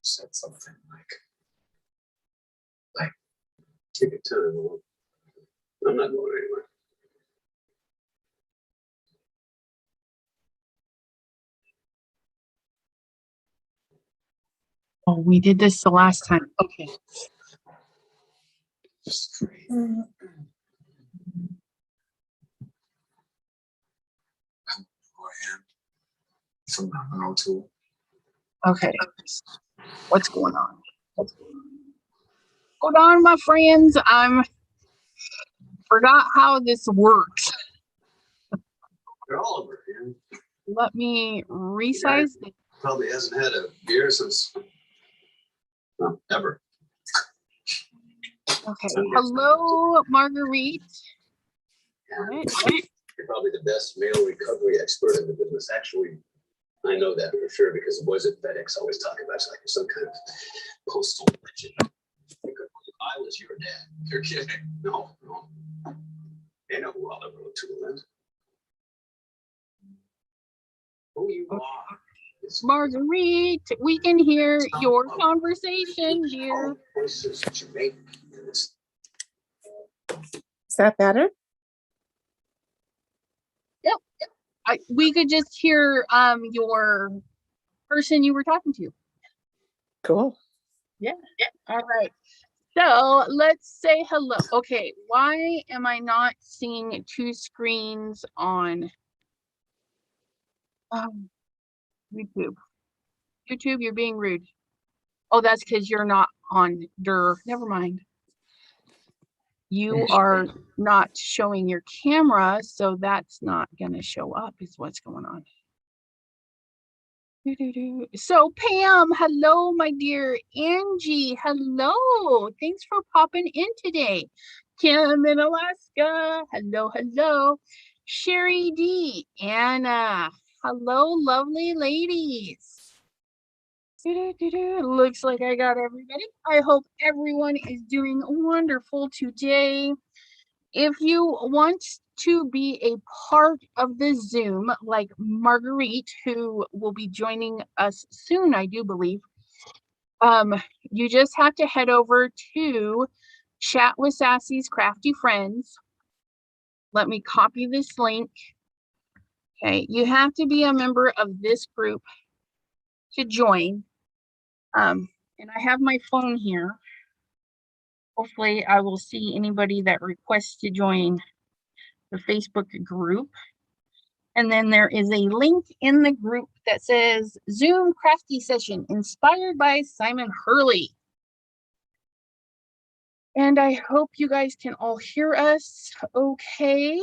said something like, take your time. I'm not going anywhere. Oh, we did this the last time. Okay. Straight. Who I am from my tool. Okay. What's going on? What's going on, my friends? Forgot how this works. They're all over here. Let me resize the Probably hasn't had a beer since ever. okay. Hello, Marguerite. You're probably the best mail recovery expert in the business. Actually, I know that for sure because the boys at FedEx always talk about it like you're some kind of postal legend. I was your dad. You're kidding. No. They know who Oliver O'Toole is. Who you are. Marguerite, we can hear your conversation, dear. Choices that you make in this. Is that better? Yep. We could just hear your person you were talking to. Cool. Yeah. All right. So let's say hello. Okay, why am I not seeing two screens on YouTube? YouTube, you're being rude. Oh, that's because you're not on Never mind. You are not showing your camera, so that's not gonna show up is what's going on. So Pam, hello, my dear. Angie, hello. Thanks for popping in today. Kim in Alaska, hello. Sherry D, Anna, hello, lovely ladies. Looks like I got everybody. I hope everyone is doing wonderful today. If you want to be a part of the Zoom, like Marguerite, who will be joining us soon, I do believe, you just have to head over to Chat with Sassy's Crafty Friends. Let me copy this link. Okay, you have to be a member of this group to join. And I have my phone here. Hopefully I will see anybody that requests to join the Facebook group. And then there is a link in the group that says Zoom Crafty Session inspired by Simon Hurley. And I hope you guys can all hear us okay.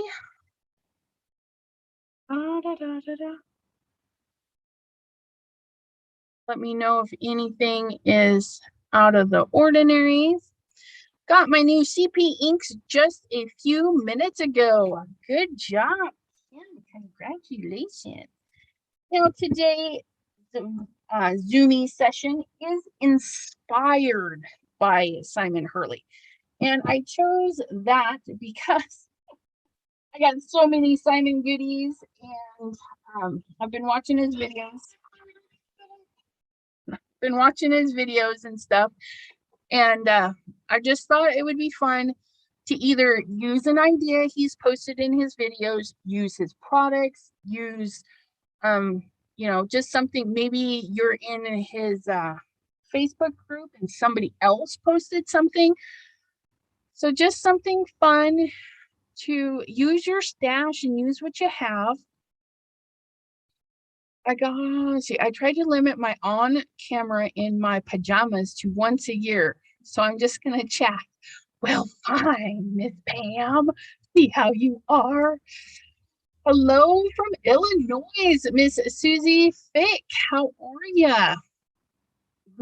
Let me know if anything is out of the ordinary. Got my new CP inks just a few minutes ago. Good job. Yeah, congratulations. Now today, the Zoomy session is inspired by Simon Hurley. And I chose that because I got so many Simon goodies and I've been watching his videos. And stuff. And I just thought it would be fun to either use an idea he's posted in his videos, use his products, use, just something. Maybe you're in his Facebook group and somebody else posted something. So just something fun to use your stash and use what you have. I tried to limit my on camera in my pajamas to once a year. So I'm just going to chat. Well, fine, Miss Pam. See how you are. Hello from Illinois, Miss Susie Fick. How are ya?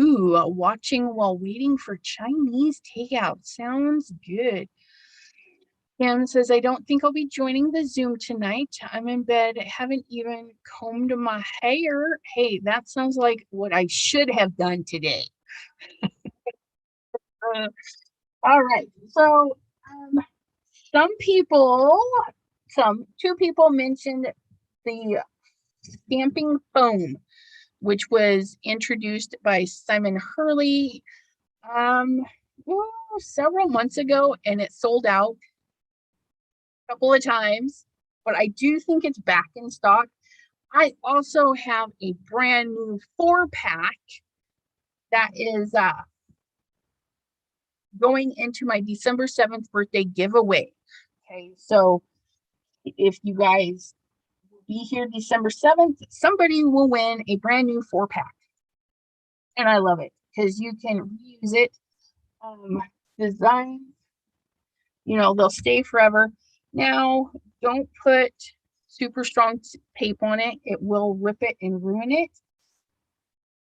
Ooh, watching while waiting for Chinese takeout. Sounds good. Pam says, I don't think I'll be joining the Zoom tonight. I'm in bed. I haven't even combed my hair. Hey, that sounds like what I should have done today. All right. So two people mentioned the stamping foam. which was introduced by Simon Hurley several months ago, and it sold out a couple of times, but I do think it's back in stock. I also have a brand new 4-pack that is going into my December 7th birthday giveaway. Okay, so if you guys will be here December 7th, somebody will win a brand new 4-pack. And I love it because you can reuse it. Design, they'll stay forever. Now, don't put super strong tape on it. It will rip it and ruin it.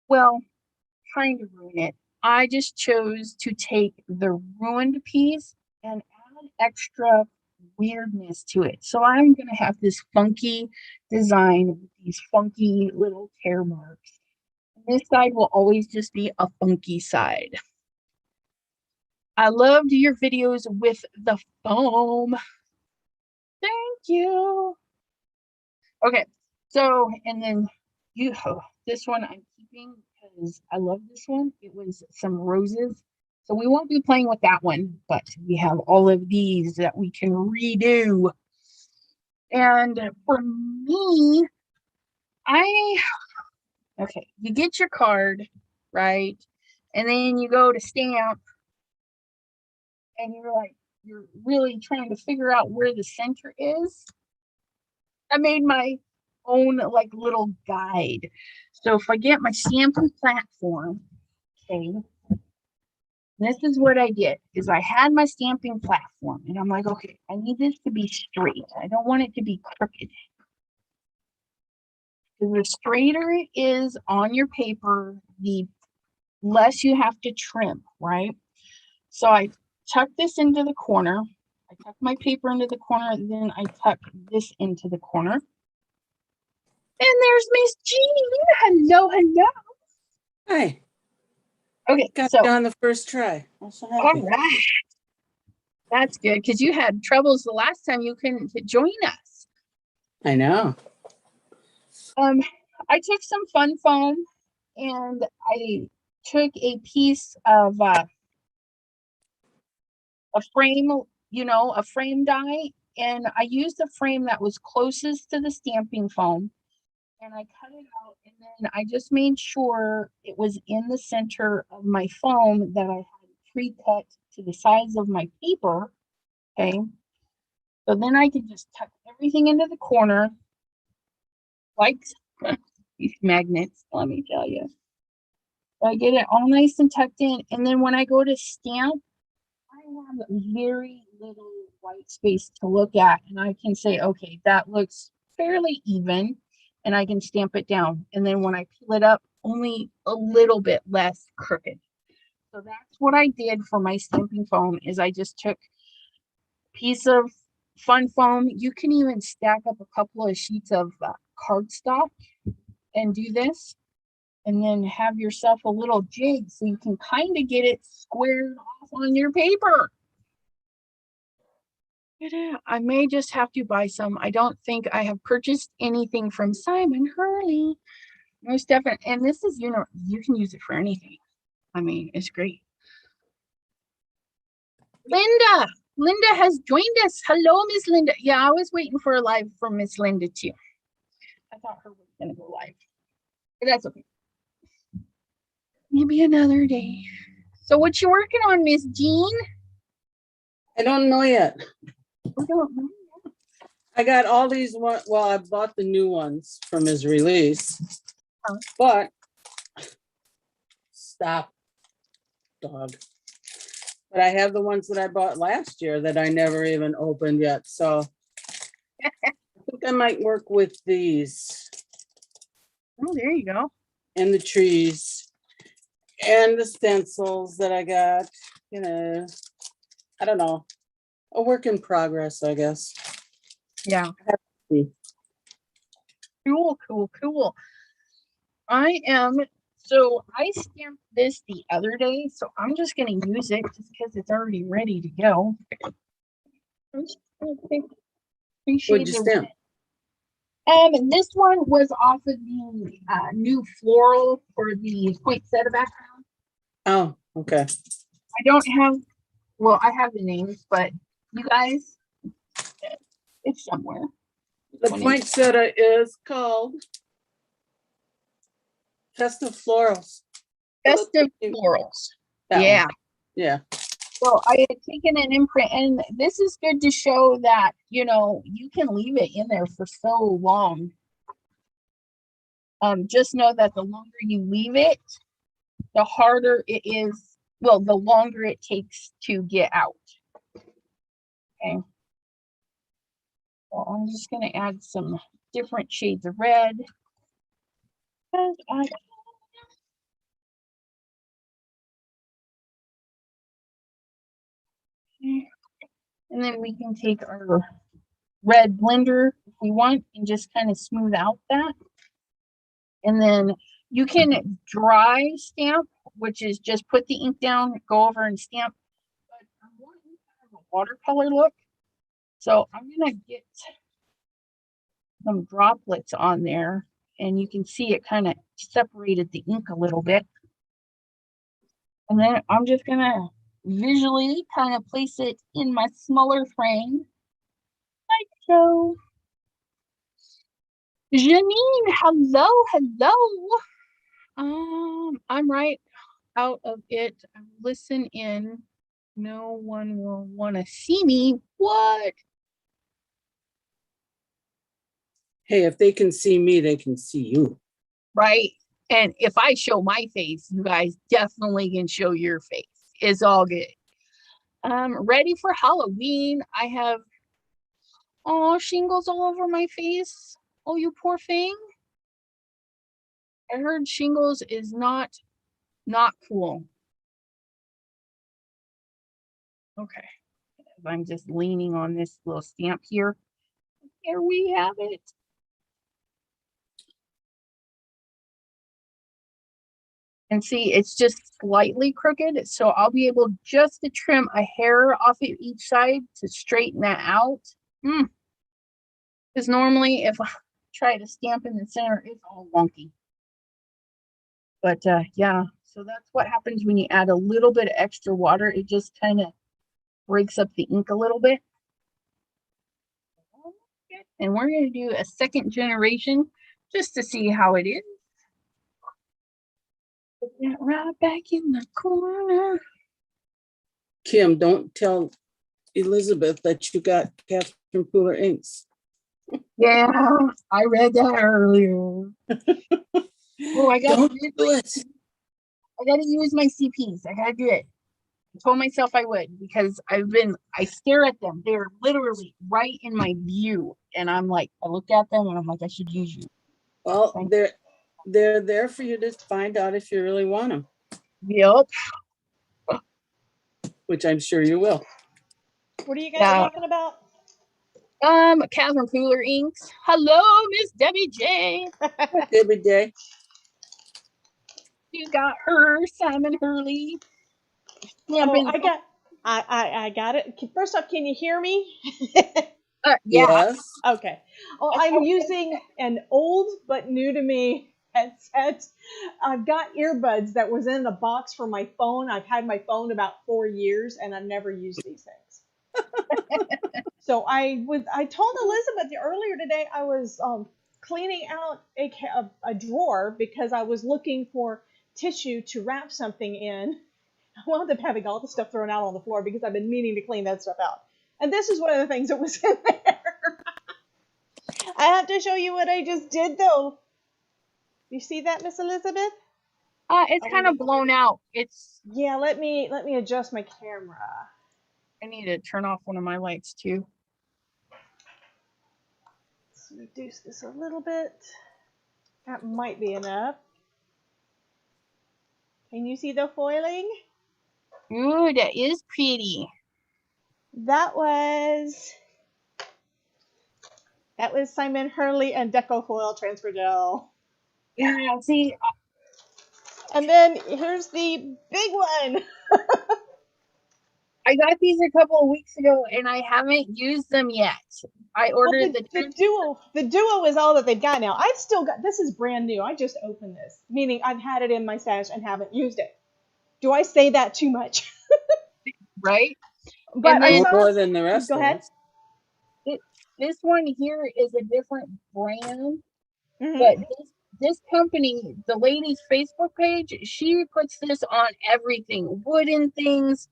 Well, kind of ruin it. I just chose to take the ruined piece and add extra weirdness to it. So I'm going to have this funky design with these funky little tear marks. This side will always just be a funky side. I loved your videos with the foam. Thank you. Okay, so, and then this one I'm keeping because I love this one. It was some roses. So we won't be playing with that one, but we have all of these that we can redo. And for me, okay, you get your card, right? And then you go to stamp and you're really trying to figure out where the center is. I made my own little guide. So if I get my stamping platform, okay, this is what I did is I had my stamping platform and I'm like, okay, I need this to be straight. I don't want it to be crooked. Because the straighter it is on your paper, the less you have to trim, right? So I tuck this into the corner. I tuck my paper into the corner, and then I tuck this into the corner. And there's Miss Jean. Hello, hello. Hi. Okay, Got so it on the first try. I'm so all happy. right. That's good because you had troubles the last time you couldn't join us. I know. I took some fun foam and I took a piece of a frame, a frame die, and I used the frame that was closest to the stamping foam, and I cut it out, and then I just made sure it was in the center of my foam that I had pre-cut to the size of my paper. Okay, so then I can just tuck everything into the corner like these magnets, let me tell you. So I get it all nice and tucked in, and then when I go to stamp, I have very little white space to look at, and I can say, okay, that looks fairly even, and I can stamp it down. And then when I peel it up, only a little bit less crooked. So that's what I did for my stamping foam is I just took a piece of fun foam. You can even stack up a couple of sheets of cardstock and do this. And then have yourself a little jig so you can kind of get it squared off on your paper. I may just have to buy some. I don't think I have purchased anything from Simon Hurley. Most definitely. And this is, you can use it for anything. I mean, it's great. Linda has joined us. Hello, Miss Linda. Yeah, I was waiting for a live from Miss Linda too. I thought her was going to go live. But that's okay. Maybe another day. So what you working on, Miss Jean? I don't know yet. I don't know. I got all these one. Well, I bought the new ones from his release, but stop, dog. But I have the ones that I bought last year that I never even opened yet. So I think I might work with these. Oh, there you go. And the trees and the stencils that I got. I don't know. A work in progress, I guess. Yeah. Cool. I stamped this the other day, so I'm just going to use it just because it's already ready to go. What'd you stamp? This one was off of the new floral for the poinsettia background. Oh, okay. I don't have, well, I have the names, but you guys, it's somewhere. The poinsettia is called Festive Florals. Festive Florals. That Yeah. one. Yeah. So I had taken an imprint, and this is good to show that, you know, you can leave it in there for so long. Just know that the longer you leave it, the harder it is. Well, the longer it takes to get out. Okay. So I'm just going to add some different shades of red. And then we can take our red blender if we want and just kind of smooth out that. And then you can dry stamp, which is just put the ink down, go over and stamp. But I'm wanting kind of a watercolor look. So I'm going to get some droplets on there, and you can see it kind of separated the ink a little bit. And then I'm just going to visually kind of place it in my smaller frame like so. Janine, hello. I'm right out of it. Listen in. No one will want to see me. What? Hey, if they can see me, they can see you. Right. And if I show my face, you guys definitely can show your face. It's all good. Ready for Halloween. I have shingles all over my face. Oh, you poor thing. I heard shingles is not cool. Okay. I'm just leaning on this little stamp here. Here we have it. And see, it's just slightly crooked. So I'll be able just to trim a hair off of each side to straighten that out. Because normally if I try to stamp in the center, it's all wonky. But yeah, so that's what happens when you add a little bit of extra water. It just kind of breaks up the ink a little bit. And we're going to do a second generation just to see how it is. Put that right back in the corner. Kim, don't tell Elizabeth that you got Catherine Pooler inks. Yeah, I read that earlier. Oh, I got Don't do it. I got to use my CPs. I got to do it. I told myself I would because I stare at them. They're literally right in my view. And I'm like, I look at them and I'm like, I should use you. Well, they're there for you to find out if you really want them, Yep. which I'm sure you will. What are you guys talking about? Catherine Pooler inks. Hello, Miss Debbie J. Debbie Day. You got her, Simon Hurley. Oh, I got it. First off, can you hear me? Yeah. Yes. Okay. Oh, I'm using an old but new to me headset. I've got earbuds that was in the box for my phone. I've had my phone about 4 years and I've never used these things. So I told Elizabeth earlier today I was cleaning out a drawer because I was looking for tissue to wrap something in. I wound up having all the stuff thrown out on the floor because I've been meaning to clean that stuff out. And this is one of the things that was in there. I have to show you what I just did though. You see that, Miss Elizabeth? It's kind of blown out. Yeah, let me adjust my camera. I need to turn off one of my lights too. Let's reduce this a little bit. That might be enough. Can you see the foiling? Ooh, that is pretty. That was Simon Hurley and Deco Foil Transfer Gel. Yeah, see. And then here's the big one. I got these a couple of weeks ago and I haven't used them yet. I Well, ordered the duo is all that they've got now. I've still got, this is brand new. I just opened this, meaning I've had it in my stash and haven't used it. Do I say that too much? right? But And I then No saw, more than the rest go of ahead. us. this one here is a different brand, Hmm. but this company, the lady's Facebook page, she puts this on everything, wooden things.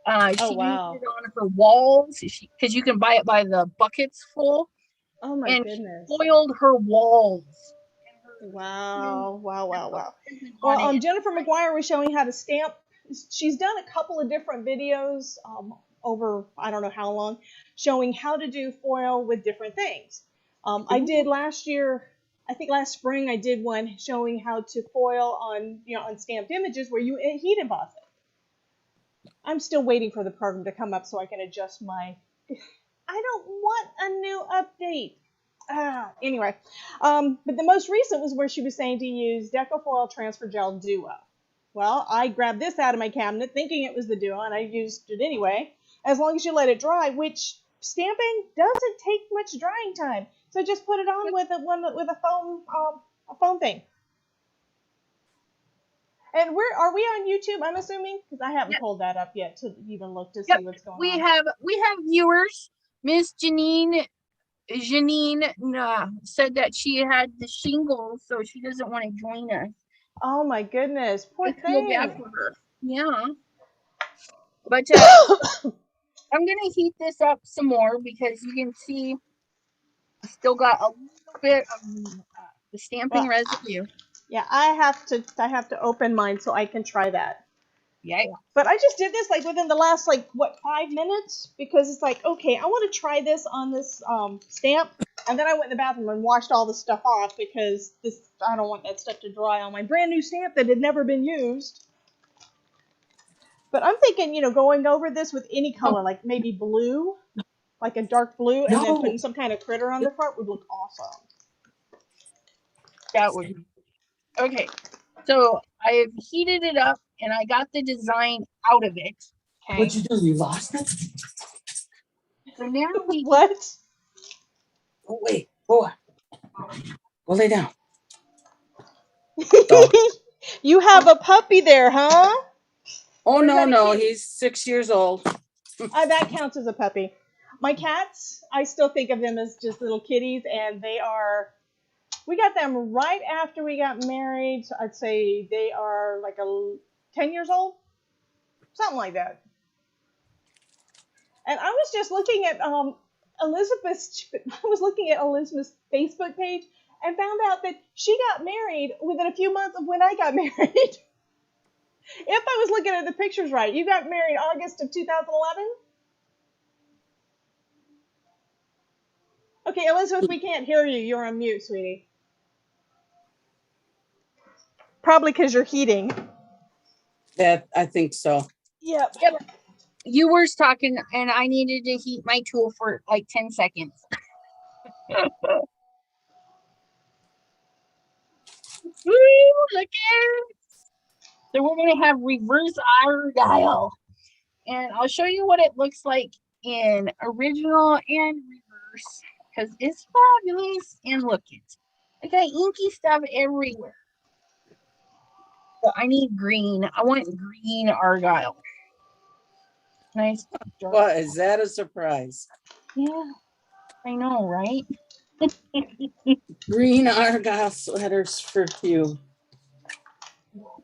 Oh, She used wow. it on her walls because you can buy it by the buckets full, Oh my and she goodness. foiled her walls Wow, wow, wow, wow. on Well, it. Jennifer McGuire was showing how to stamp. She's done a couple of different videos over I don't know how long, showing how to do foil with different things. I did last year, I think last spring, I did one showing how to foil on on stamped images where you heat emboss it. I'm still waiting for the program to come up so I can adjust my. I don't want a new update. Anyway, but the most recent was where she was saying to use Decofoil Transfer Gel Duo. Well, I grabbed this out of my cabinet thinking it was the Duo, and I used it anyway, as long as you let it dry, which stamping doesn't take much drying time. So just put it on with a foam thing. And where are we on YouTube? I'm assuming because I haven't Yep. pulled that up yet to even look to Yep. see what's going We on. have viewers. Miss Janine said that she had the shingles, so she doesn't want to join us. Oh my goodness, poor I feel bad thing. for her. Yeah, but I'm gonna heat this up some more because you can see I still got a little bit of the stamping Well, residue. yeah, I have to open mine so I can try that. Yeah, But I just did this like within the last 5 minutes because it's like, okay, I want to try this on this stamp, and then I went in the bathroom and washed all the stuff off because I don't want that stuff to dry on my brand new stamp that had never been used. But I'm thinking, going over this with any color, like maybe blue, like a dark blue, and then putting some kind of critter on the front would look awesome. that would be okay. So I have heated it up and I got the design out of it. Okay. What'd you do? You lost it? So now we What? Oh, wait. Boy. Go lay down. You have a puppy there, huh? Oh, Or is that no, a kitty? he's 6 years old. That counts as a puppy. My cats, I still think of them as just little kitties, and we got them right after we got married. So I'd say they are like 10 years old, something like that. And I was just looking at Elizabeth's, I was looking at Elizabeth's Facebook page and found out that she got married within a few months of when I got married. If I was looking at the pictures right, you got married August of 2011? Okay, Elizabeth, we can't hear you. You're on mute, sweetie. Probably because you're heating. That I think so. Yep. you were talking and I needed to heat my tool for like 10 seconds. Woo, look at it. So we're going to have reverse Argyle. And I'll show you what it looks like in original and reverse because it's fabulous. And look it. I got inky stuff everywhere. So I need green. I want green Argyle. Nice. What, is that a surprise? Yeah, I know, right? Green Argyle sweaters for you.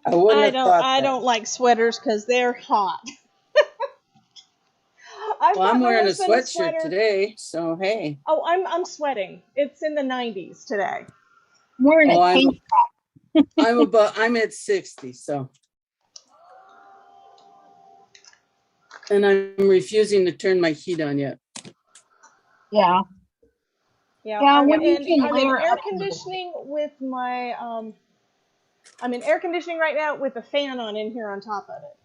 I wouldn't have thought I that. don't like sweaters because they're hot. Well, I'm wearing a sweatshirt today, so hey. Oh, I'm sweating. It's in the 90s today. I'm wearing a tank top. I'm at 60, so. And I'm refusing to turn my heat on yet. Yeah. Yeah, Yeah, I'm when you in can I'm in layer air up a little bit. conditioning with my I'm in air conditioning right now with a fan on in here on top of it.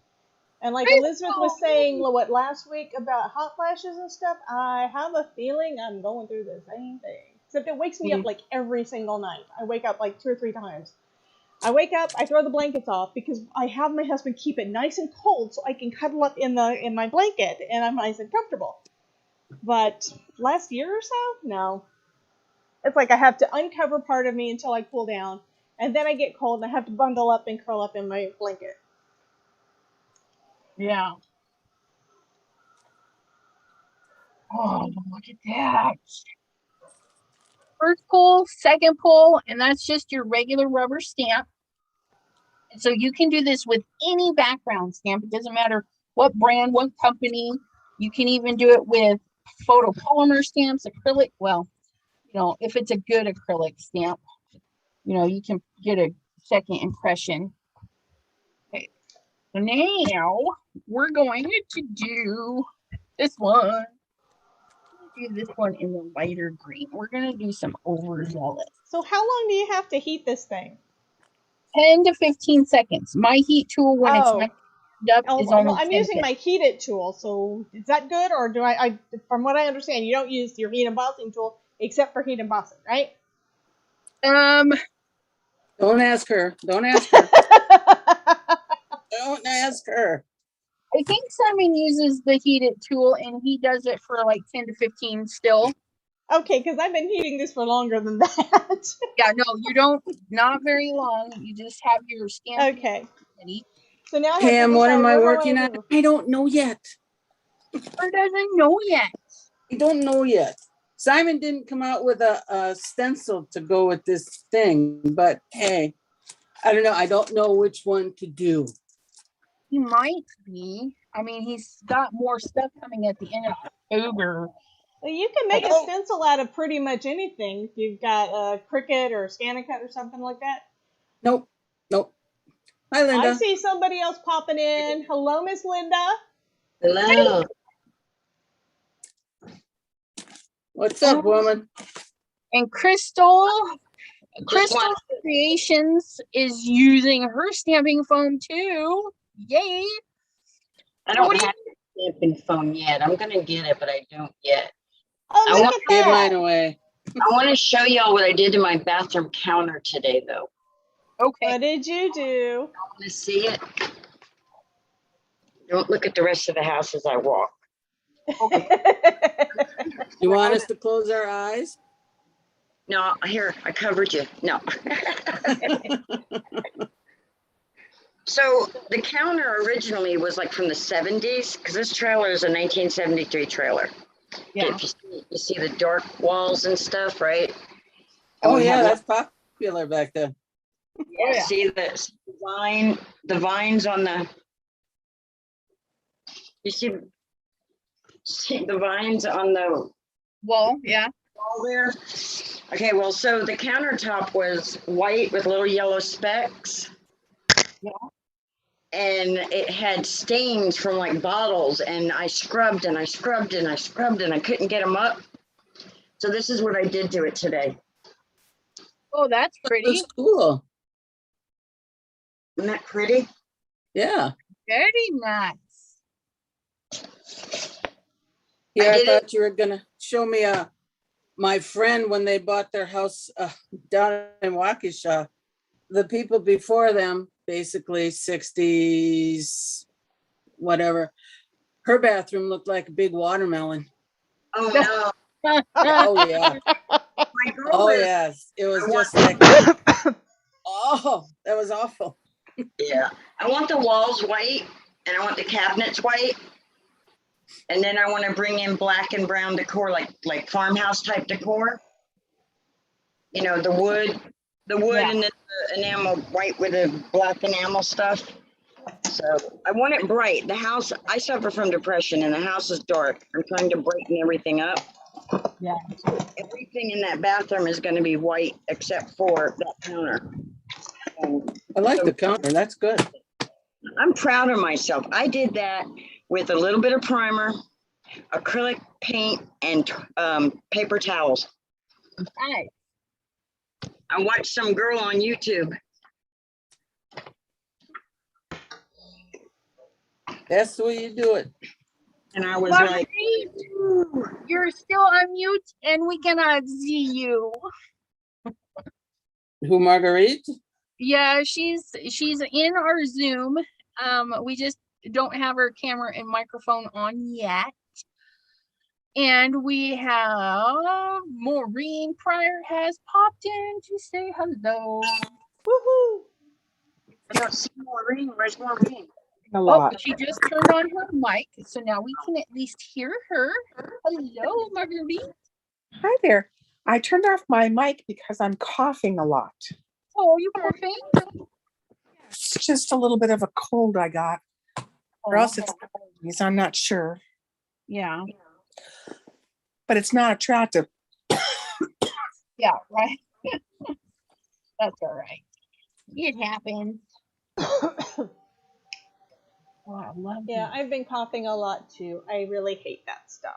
And like Elizabeth was saying last week about hot flashes and stuff, I have a feeling I'm going through the same thing. Except it wakes me up like every single night. I wake up like 2 or 3 times. I wake up, I throw the blankets off because I have my husband keep it nice and cold so I can cuddle up in my blanket and I'm nice and comfortable. But last year or so, no. It's like I have to uncover part of me until I cool down, and then I get cold and I have to bundle up and curl up in my blanket. Yeah. Oh, look at that. First pull, second pull, and that's just your regular rubber stamp. And so you can do this with any background stamp. It doesn't matter what brand, what company. You can even do it with photopolymer stamps, acrylic. Well, you know, if it's a good acrylic stamp, you know, you can get a second impression. Okay. So now we're going to do this one. Do this one in the lighter green. We're going to do some overzealous. So how long do you have to heat this thing? 10 to 15 seconds. My heat tool, when it's not up, is only well, I'm 10 using my heated tool, so is that good? Or do I, from what I understand, you don't use your heat embossing tool except for heat embossing, right? Don't ask her. Don't ask her. Don't ask her. I think Simon uses the heated tool and he does it for like 10 to 15 still. Okay, because I've been heating this for longer than that. Yeah, no, you don't, not very long. You just have your stamp. Okay. Ready. So now I have to Pam, what decide, am I what do working wanna on? do? I don't know yet. Or doesn't know yet. I don't know yet. Simon didn't come out with a stencil to go with this thing, but hey, I don't know. I don't know which one to do. He might be. I mean, he's got more stuff coming at the end of October. Well, you can make a stencil out of pretty much anything if you've got a Cricut or a ScanNCut or something like that. Nope. Nope. Hi, Linda. I see somebody else popping in. Hello, Miss Linda. Hello. What's up, woman? And Crystal Just want Creations is using her stamping foam too. Yay! I don't have a stamping foam yet. I'm gonna get it, but I don't yet. Oh, I look want at Give that. mine away. I want to show y'all what I did to my bathroom counter today, though. Okay. What did you do? Want to see it? Don't look at the rest of the house as I walk. You want us to close our eyes? No, here, I covered you. No. So the counter originally was like from the 70s, because this trailer is a 1973 trailer. Yeah. If you see the dark walls and stuff, right? And Oh we yeah, have- that's popular back then. yeah. See the vines on the. You see the vines on the Well, yeah. wall there? Okay, well, so the countertop was white with little yellow specks. Yeah. And it had stains from like bottles, and I scrubbed and I scrubbed and I scrubbed and I couldn't get them up. So this is what I did to it today. Oh, that's pretty. Looks cool. Isn't that pretty? Yeah. Very nice. Yeah, I did it. thought you were gonna show me my friend when they bought their house down in Waukesha. The people before them, basically 60s, whatever. Her bathroom looked like a big watermelon. Oh no. Oh yeah. My girl Oh is- yes. It was I just like, oh, that was awful. Yeah. I want the walls white and I want the cabinets white. And then I want to bring in black and brown decor, like farmhouse type decor. You know, the wood Yeah. and then the enamel white with the black enamel stuff. So I want it bright. The house, I suffer from depression and the house is dark. I'm trying to brighten everything up. Yeah. Everything in that bathroom is going to be white except for that counter. And I like the counter. That's good. I'm proud of myself. I did that with a little bit of primer, acrylic paint, and paper towels. Nice. I watched some girl on YouTube. That's the way you do it. And I was like, Marguerite, you're still on mute and we cannot see you. Who, Marguerite? Yeah, she's in our Zoom. We just don't have her camera and microphone on yet. And we have Maureen Pryor has popped in to say hello. Woohoo! I don't see Maureen. Where's Maureen? A Oh, lot. she just turned on her mic, so now we can at least hear her. Hello, Marguerite. Hi there. I turned off my mic because I'm coughing a lot. Oh, you poor thing. It's just a little bit of a cold I got, or else it's allergies. I'm not sure, Yeah, but it's not attractive. yeah, right. That's all right. It happens. Oh, I love Yeah, these. I've been coughing a lot too. I really hate that stuff.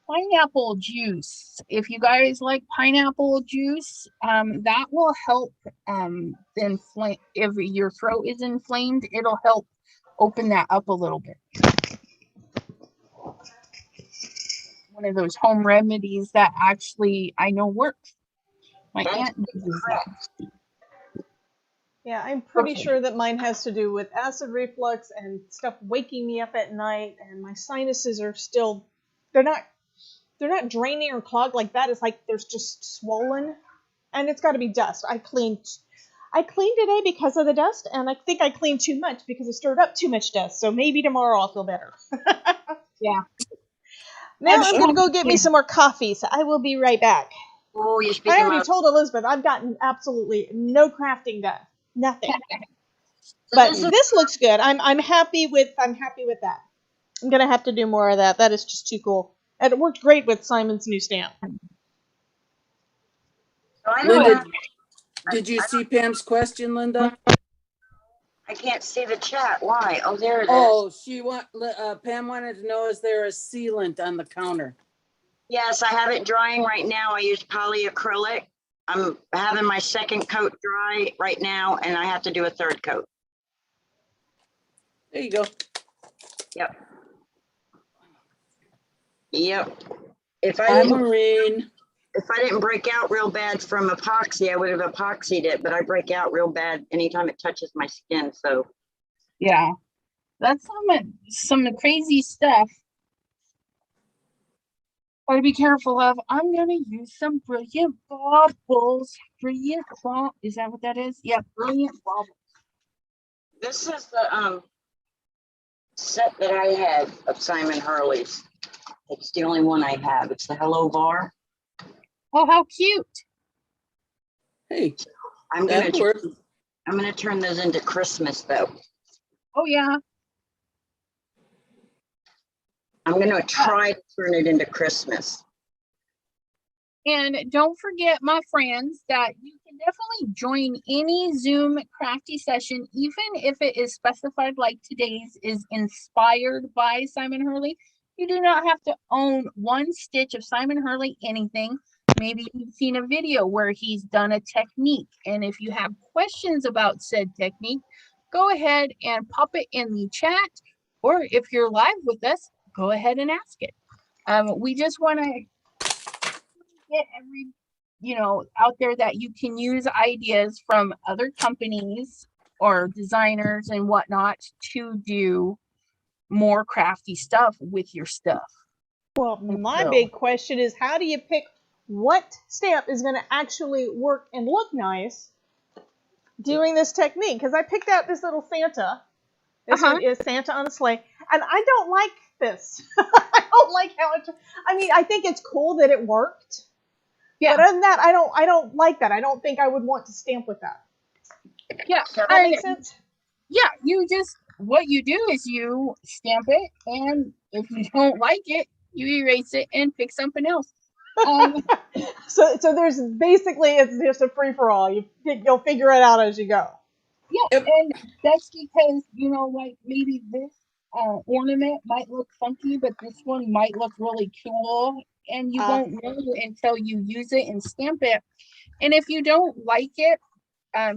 Pineapple juice. If you guys like pineapple juice, that will help inflame. If your throat is inflamed, it'll help open that up a little bit. One of those home remedies that actually I know works. My aunt uses that. Yeah, I'm pretty Okay. sure that mine has to do with acid reflux and stuff waking me up at night, and my sinuses are still they're not draining or clogged like that. It's like there's just swollen, and it's got to be dust. I cleaned today because of the dust, and I think I cleaned too much because I stirred up too much dust. So maybe tomorrow I'll feel better. Yeah. Now I'm I'm gonna go sure. get me some more coffee, so I will be right back. Oh, you're I speaking already loud. told Elizabeth I've gotten absolutely no crafting done. Nothing. So But this is this looks good. I'm happy with that. I'm gonna have to do more of that. That is just too cool. And it worked great with Simon's new stamp. so I don't Linda, have, did you see Pam's question, Linda? I can't see the chat. Why? Oh, there it is. Oh, Pam wanted to know, is there a sealant on the counter? Yes, I have it drying right now. I use polyacrylic. I'm having my second coat dry right now, and I have to do a third coat. There you go. Yep. Yep. If Hi, Maureen. I didn't break out real bad from epoxy, I would have epoxied it, but I break out real bad anytime it touches my skin. So Yeah. That's some crazy stuff. Gotta be careful of. I'm gonna use some brilliant baubles. Brilliant bauble. Is that what that is? Yeah, brilliant bauble. this is the set that I had of Simon Hurley's. It's the only one I have. It's the Hello Bar. Oh, how cute. Hey, I'm gonna that'll work. turn those into Christmas though. Oh yeah. I'm gonna try to turn it into Christmas. And don't forget, my friends, that you can definitely join any Zoom crafty session, even if it is specified like today's is inspired by Simon Hurley. You do not have to own one stitch of Simon Hurley anything. Maybe you've seen a video where he's done a technique. And if you have questions about said technique, go ahead and pop it in the chat. Or if you're live with us, go ahead and ask it. We just want to get out there that you can use ideas from other companies or designers and whatnot to do more crafty stuff with your stuff. Well, my So- big question is how do you pick what stamp is going to actually work and look nice doing this technique? Because I picked out this little Santa. This one is Santa on a sleigh. And I don't like this. I don't like how it... I mean, I think it's cool that it worked. Yeah. But other than that, I don't like that. I don't think I would want to stamp with that. Yeah. Does that make sense? Yeah, what you do is you stamp it, and if you don't like it, you erase it and pick something else. So there's basically, it's just a free-for-all. You'll figure it out as you go. Yeah, and that's because, like maybe this ornament might look funky, but this one might look really cool, and you won't know until you use it and stamp it. And if you don't like it,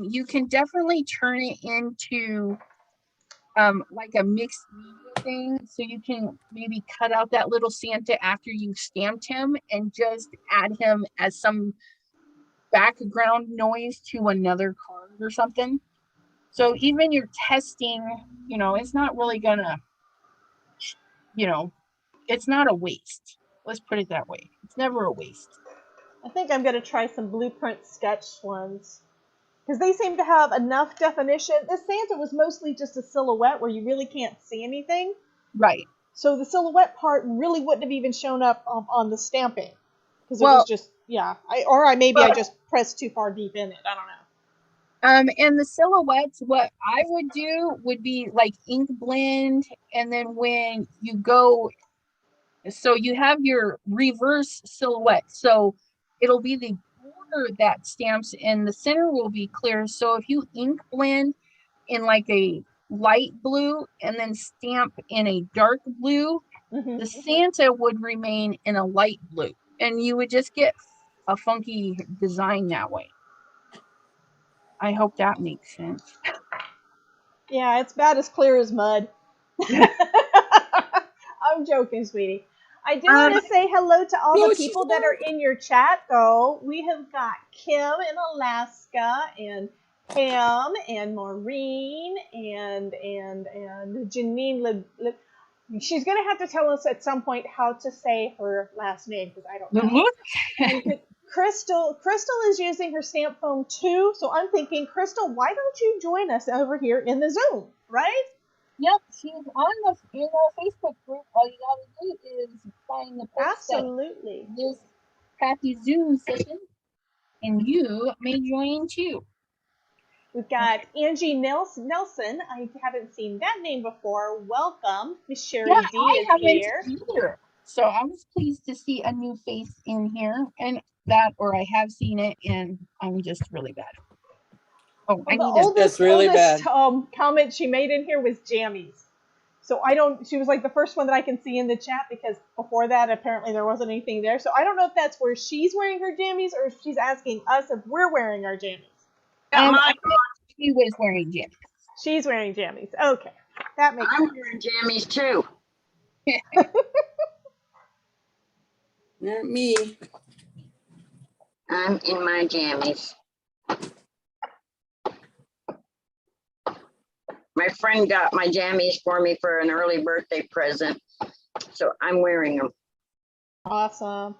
you can definitely turn it into like a mixed media thing. So you can maybe cut out that little Santa after you've stamped him and just add him as some background noise to another card or something. So even your testing, it's not really gonna, you know, it's not a waste. Let's put it that way. It's never a waste. I think I'm going to try some blueprint sketch ones because they seem to have enough definition. The Santa was mostly just a silhouette where you really can't see anything. Right. So the silhouette part really wouldn't have even shown up on the stamping because it Well, was just, yeah. I just pressed too far deep in it. I don't know. And the silhouettes, what I would do would be like ink blend, and then when you go, so you have your reverse silhouette. So it'll be the border that stamps, and the center will be clear. So if you ink blend in like a light blue and then stamp in a dark blue, Mm-hmm. the Santa would remain in a light blue, and you would just get a funky design that way. I hope that makes sense. Yeah, it's about as clear as mud. I'm joking, sweetie. I do want to say hello to all the people that are in your chat, though. We have got Kim in Alaska, and Pam, and Maureen, and Janine. She's going to have to tell us at some point how to say her last name, because I don't know. And Crystal is using her stamp phone too, so I'm thinking, Crystal, why don't you join us over here in the Zoom, right? Yep, she's on our Facebook group. All you gotta do is find the post Absolutely. this Crafty Zoom session, and you may join too. We've got Angie Nelson. I haven't seen that name before. Welcome. Miss Sherry D is here. Either. So I was pleased to see a new face in here, and or I have seen it, and I'm just really bad. Oh, I need oldest really bad. Comment she made in here was jammies. So she was like the first one that I can see in the chat, because before that apparently there wasn't anything there. So I don't know if that's where she's wearing her jammies or if she's asking us if we're wearing our jammies. I think she was wearing jammies. She's wearing jammies. Okay. That makes sense. I'm wearing jammies too. Not me. I'm in my jammies. My friend got my jammies for me for an early birthday present, so I'm wearing them. Awesome.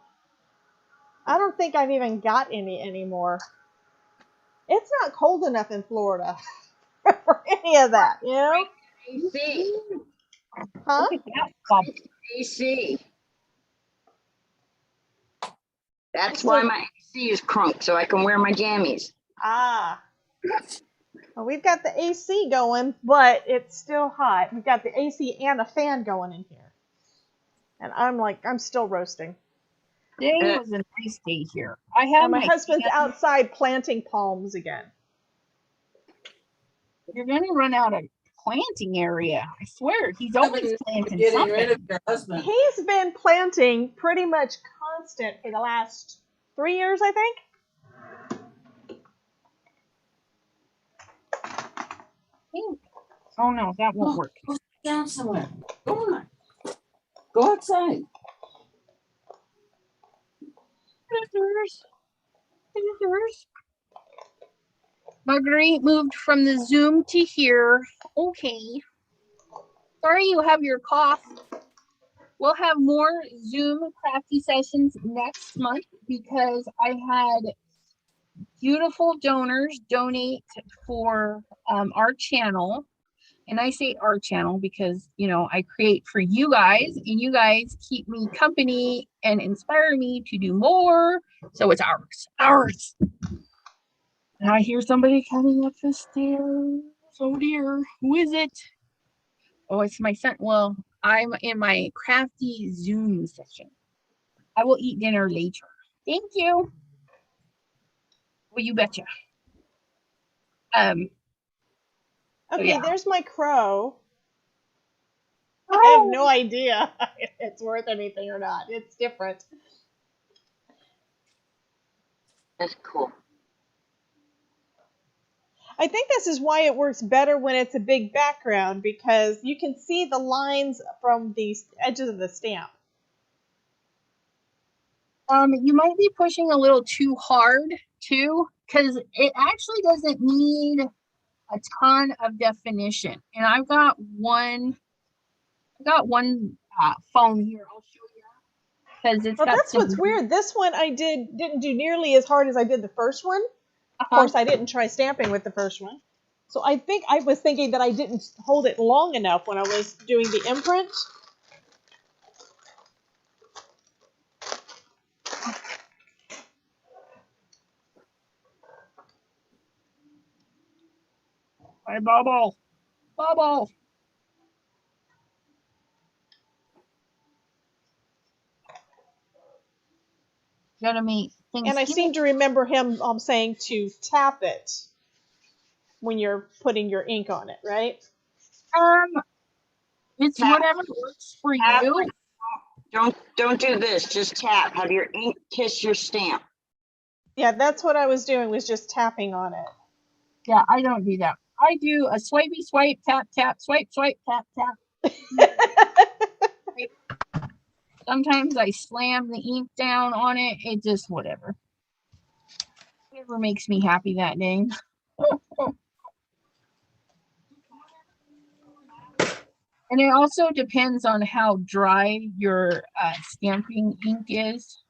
I don't think I've even got any anymore. It's not cold enough in Florida for any of that, you know? AC. Huh? AC. That's why my AC is crunk, so I can wear my jammies. Ah. Well, we've got the AC going, but it's still hot. We've got the AC and a fan going in here. And I'm still roasting. Today was a nice day here. I have my husband's outside planting palms again. You're going to run out of planting area. I swear, he's always planting Getting something. rid of your husband. He's been planting pretty much constant for the last 3 years, I think. Oh no, that won't work. Go down somewhere. Go on. Go outside. Marguerite moved from the Zoom to here. Okay. Sorry you have your cough. We'll have more Zoom crafty sessions next month because I had beautiful donors donate for our channel. And I say our channel because, I create for you guys, and you guys keep me company and inspire me to do more. So it's ours. And I hear somebody coming up the stairs. Oh dear, who is it? Oh, it's my son. Well, I'm in my crafty Zoom session. I will eat dinner later. Thank you. Well, you betcha. Okay, yeah. There's my crow. I have no idea if it's worth anything or not. It's different. That's cool. I think this is why it works better when it's a big background, because you can see the lines from the edges of the stamp. You might be pushing a little too hard too, because it actually doesn't need a ton of definition. And I've got one phone here. I'll show you because it's Well, got that's some. what's weird. This one I didn't do nearly as hard as I did the first one. Of Uh-huh. course, I didn't try stamping with the first one. So I think I was thinking that I didn't hold it long enough when I was doing the imprint. Hi, Bubble. Bubble. Gotta make things. And I seem to remember him saying to tap it when you're putting your ink on it, right? It's Tap. whatever works for Tap. you. Don't do this. Just tap. Have your ink kiss your stamp. Yeah, that's what I was doing, was just tapping on it. Yeah, I don't do that. I do a swipey swipe, tap, tap, swipe, swipe, tap, tap. Sometimes I slam the ink down on it. It just whatever. Whatever makes me happy that day. And it also depends on how dry your stamping ink is.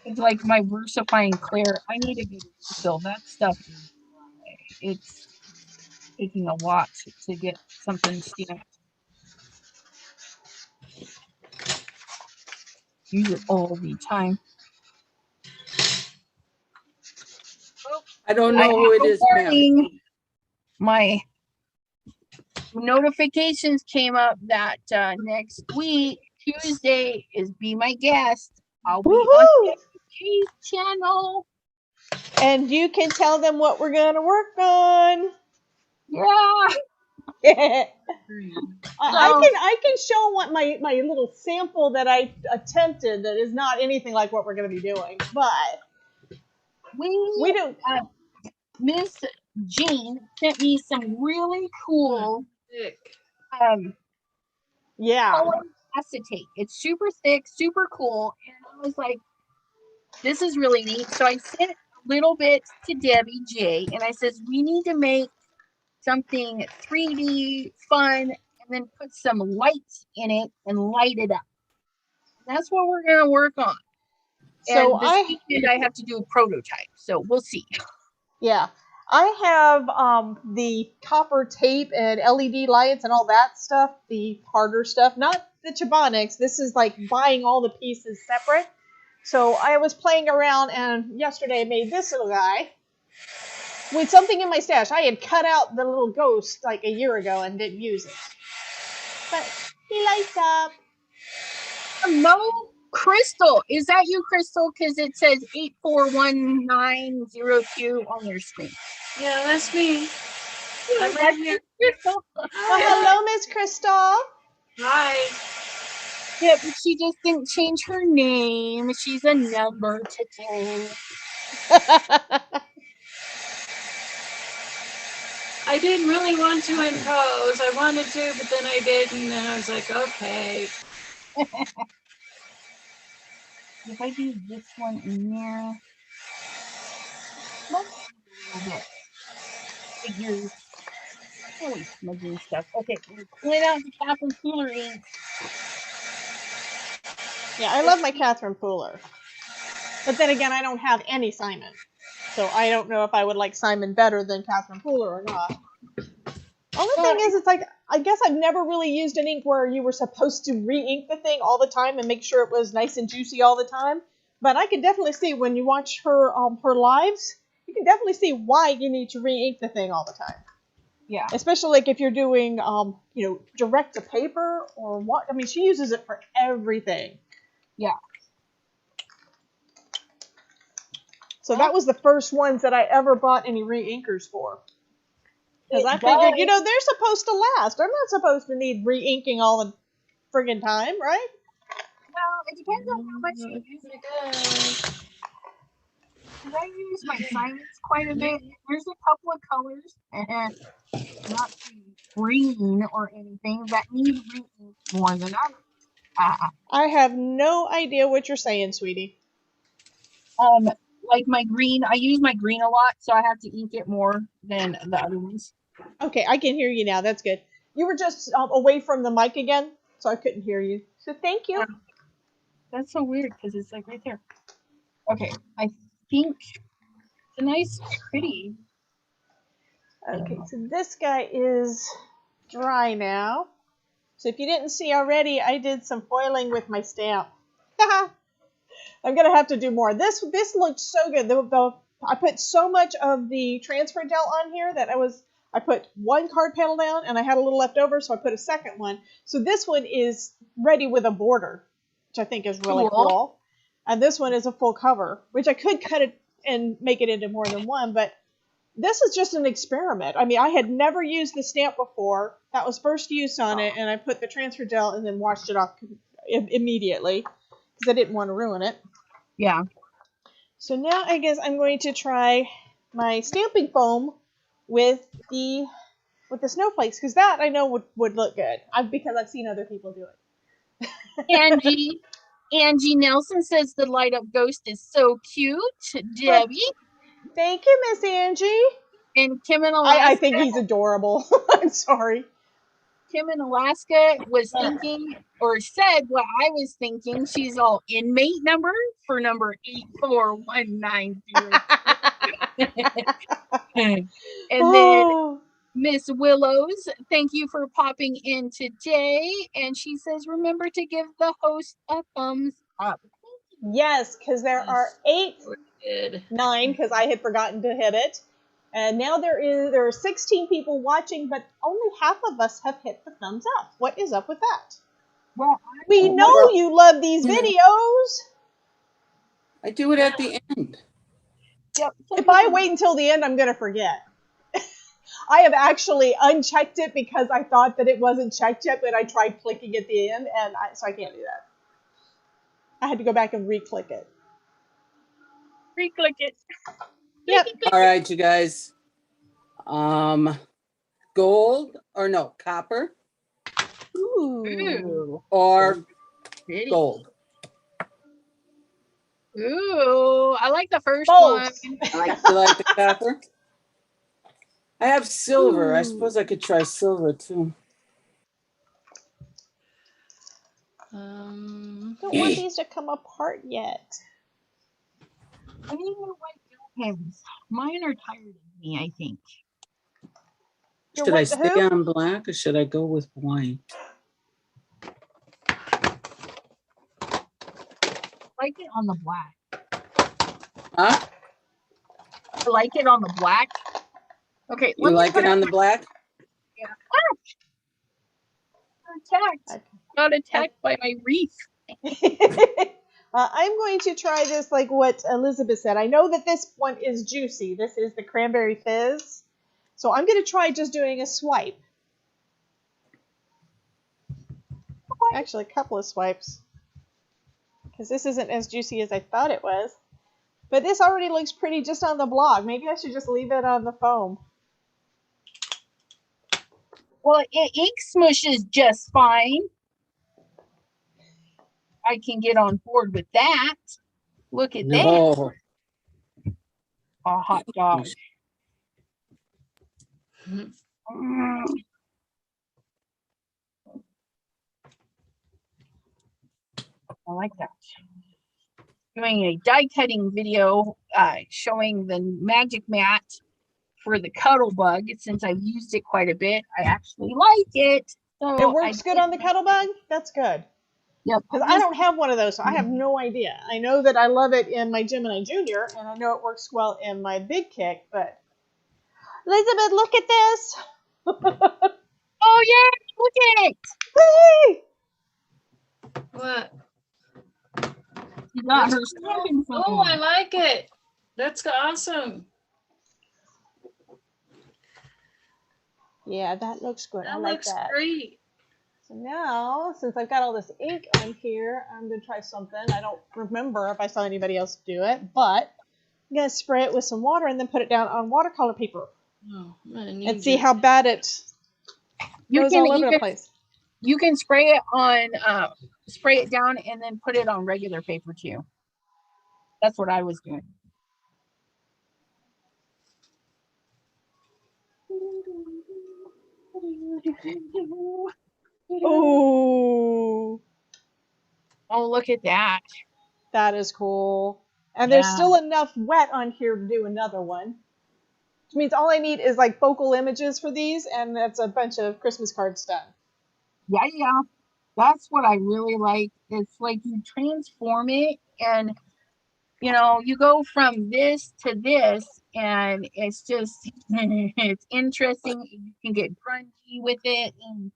It's like my VersaFine Clear. I need to get a refill. That stuff is dry. It's taking a lot to get something stamped. Use it all the time. I don't know who it is, ma'am. Warning. My notifications came up that next week, Tuesday, is Be My Guest. I'll be on the channel. And you can tell them what we're going to work on. Yeah. I can show what my little sample that I attempted that is not anything like what we're going to be doing, but we don't. Miss Jean sent me some really cool Yeah. color acetate. It's super thick, super cool, and I was like, this is really neat. So I sent a little bit to Debbie J, and I says we need to make something 3D fun and then put some lights in it and light it up. That's what we're gonna work on. So and this weekend I have to do a prototype, so we'll see. Yeah, I have the copper tape and LED lights and all that stuff, the harder stuff, not the Chobanics. This is like buying all the pieces separate. So I was playing around, and yesterday I made this little guy with something in my stash. I had cut out the little ghost like a year ago and didn't use it. But he lights up. Mo Crystal, is that you, Crystal? Because it says 841902 on your screen. Yeah, that's me. I'm right here. Crystal. Well, hello, Miss Crystal. Hi. Yeah, but she just didn't change her name. She's a number today. I didn't really want to impose. I wanted to, but then I didn't, and I was like, okay. If I do this one in there, a little bit. Figures. Always smudging stuff. Okay, we're pulling out the Catherine Pooler ink. Yeah, I love my Catherine Pooler. But then again, I don't have any Simon. So I don't know if I would like Simon better than Catherine Pooler or not. Only thing is, it's like, I guess I've never really used an ink where you were supposed to re-ink the thing all the time and make sure it was nice and juicy all the time. But I can definitely see when you watch her lives, you can definitely see why you need to re-ink the thing all the time. Yeah. Especially like if you're doing, direct to paper or what. I mean, she uses it for everything. Yeah. So that was the first ones that I ever bought any re-inkers for. Because I figured, they're supposed to last. I'm not supposed to need re-inking all the friggin' time, right? Well, it depends on how much you use it. I use my Simons quite a bit. There's a couple of colors, not green or anything, that need re-ink more than others. I have no idea what you're saying, sweetie. Like my green, I use my green a lot, so I have to ink it more than the other ones. Okay, I can hear you now. That's good. You were just away from the mic again, so I couldn't hear you. So thank you. That's so weird because it's like right there. Okay, I think it's a nice, pretty. Okay, so this guy is dry now. So if you didn't see already, I did some foiling with my stamp. I'm gonna have to do more. This looked so good. I put so much of the transfer gel on here that I put one card panel down and I had a little left over, so I put a second one. So this one is ready with a border, which I think is really cool. And this one is a full cover, which I could cut it and make it into more than one, but this is just an experiment. I mean, I had never used the stamp before. That was first use on it, and I put the transfer gel and then washed it off immediately because I didn't want to ruin it. Yeah. So now I guess I'm going to try my stamping foam with the snowflakes, because that I know would look good because I've seen other people do it. Angie Nelson says the light up ghost is so cute. Debbie. Thank you, Miss Angie. And Kim in Alaska. I think he's adorable. I'm sorry. Kim in Alaska was thinking or said what I was thinking. She's all inmate number for number 84190. And then Miss Willows, thank you for popping in today. And she says, remember to give the host a thumbs up. Yes, because there are 9, because I had forgotten to hit it. And now there are 16 people watching, but only half of us have hit the thumbs up. What is up with that? Well, we know you love these videos. I do it at the end. Yep. If I wait until the end, I'm going to forget. I have actually unchecked it because I thought that it wasn't checked yet, but I tried clicking at the end, and so I can't do that. I had to go back and re-click it. Re-click it. Yep. All right, you guys. Gold or no, copper? Ooh. Or gold? Ooh, I like the first Both. one. You like the copper? I have silver. I suppose I could try silver too. Don't want these to come apart yet. I need more white pens. Mine are tired of me, I think. Should I stay on black or should I go with white? I like it on the black. Huh? I like it on the black. Okay. You like it on the black? Yeah. Got attacked by my wreath. I'm going to try this like what Elizabeth said. I know that this one is juicy. This is the cranberry fizz. So I'm going to try just doing a swipe. Actually, a couple of swipes. Because this isn't as juicy as I thought it was. But this already looks pretty just on the blog. Maybe I should just leave it on the foam. Well, ink smushes just fine. I can get on board with that. Look at that. A hot dog. I like that. Doing a die cutting video showing the magic mat for the cuddle bug. Since I've used it quite a bit, I actually like it. So it works good on the cuddle bug? That's good. Yep. Because I don't have one of those, so I have no idea. I know that I love it in my Gemini Junior, and I know it works well in my Big Kick, but... Elizabeth, look at this! Oh, yeah! Look at it! Hey! What? You got her stamping foam. Oh, I like it. That's awesome. Yeah, that looks good. That I like looks that. great. So now, since I've got all this ink on here, I'm going to try something. I don't remember if I saw anybody else do it, but I'm going to spray it with some water and then put it down on watercolor paper. Oh, and see how bad it goes all over the place. You can spray it on, spray it down and then put it on regular paper too. That's what I was doing. Oh, Oh, look at that. that is cool. And there's Yeah. still enough wet on here to do another one. Which means all I need is like focal images for these, and that's a bunch of Christmas cards done. Yeah. That's what I really like. It's like you transform it and you know, you go from this to this and it's just it's interesting. You can get grungy with it and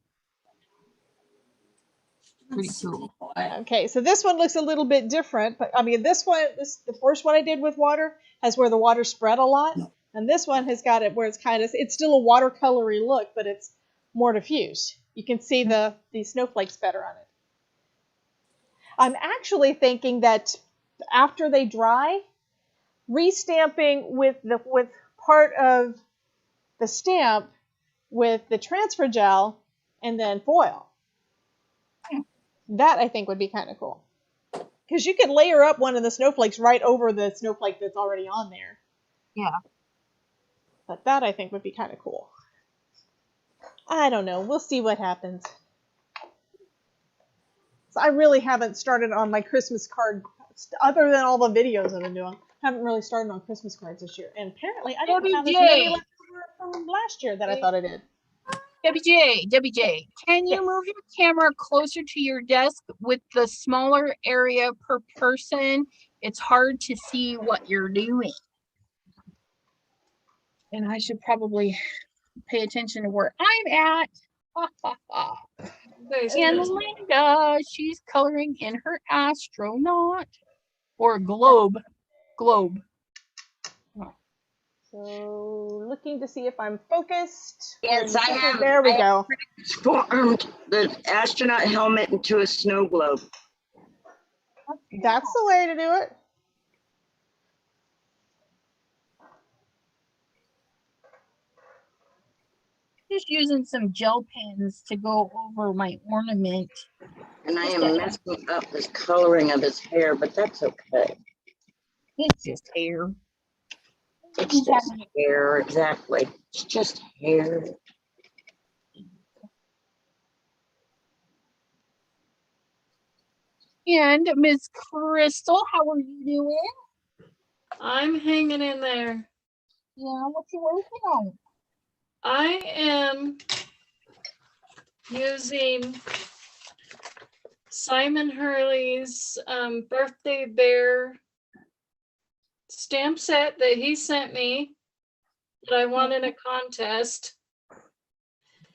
pretty cool. Okay, so this one looks a little bit different, but I mean, this one, the first one I did with water has where the water spread a lot, and this one has got it where it's kind of, it's still a watercolory look, but it's more diffuse. You can see the snowflakes better on it. I'm actually thinking that after they dry, restamping with part of the stamp with the transfer gel and then foil. That I think would be kind of cool. Because you could layer up one of the snowflakes right over the snowflake that's already on there. Yeah. But that I think would be kind of cool. I don't know. We'll see what happens. So I really haven't started on my Christmas card, other than all the videos I've been doing. I haven't really started on Christmas cards this year. And apparently I didn't have as many left over from last year that I thought I did. WJ, can you Yes. move your camera closer to your desk with the smaller area per person? It's hard to see what you're doing. And I should probably pay attention to where I'm at. And Linda, she's coloring in her astronaut or globe. So looking to see if I'm focused. Yes, I have. There we go. Transformed the astronaut helmet into a snow globe. That's the way to do it. Just using some gel pens to go over my ornament. And I am messing up his coloring of his hair, but that's okay. It's just hair. It's just hair, exactly. It's just hair. And Miss Crystal, how are you doing? I'm hanging in there. Yeah, what you working on? I am using Simon Hurley's birthday bear stamp set that he sent me that I won in a contest.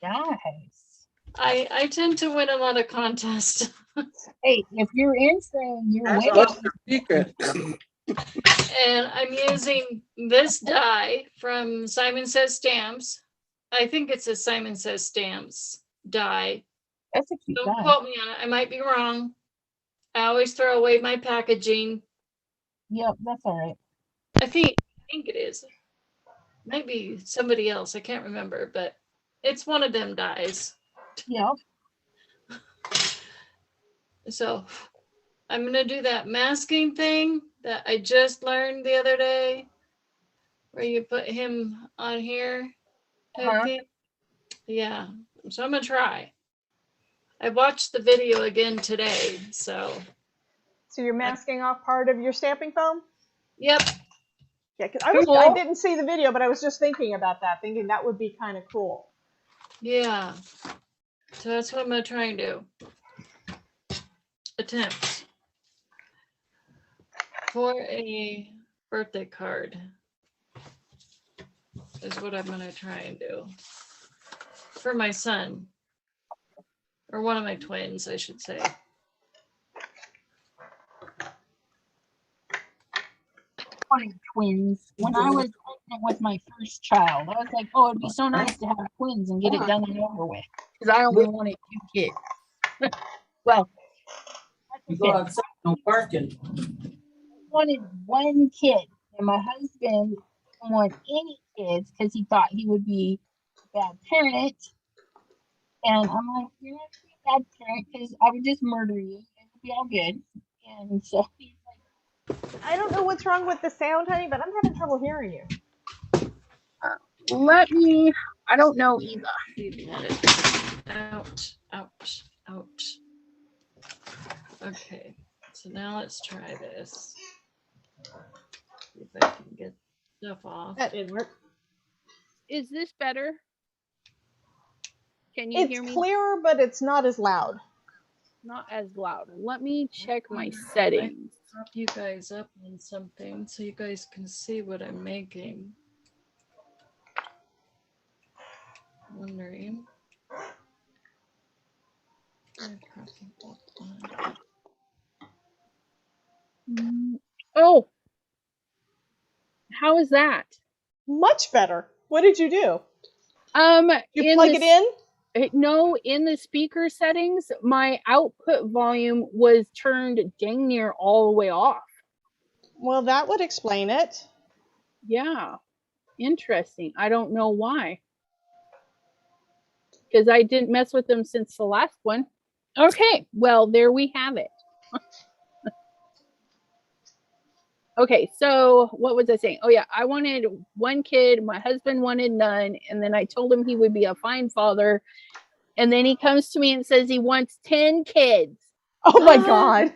Nice. I tend to win a lot of contests. Hey, if you're entering, you're That's winning. what's the secret. And I'm using this die from Simon Says Stamps. I think it's a Simon Says Stamps die. That's a cute Don't guy. quote me on it. I might be wrong. I always throw away my packaging. Yep, that's all right. I think it is. Might be somebody else. I can't remember, but it's one of them dies. Yep. So I'm gonna do that masking thing that I just learned the other day, where you put him on here. Type thing. Yeah. So I'm gonna try. I watched the video again today, so. So you're masking off part of your stamping foam? Yep. Yeah, because I didn't see the video, but I was just thinking about that, thinking that would be kind of cool. Yeah. So that's what I'm gonna try and do. Attempt for a birthday card is what I'm gonna try and do for my son, or one of my twins, I should say. Funny twins. When I was pregnant with my first child, I was like, oh, it'd be so nice to have twins and get it done and over with. Because I only wanted 2 kids. Well, You go outside, no parking. I wanted 1 kid, and my husband didn't want any kids because he thought he would be a bad parent. And I'm like, you're not bad parent because I would just murder you. It would be all good. And so he's like, I don't know what's wrong with the sound, honey, but I'm having trouble hearing you. let me, I don't know either. Out, out, out. Okay, so now let's try this. See if I can get stuff off. That didn't work. Is this better? Can you hear It's me? clearer, but it's not as loud. Not as loud. Let me check my settings. Prop you guys up on something so you guys can see what I'm making. Wondering. Oh, how is that? Much better. What did you do? You in plug the it in? No, in the speaker settings, my output volume was turned dang near all the way off. Well, that would explain it. Yeah, interesting. I don't know why. Because I didn't mess with them since the last one. Okay, well, there we have it. Okay, so what was I saying? Oh, yeah, I wanted one kid. My husband wanted none. And then I told him he would be a fine father. And then he comes to me and says he wants 10 kids. Oh, my God.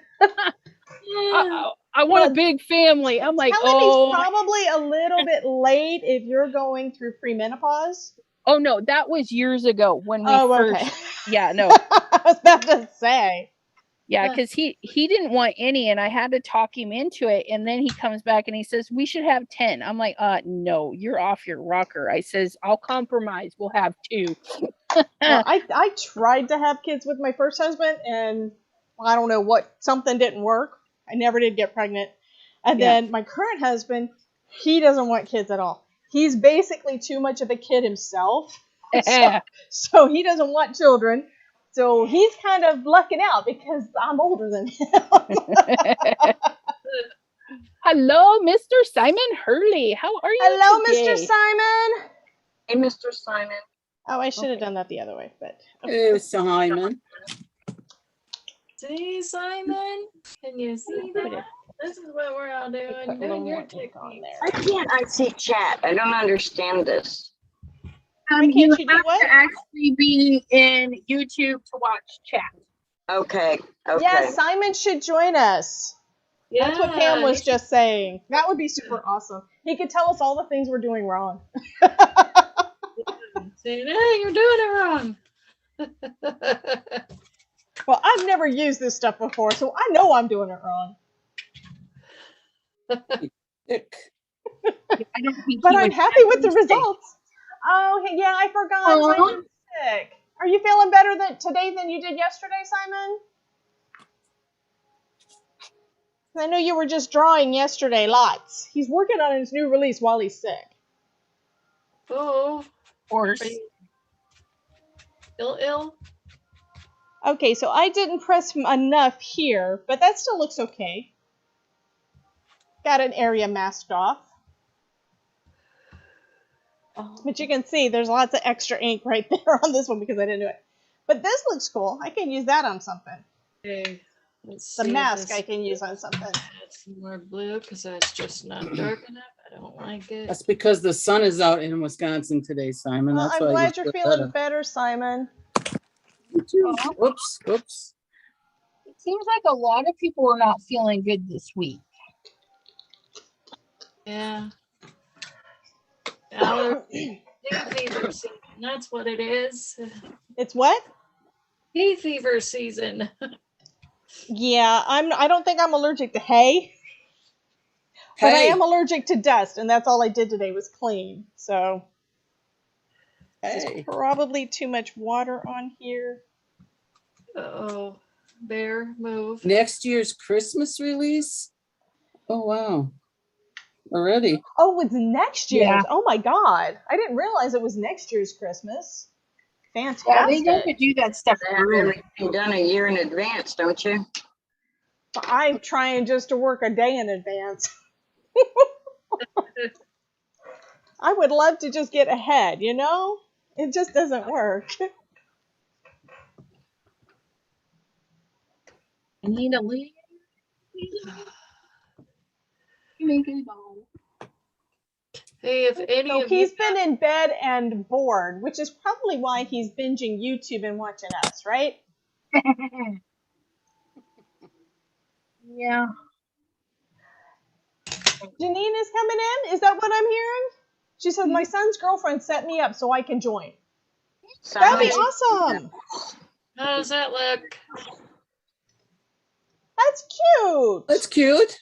I want a big family. I'm like, He's probably a little bit late if you're going through premenopause. Oh, no, that was years ago when we first. Okay. Yeah, no. I was about to say. Yeah, because he didn't want any, and I had to talk him into it. And then he comes back and he says, we should have 10. I'm like, no, you're off your rocker. I says, I'll compromise. We'll have 2. Well, I tried to have kids with my first husband, and I don't know what, something didn't work. I never did get pregnant. And then my current husband, he doesn't want kids at all. He's basically too much of a kid himself. So he doesn't want children. So he's kind of lucking out because I'm older than him. Hello, Mr. Simon Hurley. How are you Hello, today? Mr. Simon. Hey, Mr. Simon. Oh, I should have done that the other way, but Hey, Simon. See, Simon? Can you see that? This is what we're all doing. put a little Doing your more ink on technique. there. Why can't I see chat? I don't understand this. Why can't you do have what? to actually be in YouTube to watch chat. Okay. Okay. Yeah, Simon should join us. Yeah, That's what Pam was just saying. That would be super awesome. He could tell us all the things we're doing wrong. saying, hey, you're doing it wrong. Well, I've never used this stuff before, so I know I'm doing it wrong. Ick. I don't think But he I'm would happy with the ever say- results. Oh, yeah, I forgot. Aw. Simon's sick. Are you feeling better today than you did yesterday, Simon? I know you were just drawing yesterday, lots. He's working on his new release while he's sick. Oh, Of course. are you still ill? Okay, so I didn't press enough here, but that still looks okay. Got an area masked off. But you can see there's lots of extra ink right there on this one because I didn't do it. But this looks cool. I can use that on something. Okay, let's The see mask this. I can use on something. Add some more blue because that's just not dark enough. I don't like it. That's because the sun is out in Wisconsin today, Simon. Well, That's I'm why glad you're put that feeling up. better, Simon. Me too. Whoops, whoops. It seems like a lot of people are not feeling good this week. Yeah. Hay fever season. That's what it is. It's what? Hay fever season. Yeah, I don't think I'm allergic to hay. But I Hey. am allergic to dust, and that's all I did today was clean. So Hey. probably too much water on here. Uh-oh. Bear, move. Next year's Christmas release? Oh, wow. Already. Oh, it's next year's. Yeah. Oh my God. I didn't realize it was next year's Christmas. Yeah, Fantastic. they don't do that stuff They have early. everything done a year in advance, don't you? I'm trying just to work a day in advance. I would love to just get ahead, you know? It just doesn't work. I need a little. Make it all. Hey, if any So of you he's been in bed and bored, which is probably why he's binging YouTube and watching us, right? Yeah. Janine is coming in? Is that what I'm hearing? She says, my son's girlfriend set me up so I can join. That'd be Sounds- awesome. how does that look? That's cute. That's cute.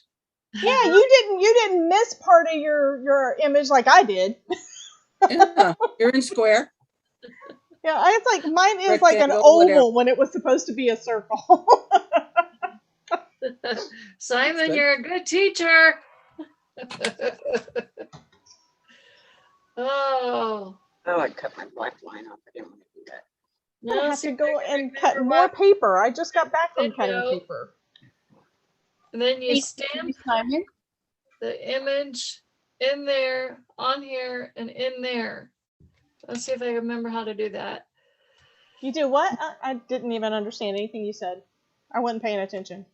Yeah, you didn't miss part of your image like I did. Yeah, you're in square. Yeah, it's like mine is like an Rectangle, oval whatever. when it was supposed to be a circle. Simon, good. you're a good teacher. Oh, Oh, I cut my black line off. I didn't want to do that. I'm gonna now have see to if I go can and cut remember more what- paper. I just got back from cutting Video. paper. And then you Thank stamp Simon. the image in there, on here, and in there. Let's see if I can remember how to do that. You do what? I didn't even understand anything you said. I wasn't paying attention.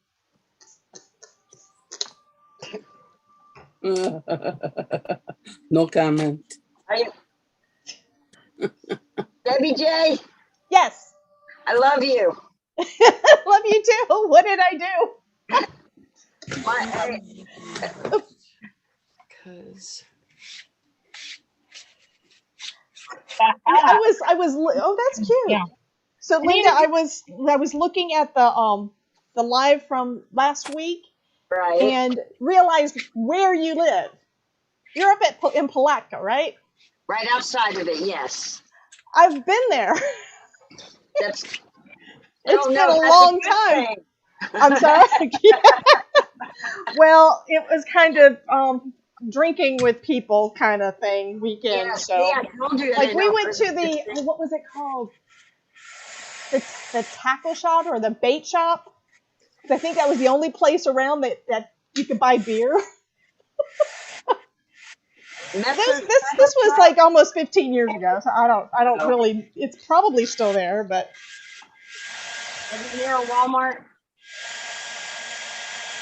No comment. Are you? Debbie J, Yes. I love you. Love you too. What did I do? Because I was. Oh, that's cute. Yeah. So Linda, I was looking at the live from last week Right. and realized where you live. You're up in Palatka, right? Right outside of it, yes. I've been there. That's. It's Oh, been no, a that's long good time. thing. I'm sorry. Well, it was kind of drinking with people kind of thing weekend. Yeah, So see, I told you. I like didn't we know went if to it was the what was it called? The tackle shop or the bait shop. 'Cause I think that was the only place around that you could buy beer. This was like almost 15 years ago. So I don't Oh. really. It's probably still there, but Is it near a Walmart?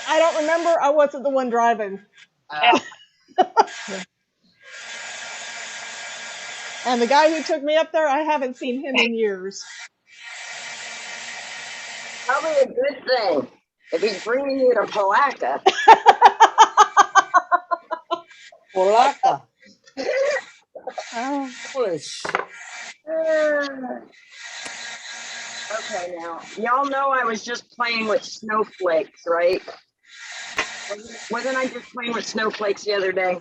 I don't remember. I wasn't the one driving. And the guy who took me up there, I haven't seen him in years. Probably a good thing. If he's bringing you to Palatka. Polaka. Oh. Polish. Okay, now, y'all know I was just playing with snowflakes, right? Wasn't I just playing with snowflakes the other day?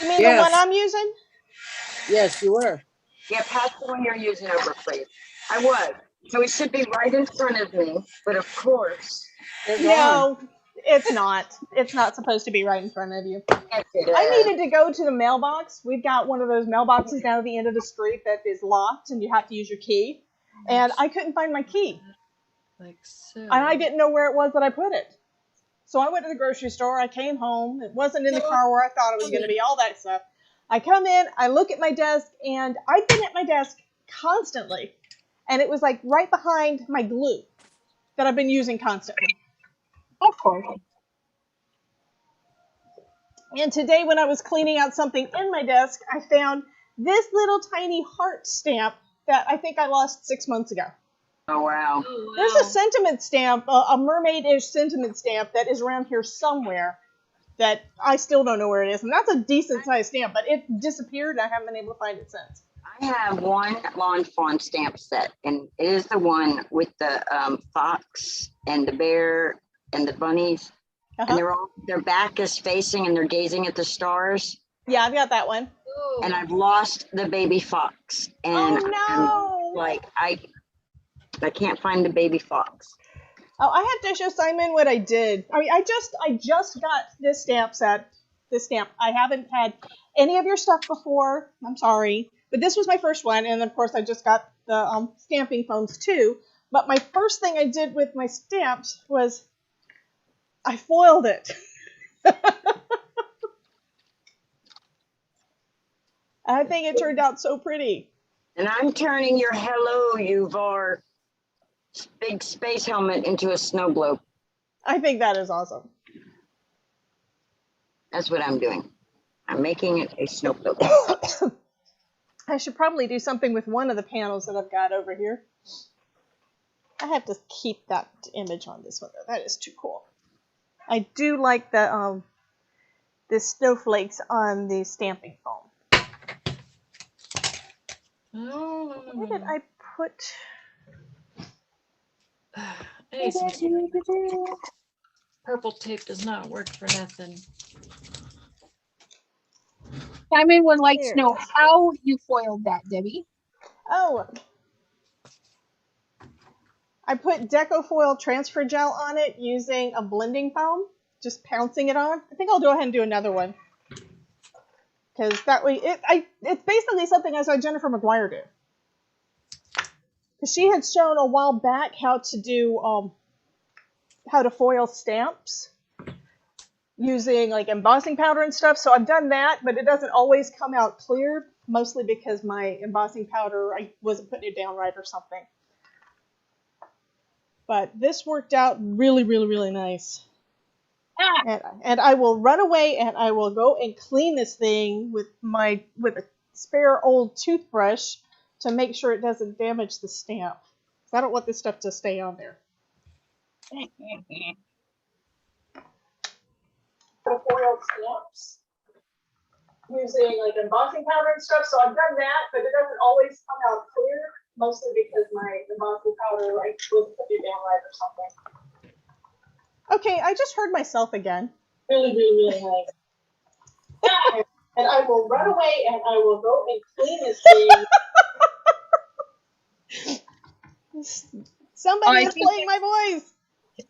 You mean Yes. the one I'm using? Yes, you were. Yeah, pass the one you're using over, please. I was. So it should be right in front of me, but of course. They're gone. No, it's not. It's not supposed to be right in front of you. Yes, it is. I needed to go to the mailbox. We've got one of those mailboxes down at the end of the street that is locked and you have to use your key. And I couldn't find my key. like so. And I didn't know where it was that I put it. So I went to the grocery store. I came home. It wasn't in the car where I thought it was going to be, all that stuff. I come in, I look at my desk, and I've been at my desk constantly. And it was like right behind my glue that I've been using constantly. Of course. And today when I was cleaning out something in my desk, I found this little tiny heart stamp that I think I lost 6 months ago. Oh, wow. Oh, There's wow. a sentiment stamp, a mermaid-ish sentiment stamp that is around here somewhere that I still don't know where it is. And that's a decent-sized stamp, but it disappeared and I haven't been able to find it since. I have one lawn fawn stamp set, and it is the one with the fox and the bear and the bunnies. And their back is facing and they're gazing at the stars. Yeah, I've got that one. Oh, And I've lost the baby fox. And Oh, no. I can't find the baby fox. Oh, I have to show Simon what I did. I mean, I just got this stamp set. This stamp. I haven't had any of your stuff before. I'm sorry. But this was my first one. And of course, I just got the stamping foams too. But my first thing I did with my stamps was I foiled it. I think it turned out so pretty. And I'm turning your hello, Uvar. big space helmet into a snow globe. I think that is awesome. That's what I'm doing. I'm making it a snow globe. I should probably do something with one of the panels that I've got over here. I have to keep that image on this one though. That is too cool. I do like the snowflakes on the stamping foam. Where did I put? I need some purple tape does not work for nothing. Simon would like to There. know how you foiled that, Debbie. Oh, I put Decofoil transfer gel on it using a blending foam, just pouncing it on. I think I'll go ahead and do another one. Because that way, it's basically something I saw Jennifer McGuire do. Because she had shown a while back how to do, how to foil stamps using like embossing powder and stuff. So I've done that, but it doesn't always come out clear, mostly because my embossing powder, I wasn't putting it down right or something. But this worked out really, really, really nice. And I will run away and I will go and clean this thing with a spare old toothbrush to make sure it doesn't damage the stamp. I don't want this stuff to stay on there. Foil stamps using like embossing powder and stuff. So I've done that, but it doesn't always come out clear, mostly because my embossing powder I wasn't putting it down right or something. Okay, I just heard myself again. Really, really, really nice. And I will run away and I will go and clean this thing. Somebody is playing my voice.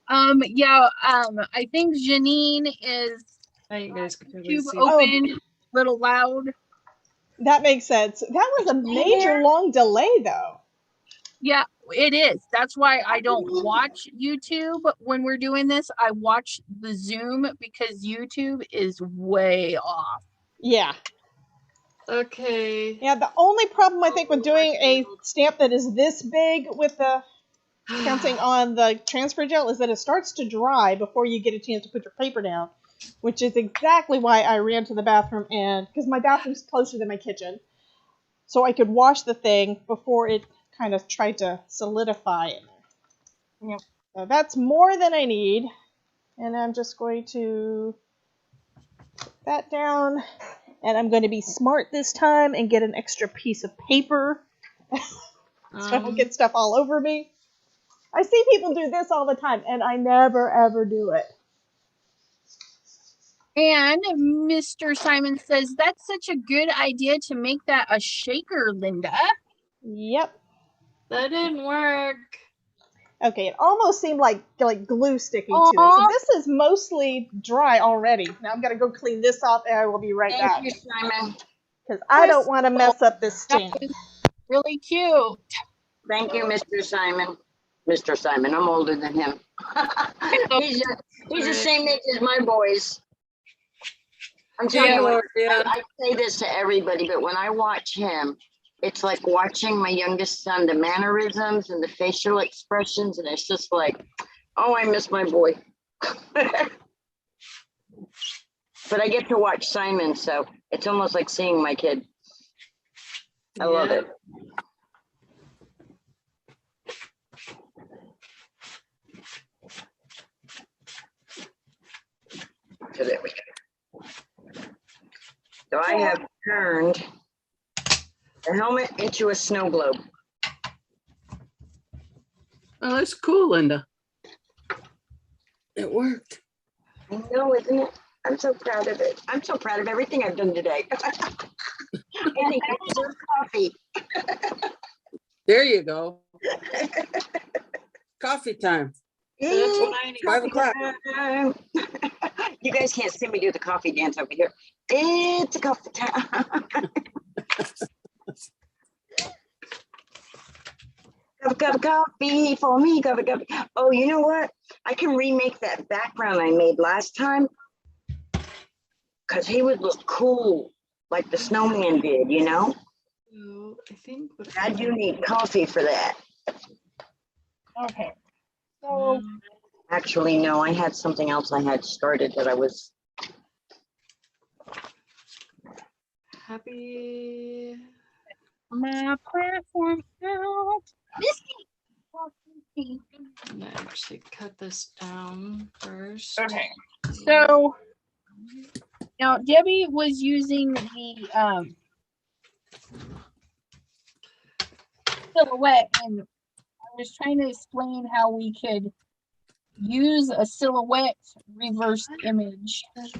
I think Janine is You guys can tube see. open, a little loud. That makes sense. That was a major long delay though. Yeah, it is. That's why I don't watch YouTube when we're doing this. I watch the Zoom because YouTube is way off. Yeah. Okay. Yeah, the only problem I think with doing a stamp that is this big with the counting on the transfer gel is that it starts to dry before you get a chance to put your paper down, which is exactly why I ran to the bathroom and because my bathroom's closer than my kitchen, so I could wash the thing before it kind of tried to solidify in there. Yep. So that's more than I need, and I'm just going to put that down, and I'm going to be smart this time and get an extra piece of paper so I don't get stuff all over me. I see people do this all the time, and I never, ever do it. And Mr. Simon says, that's such a good idea to make that a shaker, Linda. Yep. That didn't work. Okay, it almost seemed like glue sticking to it. So this is mostly dry already. Now I'm going to go clean this off, and I will be right back. Thank you, Simon. Because I don't want to mess up this stamp. Really cute. Thank you, Mr. Simon. Mr. Simon, I'm older than him. He's the same age as my boys. I'm telling you, I say this to everybody, but when I watch him, it's like watching my youngest son, the mannerisms and the facial expressions, and it's just like, oh, I miss my boy. But I get to watch Simon, so it's almost like seeing my kid. I love it. So there we go. So I have turned the helmet into a snow globe. Oh, that's cool, Linda. It worked. I know, isn't it? I'm so proud of it. I'm so proud of everything I've done today. I think I deserve coffee. There you go. Coffee time. So that's what I need. 5 o'clock. You guys can't see me do the coffee dance over here. It's a coffee time. Cup of coffee for me, cup of coffee. Oh, you know what? I can remake that background I made last time because he would look cool like the snowman did, you know? So I think I do need coffee for that. Okay. So Actually, no, I had something else I had started that I was. Happy. my platform out. I'm gonna actually cut this down first. Okay. So now Debbie was using the silhouette, and I was trying to explain how we could use a silhouette reversed image to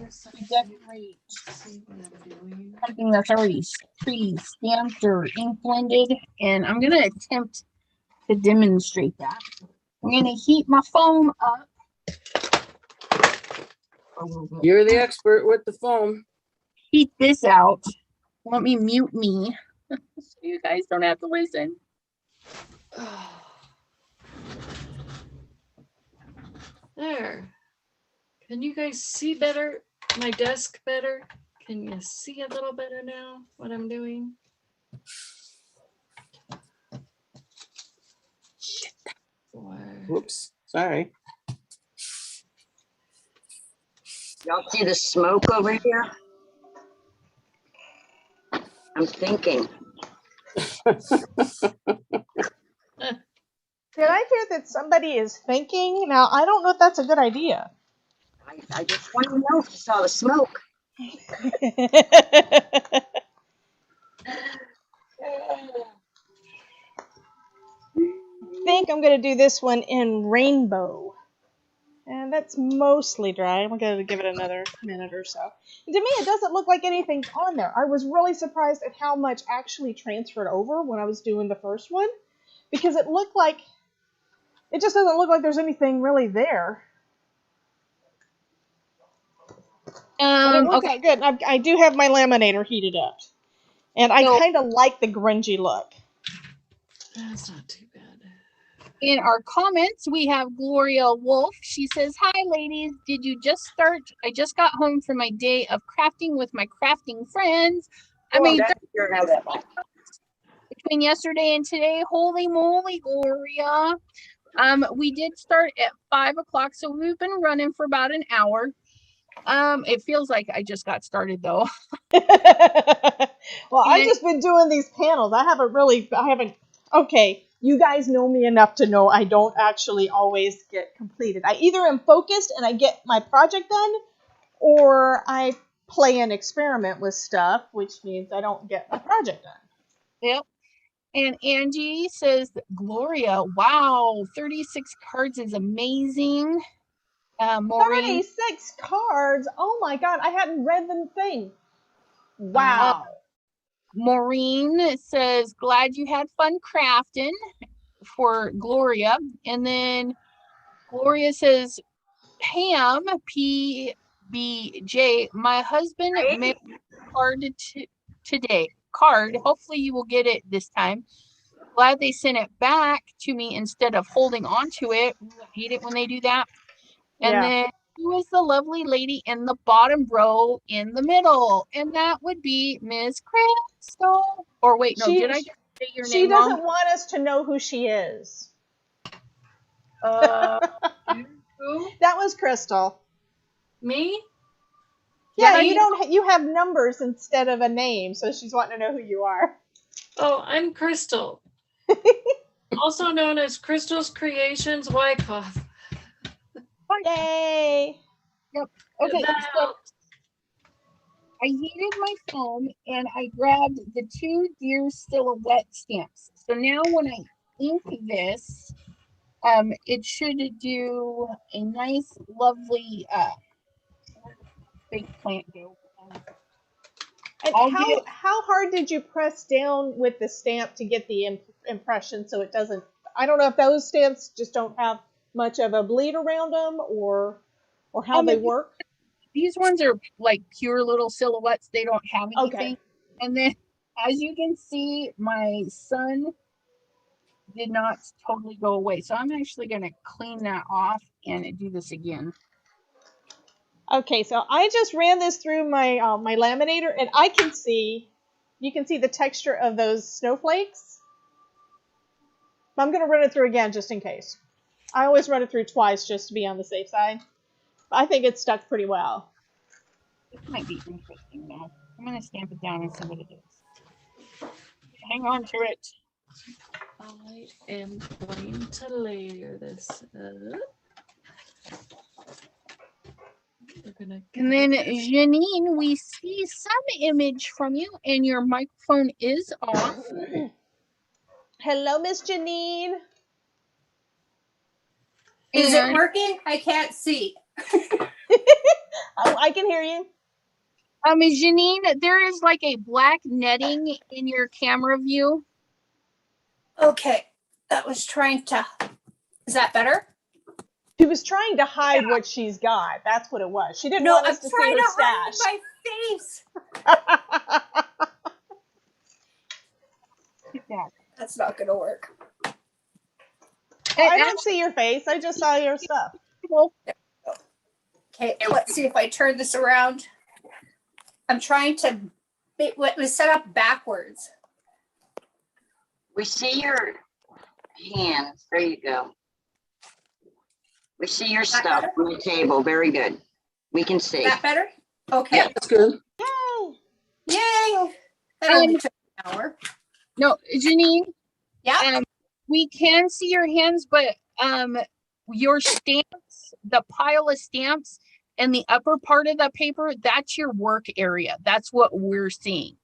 decorate See what I'm doing. something that's already pre-stamped or ink blended, and I'm gonna attempt to demonstrate that. I'm gonna heat my foam up a little bit. You're the expert with the foam. Heat this out. Let me mute me so you guys don't have to listen. There. Can you guys see better? My desk better? Can you see a little better now what I'm doing? Whoops, sorry. Y'all see the smoke over here? I'm thinking. Did I hear that somebody is thinking? Now, I don't know if that's a good idea. I just want to know if you saw the smoke. I think I'm going to do this one in rainbow. And that's mostly dry. I'm going to give it another minute or so. And to me, it doesn't look like anything's on there. I was really surprised at how much actually transferred over when I was doing the first one. Because it looked like, it just doesn't look like there's anything really there. But it worked out good. I do have my laminator heated up. And I So- kind of like the grungy look. That's not too bad. In our comments, we have Gloria Wolf. She says, "Hi, ladies. Did you just start? I just got home from my day of crafting with my crafting friends. I made between yesterday and today. Holy moly, Gloria. We did start at 5 o'clock, so we've been running for about an hour. It feels like I just got started though. Well, I've just been doing these panels. I haven't, okay, you guys know me enough to know I don't actually always get completed. I either am focused and I get my project done, or I play and experiment with stuff, which means I don't get my project done. Yep. And Angie says, Gloria, wow, 36 cards is amazing. Maureen, 36 cards? Oh my god, I hadn't read the thing. Wow. Maureen says, glad you had fun crafting for Gloria. And then Gloria says, Pam, PBJ, my husband mailed a card today. Card. Hopefully you will get it this time. Glad they sent it back to me instead of holding on to it. I hate it when they do that. And then who is the lovely lady in the bottom row in the middle? And that would be Miss Crystal. Or wait, no, did I just say your She name doesn't wrong? want us to know who she is. Who? That was Crystal. Me? Yeah, Yeah, you have numbers instead of a name, so she's wanting to know who you are. Oh, I'm Crystal. Also known as Crystal's Creations Wyckoff. Yay! Yep. Okay, so I heated my foam and I grabbed the 2 deer silhouette stamps. So now when I ink this, it should do a nice, lovely fake plant go. And I'll get- how hard did you press down with the stamp to get the impression so it doesn't? I don't know if those stamps just don't have much of a bleed around them, or how they work. These ones are like pure little silhouettes. They don't have anything. Okay. And then, as you can see, my sun did not totally go away. So I'm actually going to clean that off and do this again. Okay, so I just ran this through my my laminator, and you can see the texture of those snowflakes. I'm going to run it through again just in case. I always run it through twice just to be on the safe side. I think it's stuck pretty well. This might be interesting now. I'm gonna stamp it down and see what it is. Hang on to it. I am going to layer this up. We're gonna And then Janine, we see some image from you and your microphone is off. Hello, Miss Janine. Is it And working? I can't see. Oh, I can hear you. Janine, there is like a black netting in your camera view. Okay, that was trying to. Is that better? She was trying to hide what she's got. That's what it was. She didn't No, want I'm us to see trying her to hide stash. my face. Look at that. That's not gonna work. I don't see your face. I just saw your stuff. Okay, let's see if I turn this around. I'm trying to. It was set up backwards. We see your hands. There you go. We see your stuff on the table. Very good. We can see. Is that better? Okay. Yeah, That's good. Yay! Yay! That only took an hour. No, Janine, Yeah. we can see your hands, but your stamps, the pile of stamps and the upper part of the paper, that's your work area. That's what we're seeing.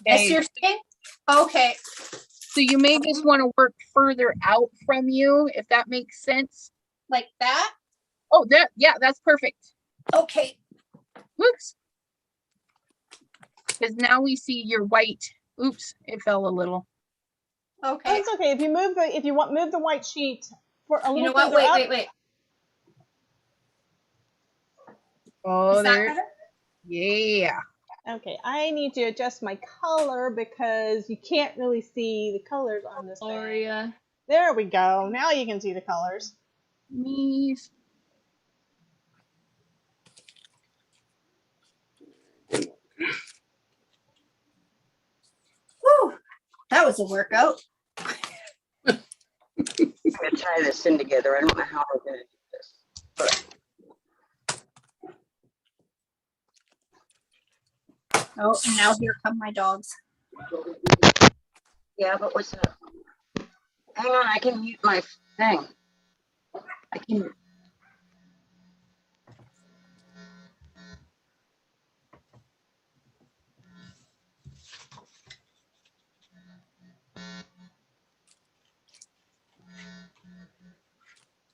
Yes, you're saying? Okay. So you may just want to work further out from you, if that makes sense. Like that? Oh, yeah, that's perfect. Okay. Whoops. Because now we see your white. Oops, it fell a little. Oh, Okay. it's okay. If you move the white sheet for a little You know what? further Wait, up. wait. Oh, Is that there. better? Yeah. Okay, I need to adjust my color because you can't really see the colors on this thing. Gloria. There we go. Now you can see the colors. Me. Whew. That was a workout. I'm gonna tie this in together. I don't know how we're gonna do this. But Oh, and now here come my dogs. yeah, but what's that? Hang on, I can mute my thing. I can.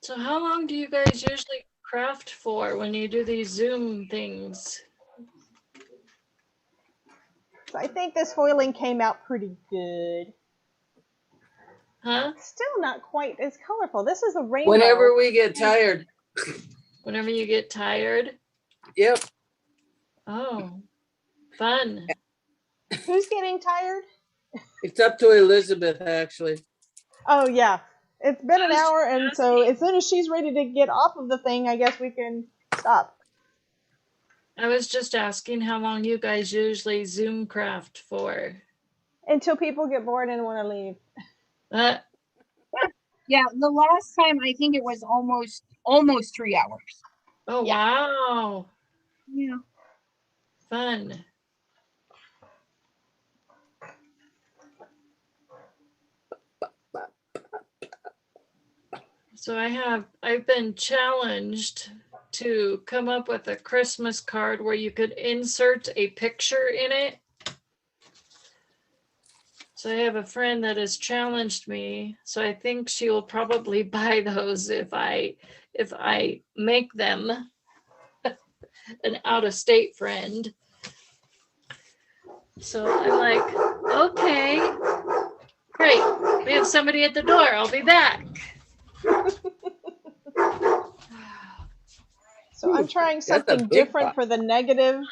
So how long do you guys usually craft for when you do these Zoom things? So I think this foiling came out pretty good. Huh? Still not quite as colorful. This is a rainbow. Whenever we get tired. Whenever you get tired? Yep. Oh, fun. Who's getting tired? It's up to Elizabeth, actually. Oh yeah. It's been an hour, and so as soon as she's ready to get off of the thing, I guess we can stop. I was just asking how long you guys usually Zoom craft for. Until people get bored and want to leave. Yeah, the last time I think it was almost 3 hours. Oh, Yeah. wow. Yeah. Fun. So I've been challenged to come up with a Christmas card where you could insert a picture in it. So I have a friend that has challenged me. So I think she will probably buy those if I make them. An out-of-state friend. So I'm like, okay, great. We have somebody at the door. I'll be back. So I'm trying That's a something big different box. for the negative,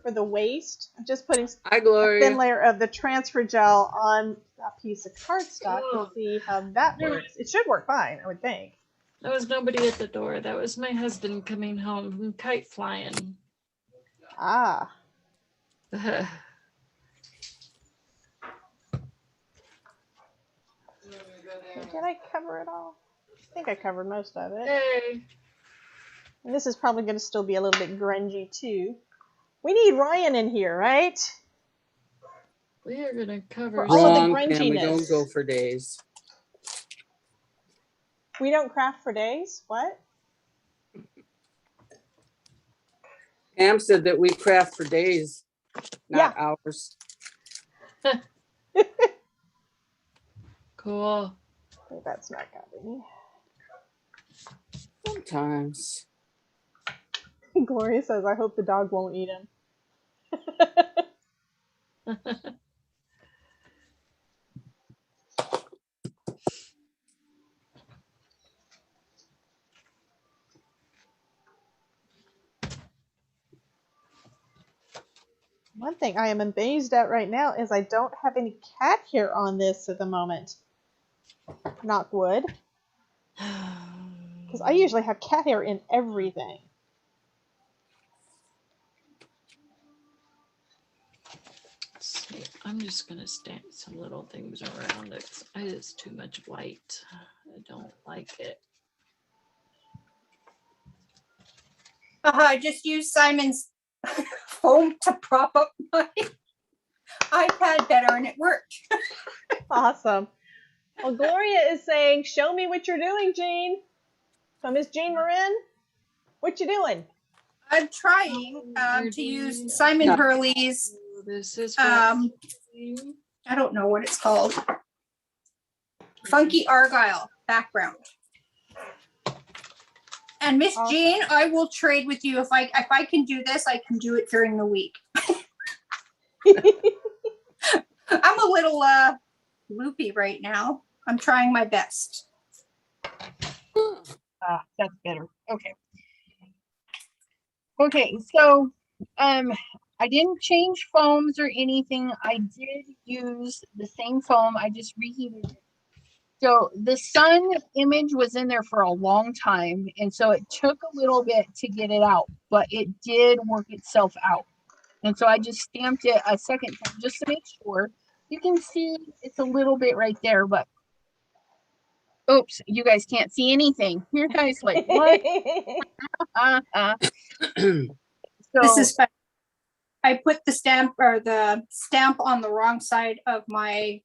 for the waste. I'm just putting Hi, a thin Gloria. layer of the transfer gel on that piece of cardstock Oh. to see how that works. It should work fine, I would think. There was nobody at the door. That was my husband coming home from kite flying. Ah, did I cover it all? I think I covered most of it. Yay. And this is probably going to still be a little bit grungy too. We need Ryan in here, right? We are gonna cover. all of the Wrong, Pam, we grunginess. don't go for days. We don't craft for days? What? Pam said that we craft for days, not hours. Cool. Okay, that's not copy. Sometimes. Gloria says, I hope the dog won't eat him. One thing I am amazed at right now is I don't have any cat hair on this at the moment. Knock wood. Because I usually have cat hair in everything. See, I'm just gonna stamp some little things around it. It's too much white. I don't like it. I just used Simon's foam to prop up my iPad better and it worked. Awesome. Well, Gloria is saying, show me what you're doing, Jean. So Miss Jean Marin, what you doing? I'm trying to use Simon Hurley's, This is I don't know what it's called. Funky Argyle background. And Miss Awesome. Jean, I will trade with you if I can do this. I can do it during the week. I'm a little loopy right now. I'm trying my best. That's better. Okay. Okay, so I didn't change foams or anything. I did use the same foam. I just reheated it. So the sun image was in there for a long time, and so it took a little bit to get it out, but it did work itself out. And so I just stamped it a second time just to make sure. You can see it's a little bit right there, but oops, you guys can't see anything. Your guys like, what? So, This is fun. I put the stamp on the wrong side of my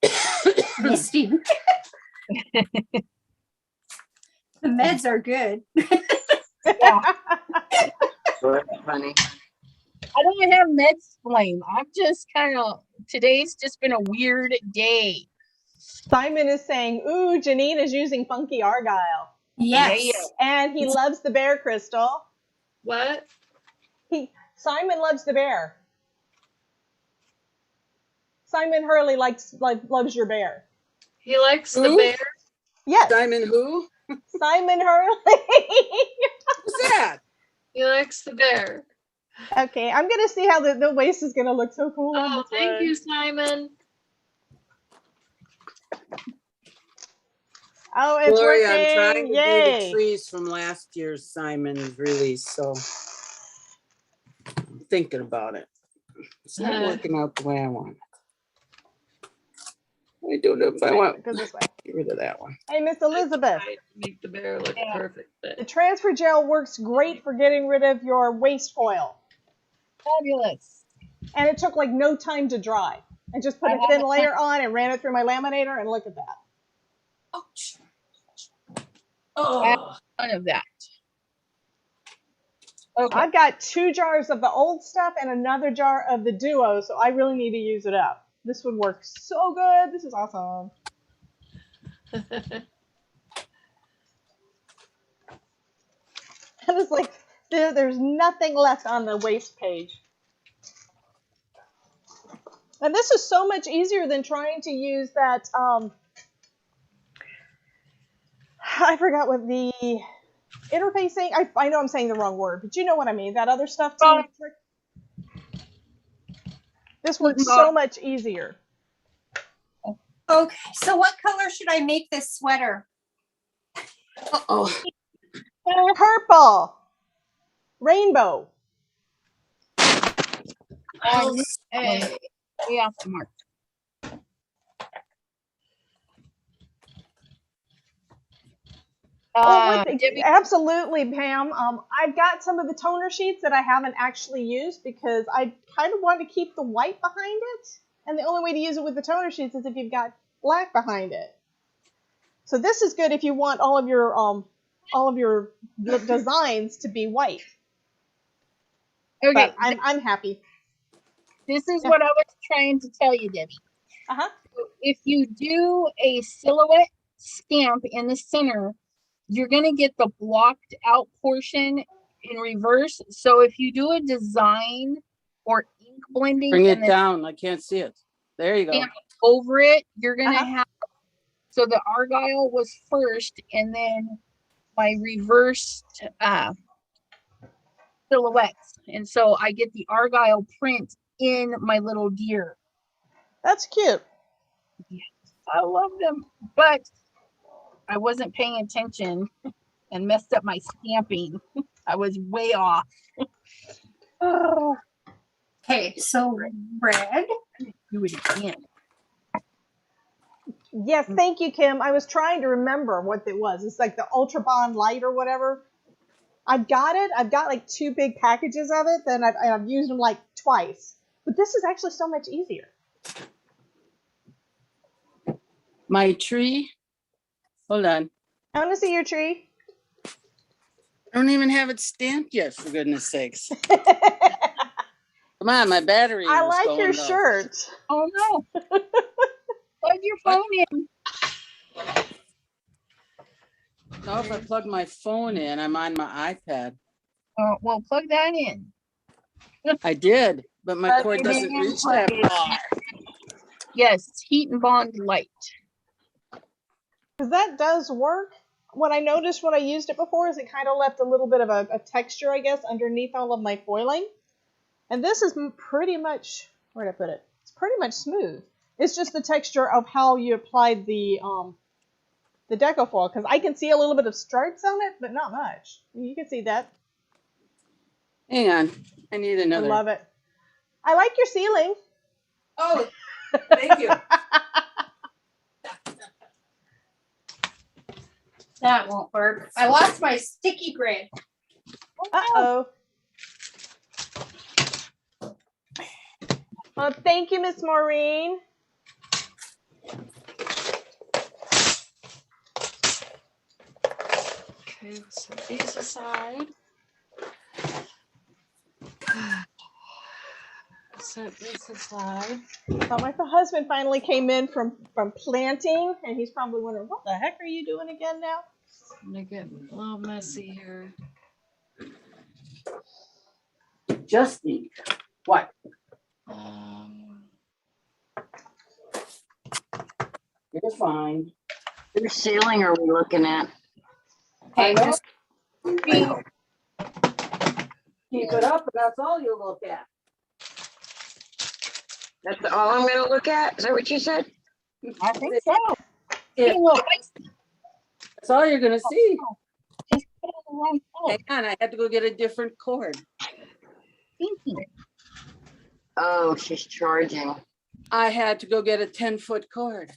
listing. The meds are good. yeah. Funny. I don't have meds blame. I'm just kind of, today's just been a weird day. Simon is saying, ooh, Janine is using Funky Argyle. Yes. Yeah. And he loves the bear, Crystal. What? Simon loves the bear. Simon Hurley loves your bear. He likes the Who? bear. Yes. Simon who? Simon Hurley. Who's that? He likes the bear. Okay, I'm going to see how the waist is going to look so cool. on Oh, this thank one. you, Simon. Oh, it's Gloria, working. I'm trying to Yay. do the trees from last year's Simon's release, so I'm thinking about it. It's not working out the way I want it. What do I do if I want? Go this way. Get rid of that one. Hey, Miss Elizabeth. I make the bear look perfect. The But transfer gel works great for getting rid of your waste foil. Fabulous. And it took like no time to dry. I just put a thin layer on and ran it through my laminator, and look at that. Ouch. I have Oh. none of that. Okay. I've got 2 jars of the old stuff and another jar of the duo, so I really need to use it up. This would work so good. This is awesome. And it's like, there's nothing left on the waste page. And this is so much easier than trying to use that, I forgot what the interfacing, I know I'm saying the wrong word, but you know what I mean, that other stuff too. This works so much easier. Okay, so what color should I make this sweater? Uh-oh. Purple. Rainbow. Okay. Way off the mark. Debbie, Absolutely, Pam. I've got some of the toner sheets that I haven't actually used because I kind of want to keep the white behind it. And the only way to use it with the toner sheets is if you've got black behind it. So this is good if you want all of your designs to be white. okay, But I'm happy. this is what I was trying to tell you, Debbie. Uh-huh. If you do a silhouette stamp in the center, you're going to get the blocked out portion in reverse. So if you do a design or ink blending Bring and it then down. I can't see it. There you go. stamp over it, you're going to Uh-huh. have, so the Argyle was first and then my reversed silhouettes. And so I get the Argyle print in my little deer. That's cute. I love them, but I wasn't paying attention and messed up my stamping. I was way off. Oh, Okay, so red. do it again. Yes, thank you, Kim. I was trying to remember what it was. It's like the Ultra Bond Light or whatever. I've got it. I've got like 2 big packages of it. Then I've used them like twice. But this is actually so much easier. My tree. Hold on. I want to see your tree. I don't even have it stamped yet, for goodness sakes. Come on, my battery. I was like going your low. shirt. Oh no. Plug your phone in. No, if I plug my phone in, I'm on my iPad. Oh, well, plug that in. I did, but my Plug cord it doesn't in, reach plug that it far. Yes, heat and bond light. Because that does work. What I noticed when I used it before is it kind of left a little bit of a texture, I guess, underneath all of my foiling. And this is pretty much, where'd I put it? It's pretty much smooth. It's just the texture of how you applied the deco foil, because I can see a little bit of stripes on it, but not much. You can see that. Hang on, I need another. I love it. I like your ceiling. Oh, thank you. That won't work. I lost my sticky grid. Uh-oh. Well, thank you, Miss Maureen. Okay, let's set these aside. Set this aside. My husband finally came in from planting, and he's probably wondering, what the heck are you doing again now? I'm gonna get a little messy here. Just need what? You're fine. Whose ceiling are we looking at? Okay, just Keep it up, and that's all you look at. That's all I'm gonna look at? Is that what you said? I think so. Yeah. Getting a little feisty. That's all you're gonna see. Just put it on the wrong fold. Hang on, I had to go get a different cord. Thank you. Oh, she's charging. I had to go get a 10-foot cord.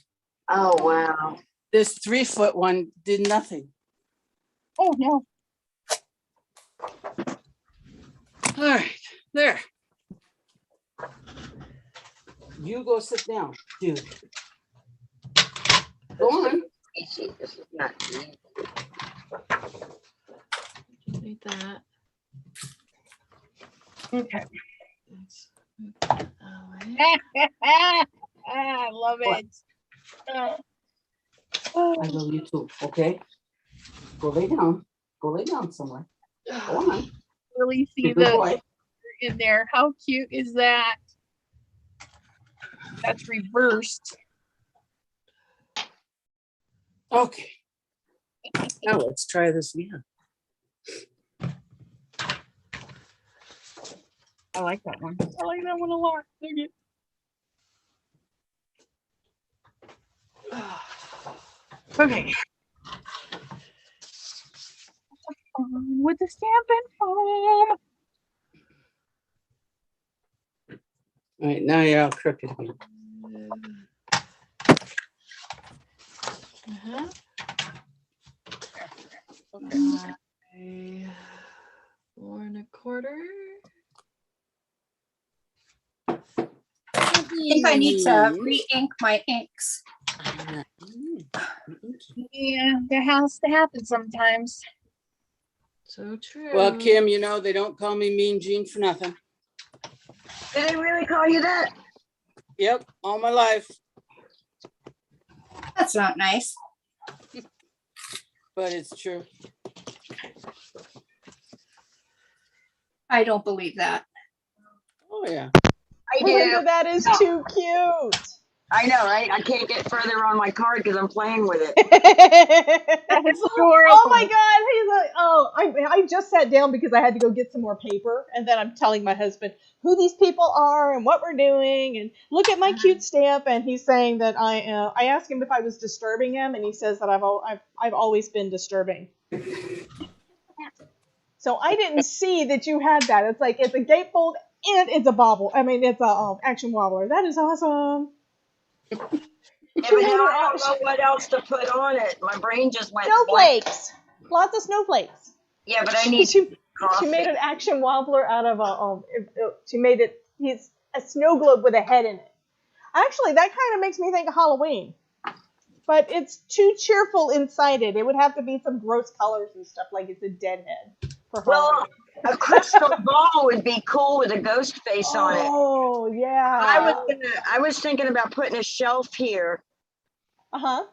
Oh, wow. This 3-foot one did nothing. Oh no. All right, there. You go sit down, dude. Go on. Easy. This is not easy. Need that. Okay. Let's move that away. I love it. I love you too, okay? Go lay down. Go lay down somewhere. Go on. Really see Good boy. the in there. How cute is that? That's reversed. Okay. Now let's try this again. I like that one. I like that one a lot. Look at. Okay. With the stamping foam. All right, now you're all crooked again. Uh-huh. think I need to re-ink my inks. Yeah, that has to happen sometimes. So true. Well, Kim, you know, they don't call me Mean Gene for nothing. Did they really call you that? Yep, all my life. That's not nice. But it's true. I don't believe that. Oh, yeah. I Linda, do. that is too cute. I know, right? I can't get further on my card because I'm playing with it. That's adorable. Oh my God! He's like, oh, I just sat down because I had to go get some more paper, and then I'm telling my husband who these people are and what we're doing, and look at my cute stamp. And he's saying that I asked him if I was disturbing him, and he says that I've always been disturbing. So I didn't see that you had that. It's like it's a gatefold and it's a bobble. I mean, it's a action wobbler. That is awesome. Yeah, but now I don't know what else to put on it. My brain just went blank. Snowflakes. Lots of snowflakes. Yeah, but I need She coffee. made an action wobbler out of she made it. He's a snow globe with a head in it. Actually, that kind of makes me think of Halloween. But it's too cheerful inside it. It would have to be some gross colors and stuff, like it's a dead head for Well, Halloween. a crystal ball would be cool with a ghost face on it. Oh yeah. I was thinking about putting a shelf here, Uh-huh.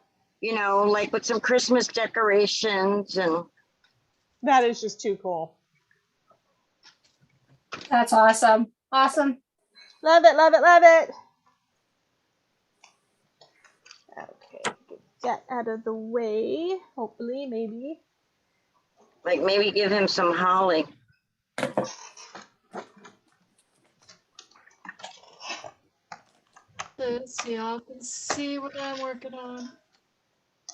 you know, like with some Christmas decorations and That is just too cool. That's awesome. Awesome. Love it, love it, love it. Okay, get that out of the way. Hopefully, maybe. like maybe give him some holly. Let's see, y'all can see what I'm working on.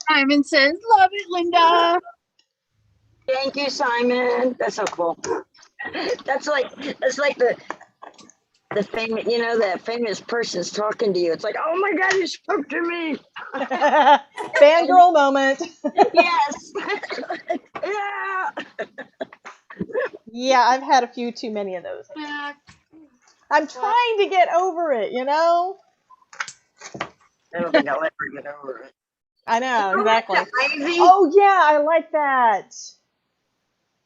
Simon says, love it, Linda. Thank you, Simon. That's so cool. That's like the famous, you know, that famous person's talking to you. It's like, oh my God, you spoke to me. Fangirl moment. Yes. Yeah. Yeah, I've had a few too many of those. Back. I'm trying to get over it, you know? I don't think I'll ever get over it. I know, exactly. Ivy? Oh, yeah, I like that.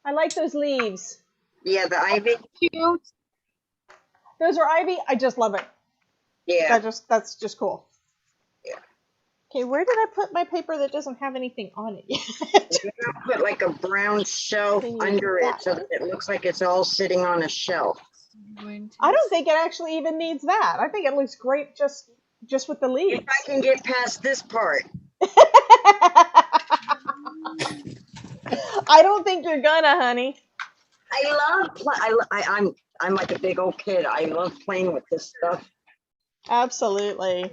I like those leaves. Yeah, the ivy. Cute. Those are ivy. I just love it. Yeah. That's just cool. Yeah. Okay, where did I put my paper that doesn't have anything on it yet? You're gonna put like a brown shelf Can you under do it that so one? that it looks like it's all sitting on a shelf. I'm going to I don't think it actually even needs that. I think it looks great just with the leaves. If I can get past this part. I don't think you're gonna, honey. I'm like a big old kid. I love playing with this stuff. Absolutely.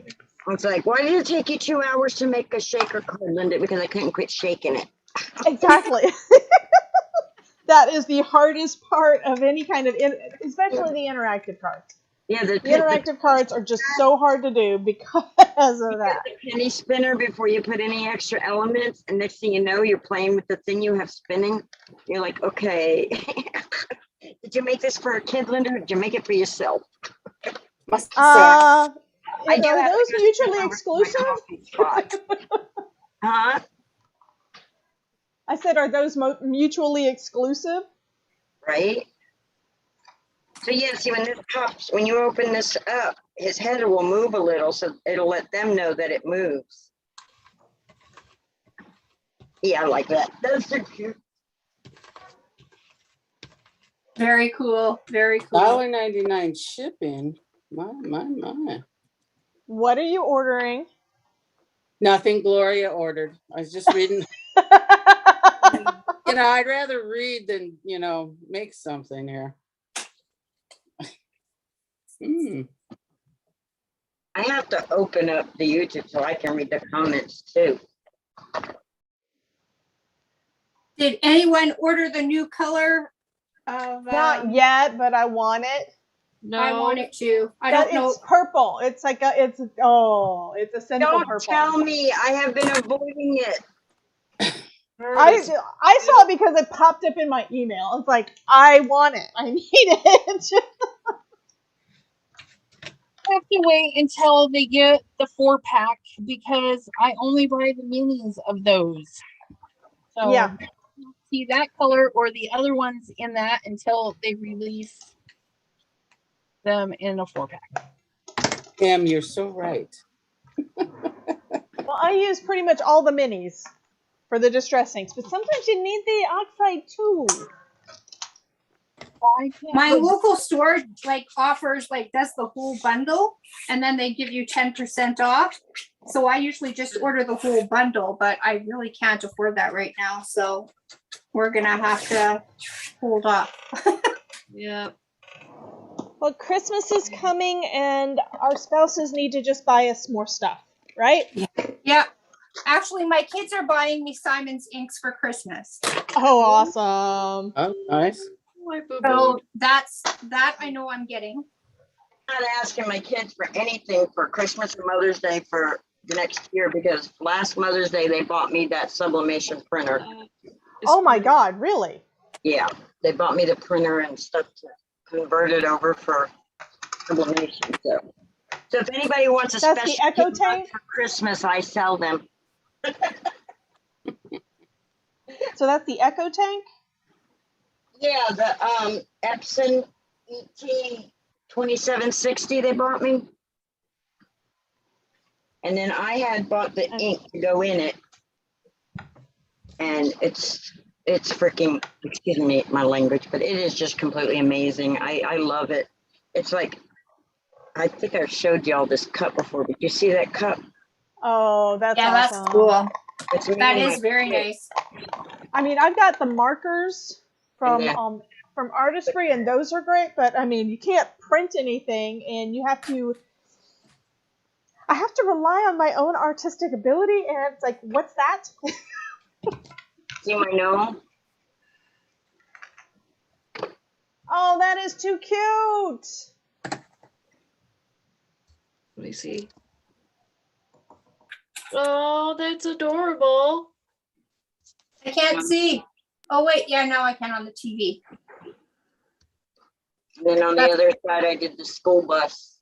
It's like, why did it take you 2 hours to make a shaker card, Linda? Because I couldn't quit shaking it. Exactly. That is the hardest part of any kind of, especially the interactive cards. Yeah, The interactive cards are just so hard to do because of that. the penny spinner before you put any extra elements, and next thing you know, you're playing with the thing you have spinning. You're like, okay, did you make this for a kid, Linda, or did you make it for yourself? Are I do have those to go mutually sit exclusive? down with my coffee spot. Huh? I said, are those mutually exclusive? Right? So yeah, see, when this pops, when you open this up, his head will move a little, so it'll let them know that it moves. Yeah, I like that. That's so cute. Very cool. Very cool. $1.99 shipping. My. What are you ordering? Nothing Gloria ordered. I was just reading. You know, I'd rather read than, you know, make something here. I have to open up the YouTube so I can read the comments too. Did anyone order the new color of? Not yet, but I want it. No. I want it to. I don't know. It's purple. It's like it's a simple Don't purple. tell me. I have been avoiding it. I saw it because it popped up in my email. It's like, I want it. I need it. Crafty wait until they get the 4-pack because I only buy the minis of those. So Yeah. see that color or the other ones in that until they release them in a 4-pack. Pam, you're so right. Well, I use pretty much all the minis for the distress inks, but sometimes you need the oxide too. My local store like offers like does the whole bundle and then they give you 10% off. So I usually just order the whole bundle, but I really can't afford that right now. So we're gonna have to hold off. Yeah. Well, Christmas is coming and our spouses need to just buy us more stuff, right? Yeah. Actually, my kids are buying me Simon's inks for Christmas. Oh, awesome. Oh, nice. So that I know I'm getting. I'm not asking my kids for anything for Christmas or Mother's Day for the next year because last Mother's Day they bought me that sublimation printer. Oh my God, really? Yeah, they bought me the printer and stuff to convert it over for sublimation. So if anybody wants a That's the special Echo gift tank? for Christmas, I sell them. So that's the Echo tank? Yeah, the Epson ET 2760 they bought me. And then I had bought the ink to go in it. And it's freaking, excuse me, my language, but it is just completely amazing. I love it. It's like, I think I've showed you all this cup before, but you see that cup? Oh, that's awesome. That's cool. It's me That and is my very kid. nice. I mean, I've got the markers Yeah. from Artistry, and those are great. But I mean, you can't print anything, and you have to. I have to rely on my own artistic ability, and it's like, what's that? See my gnome? Oh, that is too cute. Let me see. Oh, that's adorable. I can't see. Oh wait, yeah, now I can on the TV. And then on the other side, I did the school bus.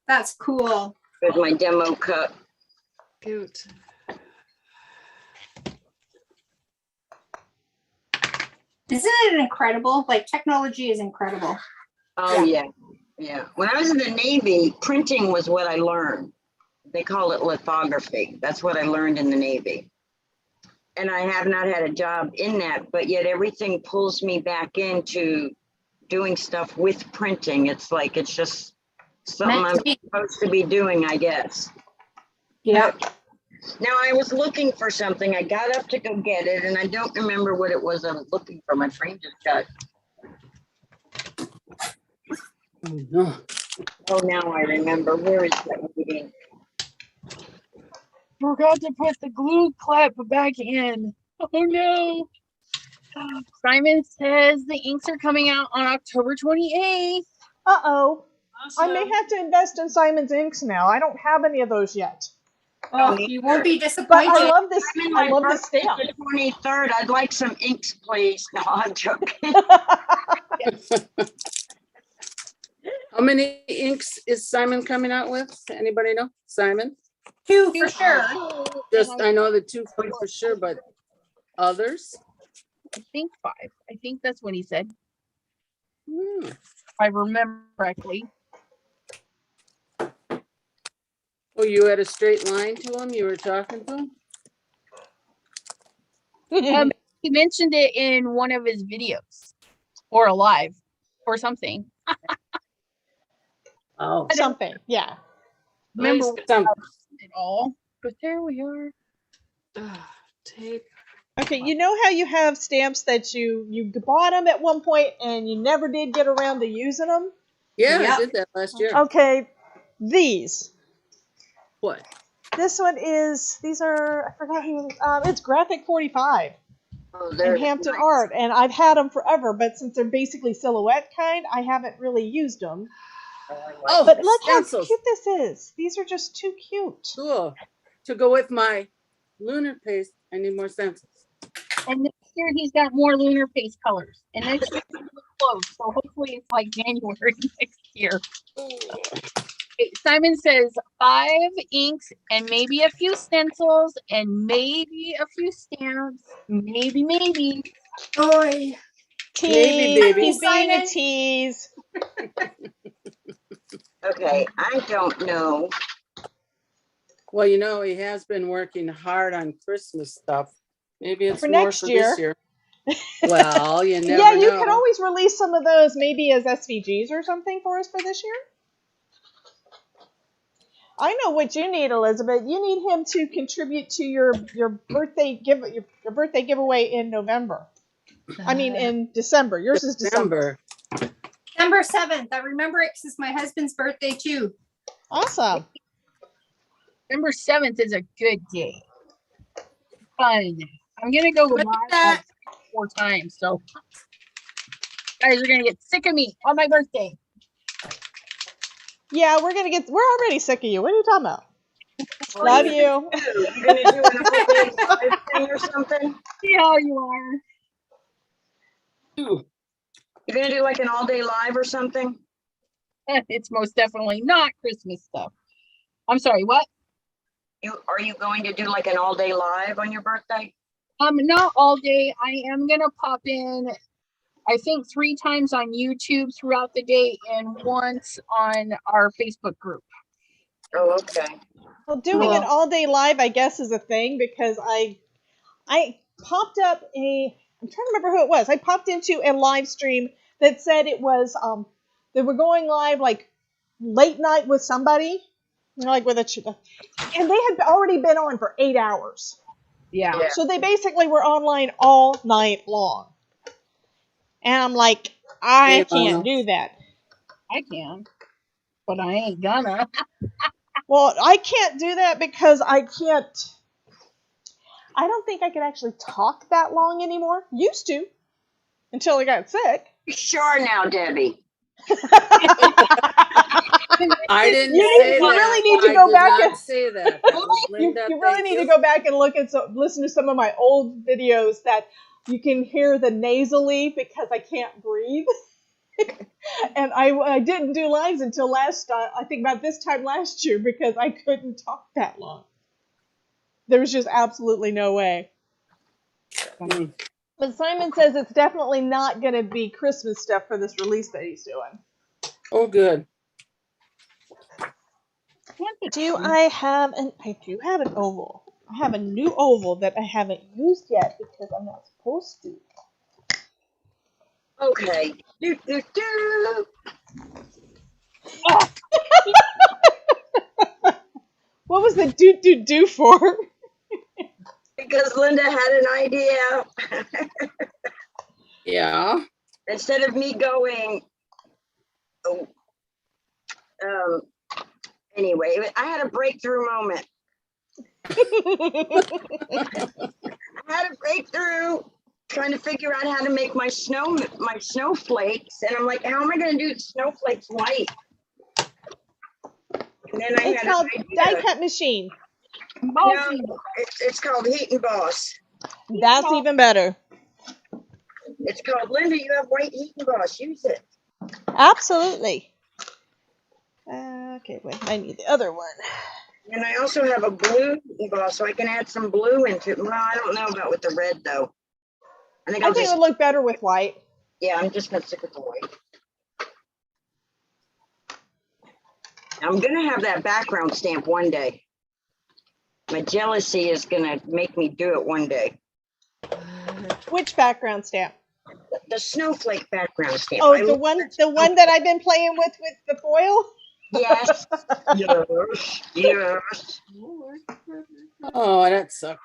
That's cool. There's my demo cup. Cute. Isn't it incredible? Like technology is incredible. Oh, yeah. Yeah. When I was in the Navy, printing was what I learned. They call it lithography. That's what I learned in the Navy. And I have not had a job in that, but yet everything pulls me back into doing stuff with printing. It's like, it's just something I'm supposed to be doing, I guess. Yeah. Now, I was looking for something. I got up to go get it, and I don't remember what it was I was looking for. My brain just got. Oh, no. Oh, now I remember. Where is that meeting? Forgot to put the glue clip back in. Oh no. Simon says the inks are coming out on October 28th. Uh-oh. I Awesome. may have to invest in Simon's inks now. I don't have any of those yet. Oh, you won't be But disappointed. I love this. I'm in I my love this birthday, stamp. the 23rd. I'd like some inks, please. No, I'm joking. How many inks is Simon coming out with? Anybody know? Simon? 2 for sure. Just, I know the 2 for sure, but others? I think 5. I think that's what he said. Hmm. If I remember correctly. Oh, you had a straight line to him? You were talking to him? He mentioned it in one of his videos or a live or something. Oh, Something, yeah. Remember some, it all, but there we are. Tape. Okay, you know how you have stamps that you bought them at one point and you never did get around to using them? yeah, Yep. I did that last year. Okay, these. What? This one is, these are, I forgot who, it's Graphic 45 Oh, and there's Hampton nice. Art, and I've had them forever, but since they're basically silhouette kind, I haven't really used them. Oh, But look how stencils. cute this is. These are just too cute. Cool. To go with my lunar paste, I need more stencils. And next year he's got more lunar paste colors. And next year he's close, so hopefully it's like January next year. Okay, Simon says 5 inks and maybe a few stencils and maybe a few stamps. Maybe. Boy. Maybe, Tease. baby. He's being a Simon. tease. Okay, I don't know. Well, you know, he has been working hard on Christmas stuff. Maybe it's For more next for this year. year. Well, you never Yeah, you know. could always release some of those maybe as SVGs or something for us for this year. I know what you need, Elizabeth. You need him to contribute to your birthday giveaway in November. I mean in December. Yours is December. December 7th. I remember it 'cause it's my husband's birthday too. Awesome. December 7th is a good day. Fun. I'm gonna go Look at live that. like 4 times, so guys are gonna get sick of me on my birthday. Yeah, we're already sick of you. What are you talking about? Love you. You're gonna do an all-day live thing or something? See how you are. You're gonna do like an all-day live or something? It's most definitely not Christmas stuff. I'm sorry, what? Are you going to do like an all-day live on your birthday? Not all day. I am gonna pop in, I think 3 times on YouTube throughout the day and once on our Facebook group. Oh, okay. Well, doing an all-day live, I guess, is a thing because I popped up I'm trying to remember who it was. I popped into a live stream that said it was they were going live like late night with somebody, you know, like with and they had already been on for 8 hours. Yeah. So they basically were online all night long. And I'm like, I can't do that. I can, but I ain't gonna. Well, I can't do that because I don't think I can actually talk that long anymore. Used to, until I got sick. Sure now, Debbie. I didn't You say that. really need to I go did back not and say that. That was you Linda. really Thank need you. to go back and listen to some of my old videos that you can hear the nasally because I can't breathe. And I didn't do lives until I think about this time last year because I couldn't talk that long. There was just absolutely no way. Mm. But Simon says it's definitely not going to be Christmas stuff for this release that he's doing. Oh, good. I do have an oval. I have a new oval that I haven't used yet because I'm not supposed to. Okay. Do. What was the do for? Because Linda had an idea. Yeah. Instead of me going, anyway, I had a breakthrough moment. I had a breakthrough trying to figure out how to make my snowflakes, and I'm like, how am I going to do the snowflakes white? And then It's called die cut machine. No, it's called Heat and Boss. That's even better. It's called Linda. You have white Heat and Boss. Use it. Absolutely. Okay, wait. I need the other one. And I also have a blue Heat and Boss, so I can add some blue into it. Well, I don't know about with the red though. I think it would look better with white. Yeah, I'm just gonna stick with the white. I'm gonna have that background stamp one day. My jealousy is gonna make me do it one day. Which background stamp? The snowflake background stamp. Oh, the one that I've been playing with the foil? Yes. Yes. Oh, that sucked.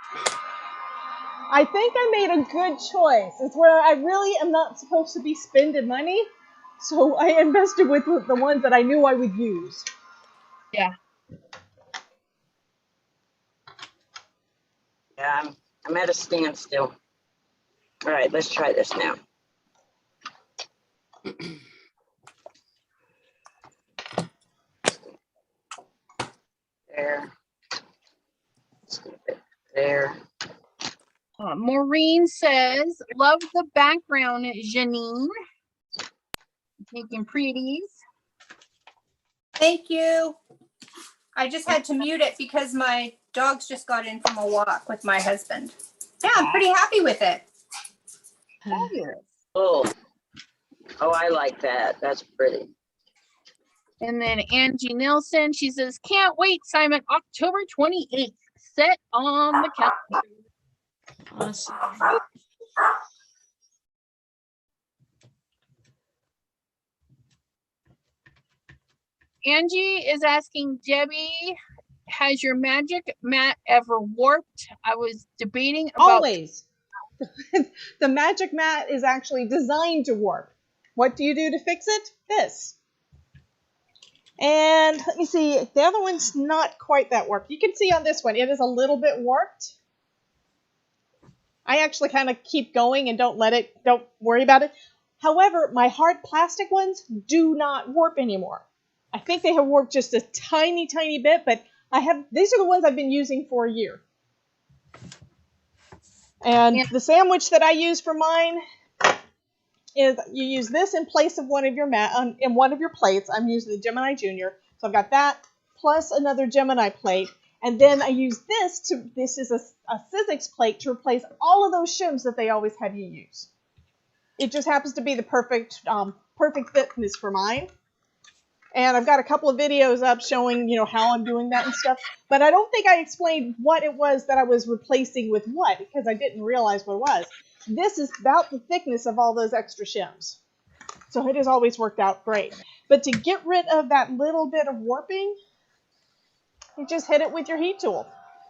I think I made a good choice. It's where I really am not supposed to be spending money. So I invested with the ones that I knew I would use. Yeah. Yeah, I'm at a standstill. All right, let's try this now. There. There. Maureen says, love the background, Janine. Making pretties. Thank you. I just had to mute it because my dogs just got in from a walk with my husband. Yeah, I'm pretty happy with it. Fabulous. Oh, I like that. That's pretty. And then Angie Nelson, she says, can't wait, Simon, October 28th, set on the calendar. Awesome. Angie is asking Debbie, has your magic mat ever warped? I was debating about Always. The magic mat is actually designed to warp. What do you do to fix it? This. And let me see, the other one's not quite that warped. You can see on this one, it is a little bit warped. I actually kind of keep going and don't worry about it. However, my hard plastic ones do not warp anymore. I think they have warped just a tiny, tiny bit, but these are the ones I've been using for a year. And the sandwich that I use for mine is you use this in place of one of your in one of your plates. I'm using the Gemini Junior, so I've got that plus another Gemini plate, and then I use this is a Sizzix plate to replace all of those shims that they always have you use. It just happens to be the perfect thickness for mine. And I've got a couple of videos up showing, how I'm doing that and stuff. But I don't think I explained what it was that I was replacing with what, because I didn't realize what it was. This is about the thickness of all those extra shims. So it has always worked out great. But to get rid of that little bit of warping, you just hit it with your heat tool.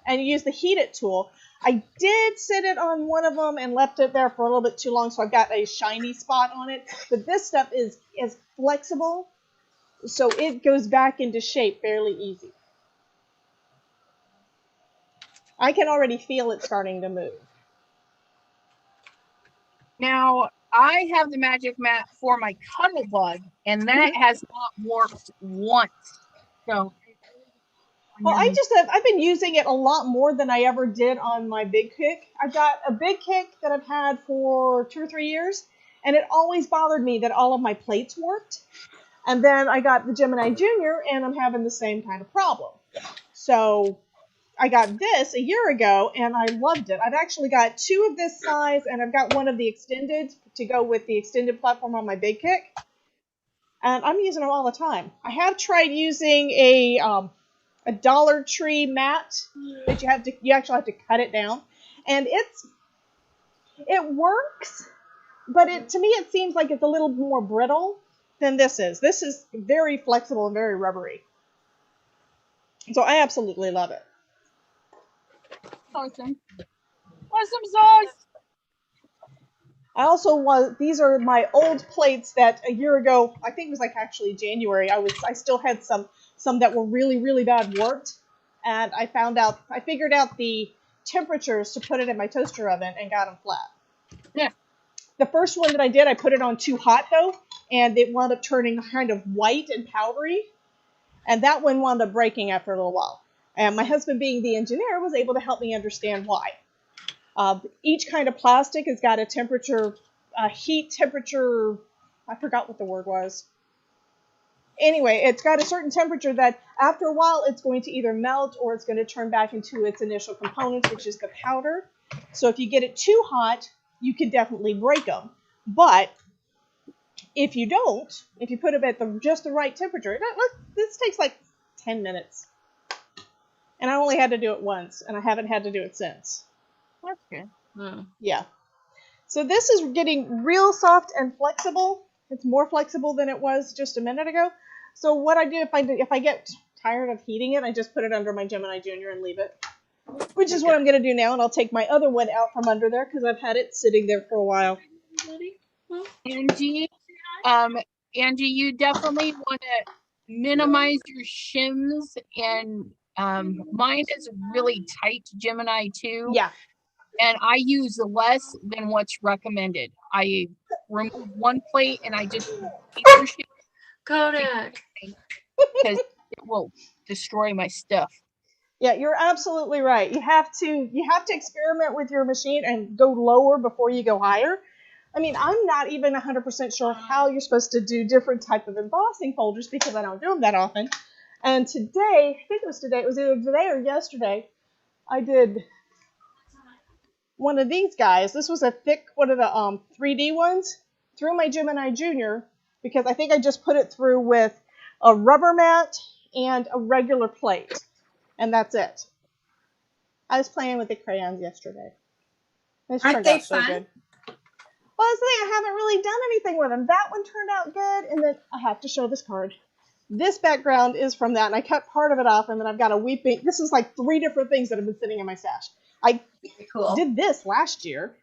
And you use the heat it tool. I did sit it on one of them and left it there for a little bit too long, so I've got a shiny spot on it. But this stuff is flexible, so it goes back into shape fairly easy. I can already feel it starting to move. Now, I have the magic mat for my cuddle bug, and that has not warped once. So, well, I've been using it a lot more than I ever did on my big kick. I've got a big kick that I've had for 2 or 3 years, and it always bothered me that all of my plates warped. And then I got the Gemini Junior, and I'm having the same kind of problem. So I got this a year ago, and I loved it. I've actually got 2 of this size, and I've got one of the extended to go with the extended platform on my big kick. And I'm using them all the time. I have tried using a Dollar Tree mat that you actually have to cut it down, and it works, but to me it seems like it's a little more brittle than this is. This is very flexible and very rubbery. So I absolutely love it. awesome. Awesome sauce. These are my old plates that a year ago, I think it was actually January, I still had some that were really, really bad warped. And I figured out the temperatures to put it in my toaster oven and got them flat. Yeah. The first one that I did, I put it on too hot though, and it wound up turning kind of white and powdery. And that one wound up breaking after a little while. And my husband, being the engineer, was able to help me understand why. Each kind of plastic has got a heat temperature, I forgot what the word was. Anyway, it's got a certain temperature that after a while it's going to either melt or it's going to turn back into its initial components, which is the powder. So if you get it too hot, you can definitely break them. But if you put them at just the right temperature, this takes like 10 minutes. And I only had to do it once, and I haven't had to do it since. That's good. Yeah. So this is getting real soft and flexible. It's more flexible than it was just a minute ago. So what I do if I get tired of heating it, I just put it under my Gemini Junior and leave it. Which is what I'm going to do now, and I'll take my other one out from under there because I've had it sitting there for a while. Angie, you definitely want to minimize your shims, and mine is really tight Gemini too. Yeah. And I use less than what's recommended. I remove one plate and I just use Kodak. because it will destroy my stuff. Yeah, you're absolutely right. You have to experiment with your machine and go lower before you go higher. I mean, I'm not even 100% sure how you're supposed to do different type of embossing folders because I don't do them that often. And today, I think it was today, it was either today or yesterday, I did one of these guys. This was a thick, one of the 3D ones, through my Gemini Junior, because I think I just put it through with a rubber mat and a regular plate. And that's it. I was playing with the crayons yesterday. This Aren't turned they out so fun? good. Well, that's the thing, I haven't really done anything with them. That one turned out good, and then I have to show this card. This background is from that, and I cut part of it off, and then I've got a weeping. This is like 3 different things that have been sitting in my stash. I Cool. did this last year.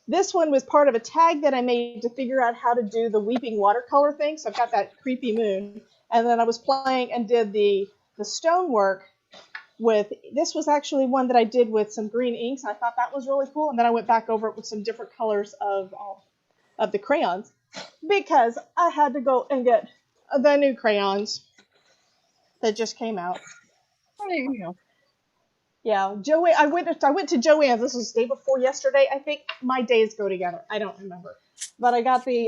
This one was part of a tag that I made to figure out how to do the weeping watercolor thing, so I've got that creepy moon. And then I was playing and did the stonework with, this was actually one that I did with some green inks, and I thought that was really cool. And then I went back over it with some different colors of the crayons because I had to go and get the new crayons that just came out. Oh, there you go. Yeah, I went to Joann's. This was the day before yesterday. I think my days go together. I don't remember, but I got the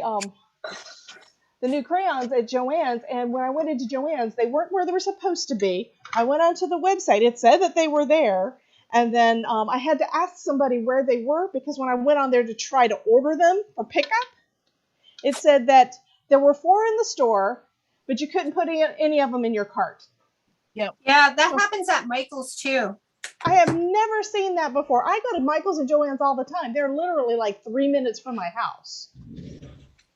new crayons at Joann's, and when I went into Joann's, they weren't where they were supposed to be. I went onto the website. It said that they were there, and then I had to ask somebody where they were because when I went on there to try to order them for pickup, it said that there were 4 in the store, but you couldn't put any of them in your cart. Yeah, that happens at Michael's too. I have never seen that before. I go to Michael's and Joann's all the time. They're literally like 3 minutes from my house.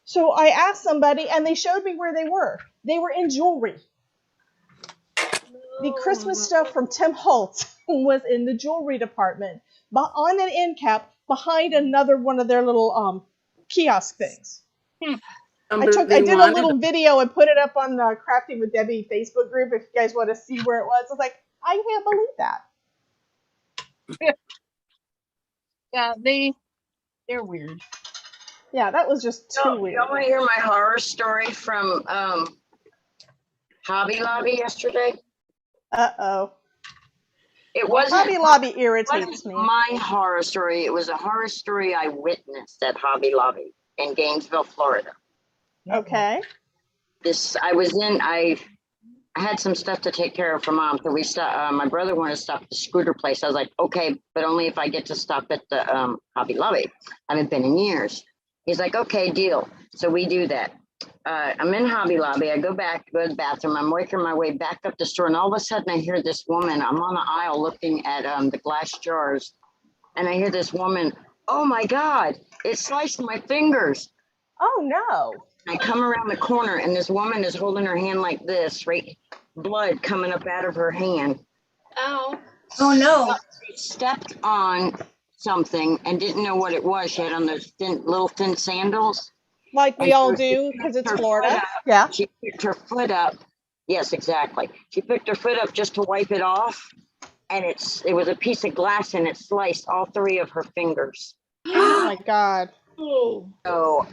So I asked somebody, and they showed me where they were. They were in jewelry. The Christmas stuff from Tim Holtz was in the jewelry department, but on an end cap behind another one of their little kiosk things. I did a little video and put it up on the Crafty with Debbie Facebook group if you guys want to see where it was. I was like, I can't believe that. Yeah, they're weird. Yeah, that was just too weird. You want to hear my horror story from Hobby Lobby yesterday? Uh-oh. It wasn't Hobby Lobby irritates me. my horror story. It was a horror story I witnessed at Hobby Lobby in Gainesville, Florida. Okay. I had some stuff to take care of for Mom, so we stopped. My brother wanted to stop at the scooter place. I was like, okay, but only if I get to stop at the Hobby Lobby. I haven't been in years. He's like, okay, deal. So we do that. I'm in Hobby Lobby. I go to the bathroom. I'm working my way back up the store, and all of a sudden I hear this woman. I'm on the aisle looking at the glass jars, and I hear this woman, oh my God, it sliced my fingers. Oh, no. I come around the corner, and this woman is holding her hand like this, right? Blood coming up out of her hand. Ow. Oh no. She stepped on something and didn't know what it was. She had on those little thin sandals. Like we all do, because it's Florida. Yeah. She picked her foot up. Yes, exactly. She picked her foot up just to wipe it off, and it was a piece of glass, and it sliced all 3 of her fingers. Oh, my God. Oh. So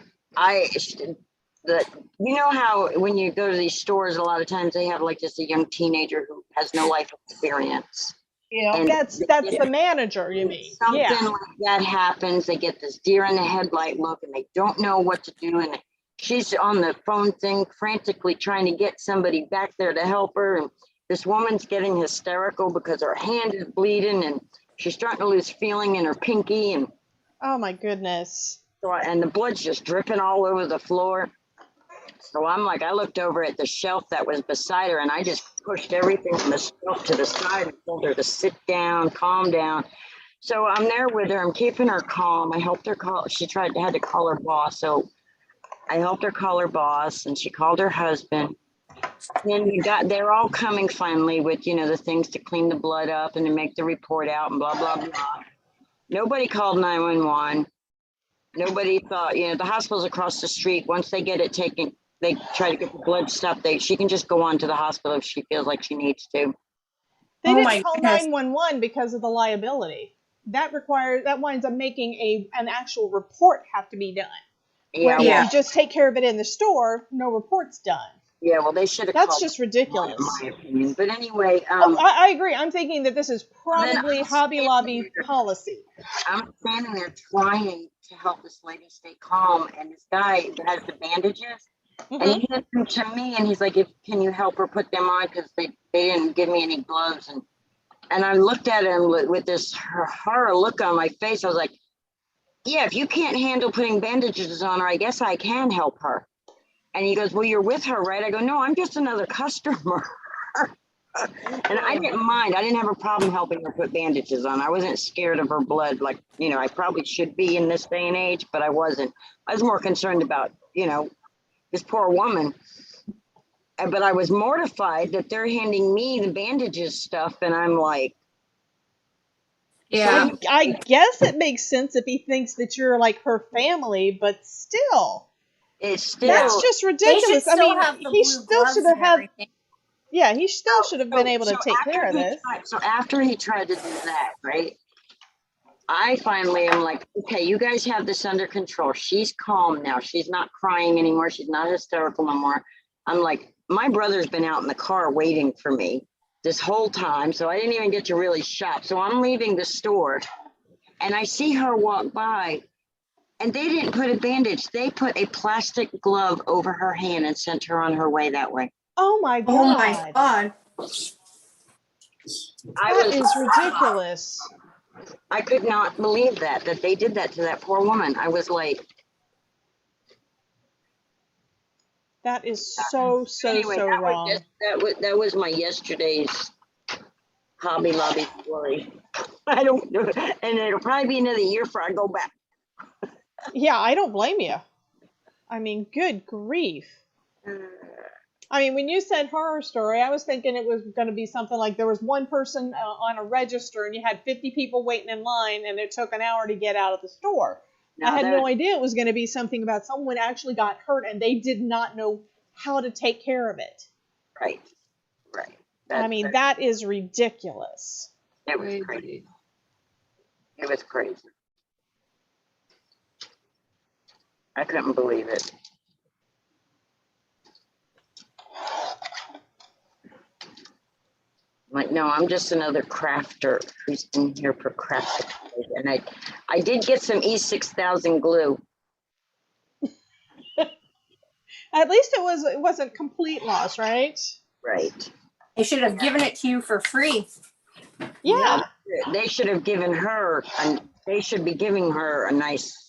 you know how when you go to these stores, a lot of times they have like just a young teenager who has no life experience. Yeah. And That's the manager, you mean? something Yeah. like that happens. They get this deer in the headlight look, and they don't know what to do. And she's on the phone thing, frantically trying to get somebody back there to help her. And this woman's getting hysterical because her hand is bleeding, and she's starting to lose feeling in her pinky. And Oh, my goodness. and the blood's just dripping all over the floor. So I looked over at the shelf that was beside her, and I just pushed everything from the shelf to the side and told her to sit down, calm down. So I'm there with her. I'm keeping her calm. I helped her call. She had to call her boss. So I helped her call her boss, and she called her husband. And they're all coming finally with, the things to clean the blood up and to make the report out and blah, blah, blah. Nobody called 911. Nobody thought, the hospital's across the street. Once they get it taken, they try to get the blood stopped. She can just go on to the hospital if she feels like she needs to. They Oh, my didn't call goodness. 911 because of the liability. That winds up making an actual report have to be done. Yeah, Where Yeah. if you just take care of it in the store, no report's done. Yeah, well, they should have That's called, just in ridiculous. my opinion. But anyway, Oh, I agree. I'm thinking that this is then probably I'm Hobby standing Lobby there- policy. I'm standing there trying to help this lady stay calm, and this guy has the bandages, and Mhm. he hands them to me, and he's like, "Can you help her put them on? Because they didn't give me any gloves." And I looked at him with this horror look on my face. I was like, "Yeah, if you can't handle putting bandages on her, I guess I can help her." And he goes, "Well, you're with her, right?" I go, "No, I'm just another customer." And I didn't mind. I didn't have a problem helping her put bandages on. I wasn't scared of her blood, like, I probably should be in this day and age, but I wasn't. I was more concerned about, this poor woman. But I was mortified that they're handing me the bandages stuff, and I'm like, Yeah. I guess it makes sense if he thinks that you're like her family, but still, it's still. that's just They should ridiculous. I still mean, have the he blue still gloves should have and had. everything. Yeah, he still should have been able to take after care of he this. so after he tried to do that, right? I finally am like, okay, you guys have this under control. She's calm now. She's not crying anymore. She's not hysterical no more. I'm like, my brother's been out in the car waiting for me this whole time, so I didn't even get to really shop. So I'm leaving the store, and I see her walk by, and they didn't put a bandage. They put a plastic glove over her hand and sent her on her way that way. Oh my Oh my God. God. That is ridiculous. I could not believe that they did that to that poor woman. I was like, That is so anyway, wrong. that was my yesterday's Hobby Lobby story. I don't know, and it'll probably be another year before I go back. Yeah, I don't blame you. I mean, good grief. I mean, when you said horror story, I was thinking it was going to be something like there was one person on a register and you had 50 people waiting in line and it took an hour to get out of the store. No, I had no idea it was going to be something about someone actually got hurt and they did not know how to take care of it. Right. I mean, that is ridiculous. It was crazy. It was crazy. I couldn't believe it. Like, no, I'm just another crafter who's in here for crafting. And I did get some E6000 glue. At least it wasn't complete loss, right? Right. They should have given it to you for free. Yeah. They should have given her, they should be giving her a nice.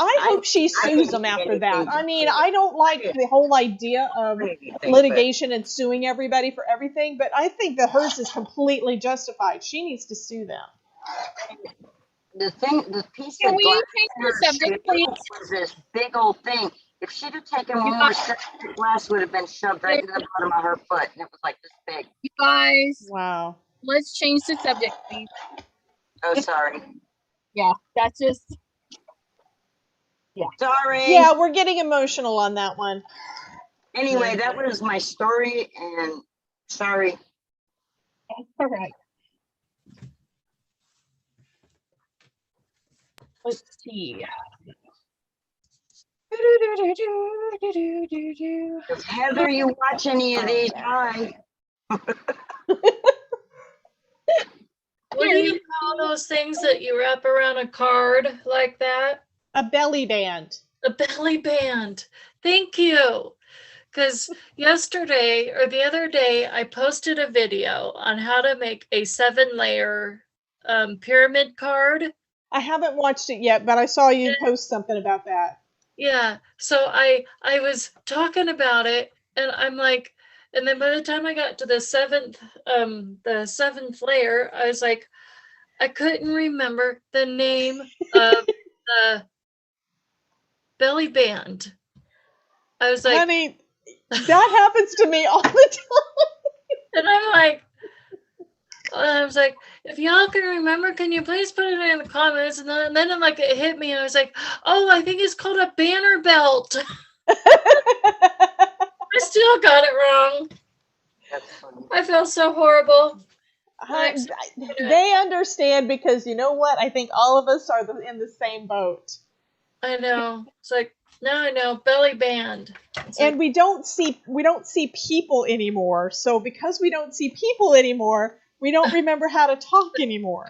I hope she sues them after that. I mean, I don't like the whole idea of litigation and suing everybody for everything, but I think that hers is completely justified. She needs to sue them. The piece Can of we glass change the subject, please? was this big old thing. If she'd have taken one more step, the glass would have been shoved right to the bottom of her foot, and it was like this big. You guys, Wow. let's change the subject, please. Oh, sorry. Yeah, that's just. Sorry. Yeah, we're getting emotional on that one. Anyway, that was my story, and sorry. All right. Let's see. If Heather, you watch any of these? Hi. What do you call those things that you wrap around a card like that? A belly band. A belly band. Thank you. Because yesterday or the other day, I posted a video on how to make a 7-layer pyramid card. I haven't watched it yet, but I saw you post something about that. Yeah. So I was talking about it, and I'm like, and then by the time I got to the seventh layer, I was like, I couldn't remember the name of the belly band. I was like, Honey, that happens to me all the time. and I was like, if y'all can remember, can you please put it in the comments? And then I'm like, it hit me, and I was like, oh, I think it's called a banner belt. I still got it wrong. I feel so horrible. They understand because you know what? I think all of us are in the same boat. I know. It's like, No, I know, belly band. It's And like, we don't see people anymore. So because we don't see people anymore, we don't remember how to talk anymore.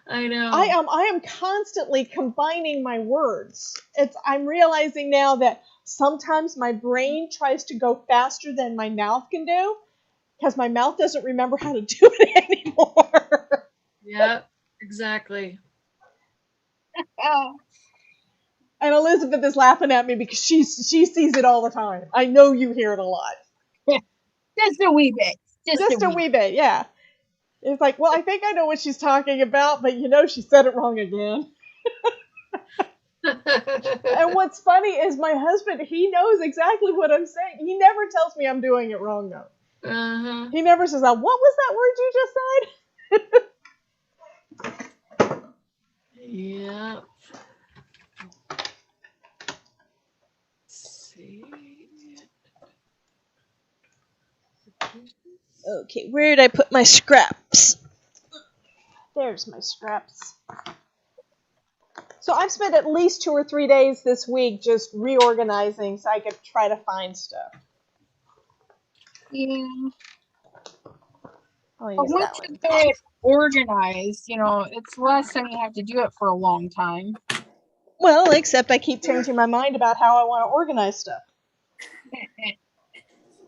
I know. I am constantly combining my words. I'm realizing now that sometimes my brain tries to go faster than my mouth can do because my mouth doesn't remember how to do it anymore. Yeah, exactly. And Elizabeth is laughing at me because she sees it all the time. I know you hear it a lot. Just a wee bit. Just a wee bit, yeah. It's like, well, I think I know what she's talking about, but she said it wrong again. And what's funny is my husband, he knows exactly what I'm saying. He never tells me I'm doing it wrong, though. Uh-huh. He never says, what was that word you just said? Yeah. See. Okay, where did I put my scraps? There's my scraps. So I've spent at least 2 or 3 days this week just reorganizing so I could try to find stuff. Yeah. I'll use But once that you one. get it organized, it's less than you have to do it for a long time. Well, except I keep changing my mind about how I want to organize stuff.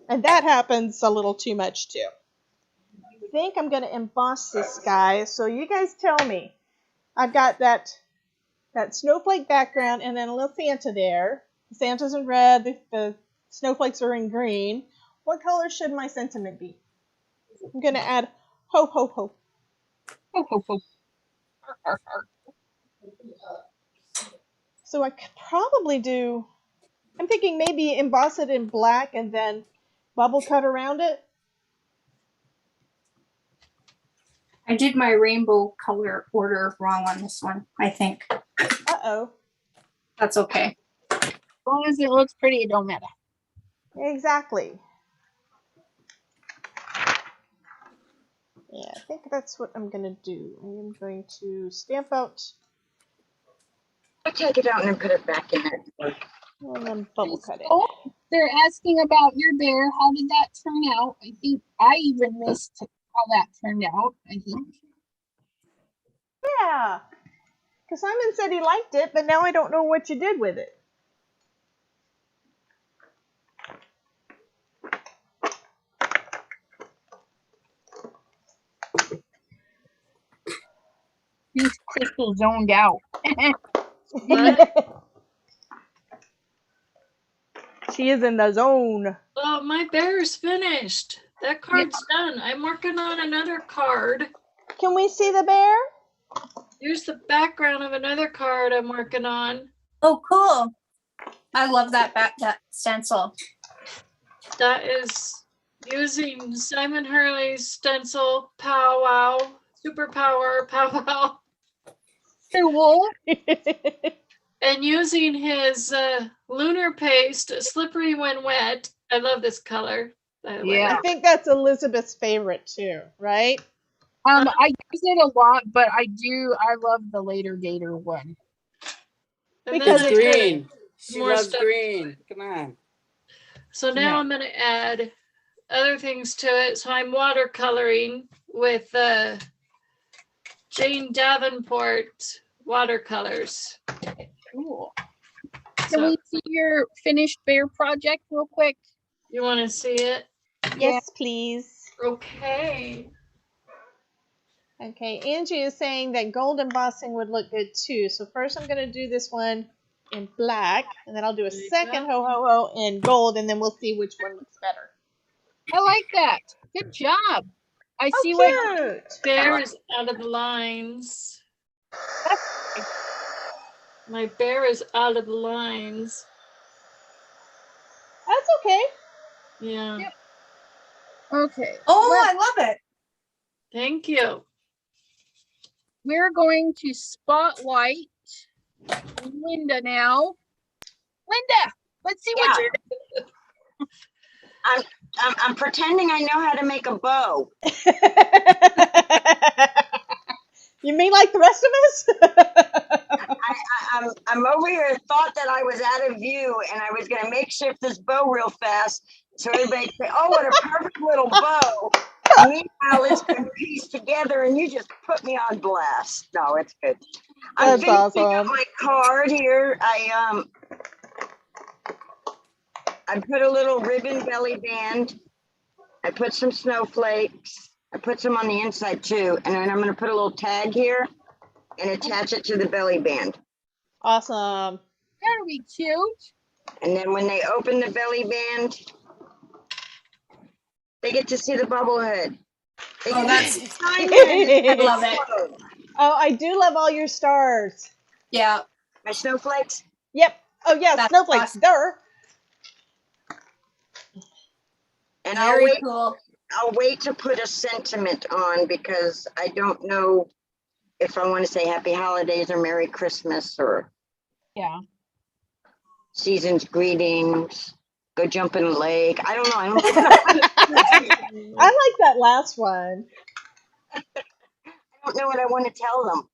And that happens a little too much too. I think I'm going to emboss this guy, so you guys tell me. I've got that snowflake background and then a little Santa there. The Santa's in red, the snowflakes are in green. What color should my sentiment be? I'm going to add ho, ho, ho. Ho, ho, ho. So I could probably I'm thinking maybe emboss it in black and then bubble cut around it. I did my rainbow color order wrong on this one, I think. Uh-oh. That's okay. As long as it looks pretty, it don't matter. Exactly. Yeah, I think that's what I'm going to do. I am going to stamp out I take it out and then put it back in it. and then bubble cut it. Oh, they're asking about your bear. How did that turn out? I think I even missed how that turned out, I think. Yeah. Because Simon said he liked it, but now I don't know what you did with it. He's Crystal zoned out. What? She is in the zone. Oh, my bear's finished. That card's done. I'm working on another card. Can we see the bear? Here's the background of another card I'm working on. Oh, cool. I love that stencil. That is using Simon Hurley's stencil, Pow Wow, Superpower, Pow Wow, Cool. and using his lunar paste, Slippery When Wet. I love this color, by the way. Yeah. I think that's Elizabeth's favorite too, right? I use it a lot, but I love the later Gator one. And Because then It's I put green. She more loves stuff. green. Come on. So now Yeah. I'm going to add other things to it. So I'm watercoloring with Jane Davenport watercolors. Cool. Can So we see your finished bear project real quick? you want to see it? Yes, please. Okay. Okay, Angie is saying that gold embossing would look good too. So first I'm going to do this one in black, and then I'll do a There you second go. ho ho ho in gold, and then we'll see which one looks better. I like that. Good job. I see Oh, what cute! Bear is out of the lines. My bear is out of the lines. That's okay. Yeah. Yep. Okay. Oh, I love it. Thank you. We're going to spotlight Linda now. Linda, let's see what you're I'm pretending I know how to make a bow. You mean like the rest of us? I'm over here, thought that I was out of view and I was gonna makeshift this bow real fast. So everybody say, oh, what a perfect little bow. Meanwhile, it's been pieced together and you just put me on blast. No, it's good. I'm That's finishing up awesome. my card here. I put a little ribbon belly band. I put some snowflakes. I put some on the inside too. And then I'm gonna put a little tag here and attach it to the belly band. Awesome. That'll be cute. And then when they open the belly band, they get to see the bubble head. They Oh, get that's to sign it. I love it. Oh, I do love all your stars. Yeah, My snowflakes. Yep. Oh yeah, That's snowflakes. awesome. There. And very cool. I'll wait to put a sentiment on because I don't know if I want to say happy holidays or Merry Christmas or Yeah. season's greetings. Go jump in a lake. I don't know. I like that last one. I don't know what I want to tell them.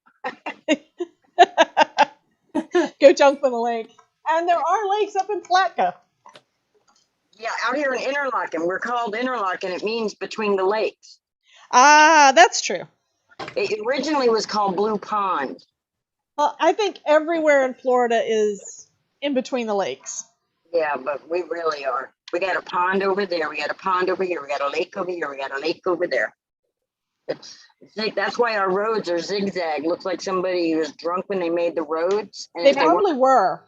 Go jump in a lake. And there are lakes up in Palatka. Yeah, out here in Interlaken, we're called Interlaken. It means between the lakes. Ah, that's true. It originally was called Blue Pond. Well, I think everywhere in Florida is in between the lakes. Yeah, but we really are. We got a pond over there. We got a pond over here. We got a lake over here. We got a lake over there. That's why our roads are zigzag. Looks like somebody was drunk when they made the roads. And They if weren't- probably were.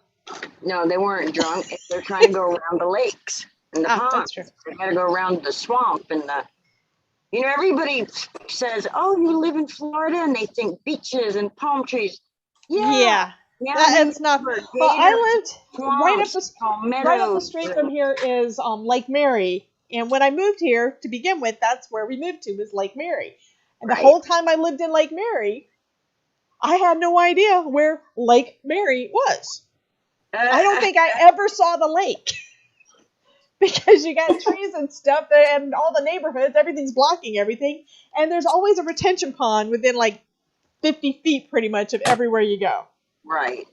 No, they weren't drunk. They're trying to go around the lakes and the Ah, ponds. that's true. They got to go around the swamp and the. You know, everybody says, "Oh, you live in Florida," and they think beaches and palm trees. Yeah. That's not. Well, I lived right up the street from here is Lake Mary, and when I moved here to begin with, that's where we moved to was Lake Mary, and the whole time I lived in Lake Mary, I had no idea where Lake Mary was. I don't think I ever saw the lake because you got trees and stuff and all the neighborhoods, everything's blocking everything, and there's always a retention pond within like 50 feet pretty much of everywhere you go. Right.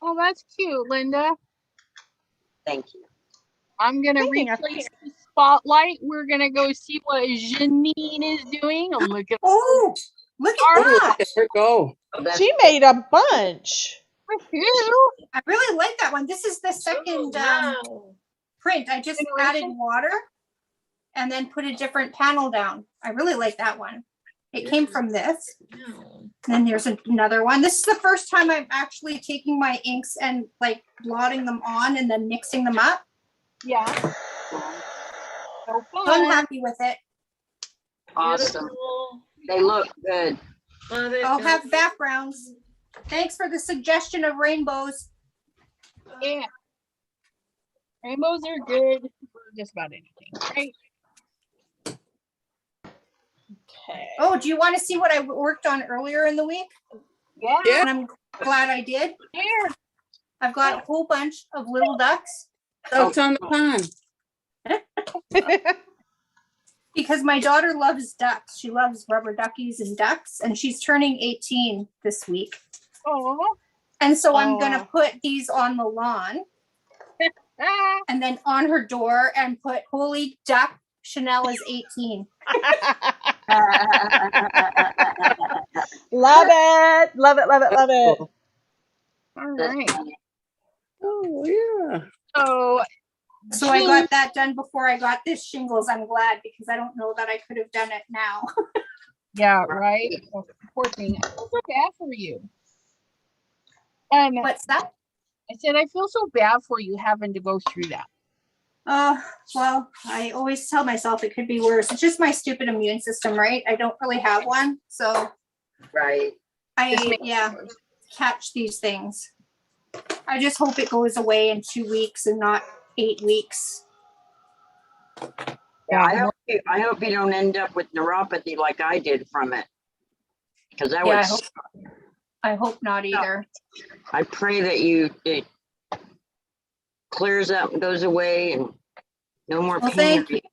Oh, that's cute, Linda. Thank you. I'm gonna Thinking of- replace the spotlight. We're gonna go see what Janine is doing. Look at Oh, look at that. Let her go. She made a bunch. you. I really like that one. This is the second print. I just added water and then put a different panel down. I really like that one. It came from this. Then there's another one. This is the first time I'm actually taking my inks and like blotting them on and then mixing them up. Yeah. So So I'm fun. happy with it. Awesome. Beautiful. They look good. Love it. I'll have backgrounds. Thanks for the suggestion of rainbows. Yeah. Rainbows are good for just about anything, right? Okay. Oh, do you want to see what I worked on earlier in the week? Yeah. And I'm glad I did. Here. I've got a whole bunch of little ducks Out on the pond. because my daughter loves ducks. She loves rubber duckies and ducks, and she's turning 18 this week. Oh. And so I'm going Oh. to put these on the lawn Ah. and then on her door and put "Holy Duck, Chanel is 18." Love it. Love it. Love it. Love it. All right. Oh, yeah. So So I got that done before I got this shingles. I'm glad because I don't know that I could have done it now. yeah, right. Oh, poor thing. I feel so bad for you. What's that? I said I feel so bad for you having to go through that. Well, I always tell myself it could be worse. It's just my stupid immune system, right? I don't really have one. So Right. Just make it I worse. catch these things. I just hope it goes away in 2 weeks and not 8 weeks. Yeah, I hope you don't end up with neuropathy like I did from it. Because that Yeah, was. I hope not either. I pray that it clears up and goes away and no more Well, pain. thank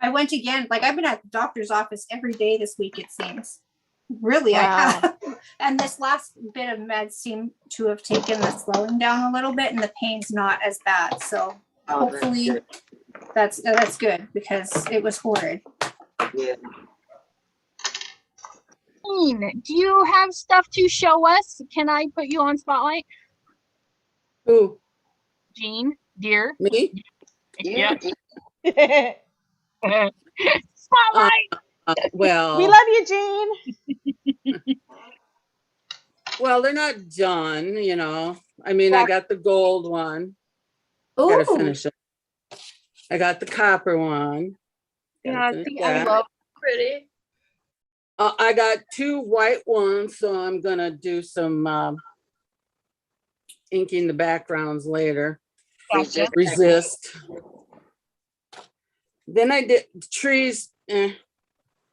I went again. Like I've been at the doctor's office every day this week, it seems. Really, I Wow. have. And this last bit of meds seem to have taken the swelling down a little bit, and the pain's not as bad. So Oh, that's hopefully good. that's good because it was horrid. Yeah. Jean, do you have stuff to show us? Can I put you on spotlight? Who, Jean, dear. me? Yeah. We Spotlight. Well, love you, Jean. well, they're not done, you know. I mean, I got the gold one. Gotta Ooh, finish it. I got the copper one. Gotta Yeah, finish see, I that. love Pretty. I got 2 white ones, so I'm gonna do some inking the backgrounds later. gotcha. Resist. Then I did trees.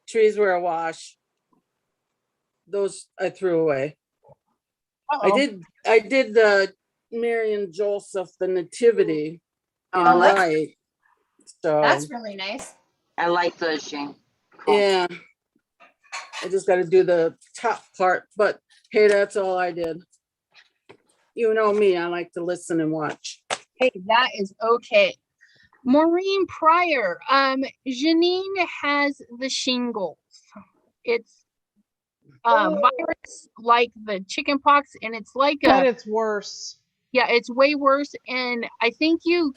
Trees were a wash. Those I threw away. Uh-oh. I did the Mary and Joseph, the nativity in Oh, that's- white. So that's really nice. I like those, Shane. Cool. yeah. I just got to do the top part, but hey, that's all I did. You know me, I like to listen and watch. Hey, that is okay. Maureen Pryor, Janine has the shingles. It's virus like the chicken pox, and it's like But it's worse. yeah, it's way worse. And I think you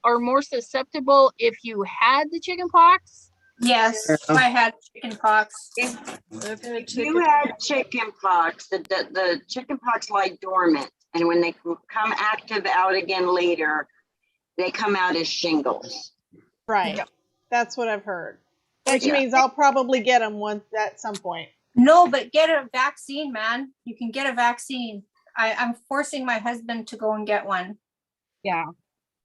are more susceptible if you had the chicken pox. Yes, Yeah. I had chicken pox. I've had You chicken. had chicken pox, the chicken pox lie dormant, and when they come active out again later, they come out as shingles. Right. Yeah. That's what I've heard. Which Yeah. means I'll probably get them once at some point. No, but get a vaccine, man. You can get a vaccine. I'm forcing my husband to go and get one. Yeah.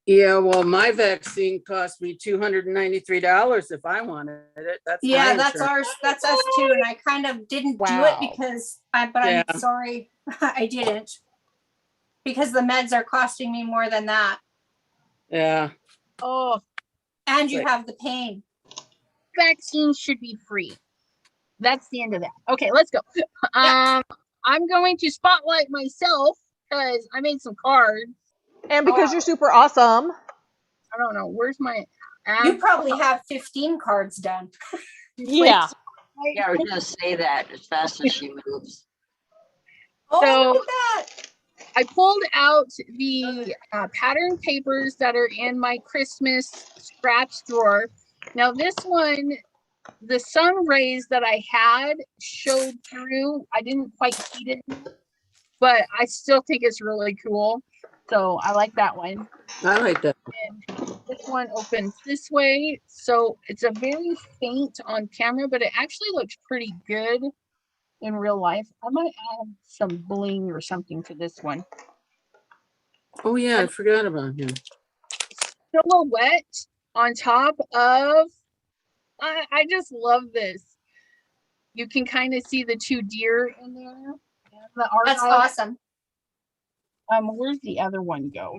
Yeah, well, my vaccine cost me $293 if I wanted it. That's my Yeah, that's insurance. ours. That's us too. And I kind of didn't do Wow. it because but Yeah. I'm sorry I didn't. Because the meds are costing me more than that. Yeah. Oh, And you Right. have the pain. vaccines should be free. That's the end of that. Okay, let's go. I'm going to spotlight myself because I made some cards. And because you're super awesome. I don't know. Where's my You probably have 15 cards done. Yeah. Yeah, I was gonna say that as fast as she moves. Oh, So- look at that. I pulled out the pattern papers that are in my Christmas scratch drawer. Now this one, the sun rays that I had showed through. I didn't quite see it, but I still think it's really cool. So I like that one. I like that. This one opens this way. So it's a very faint on camera, but it actually looks pretty good in real life. I might add some bling or something to this one. Oh, yeah, I forgot about him. Silhouette on top of, I just love this. You can kind of see the 2 deer in there. And the That's argyle. awesome. Where's the other one go?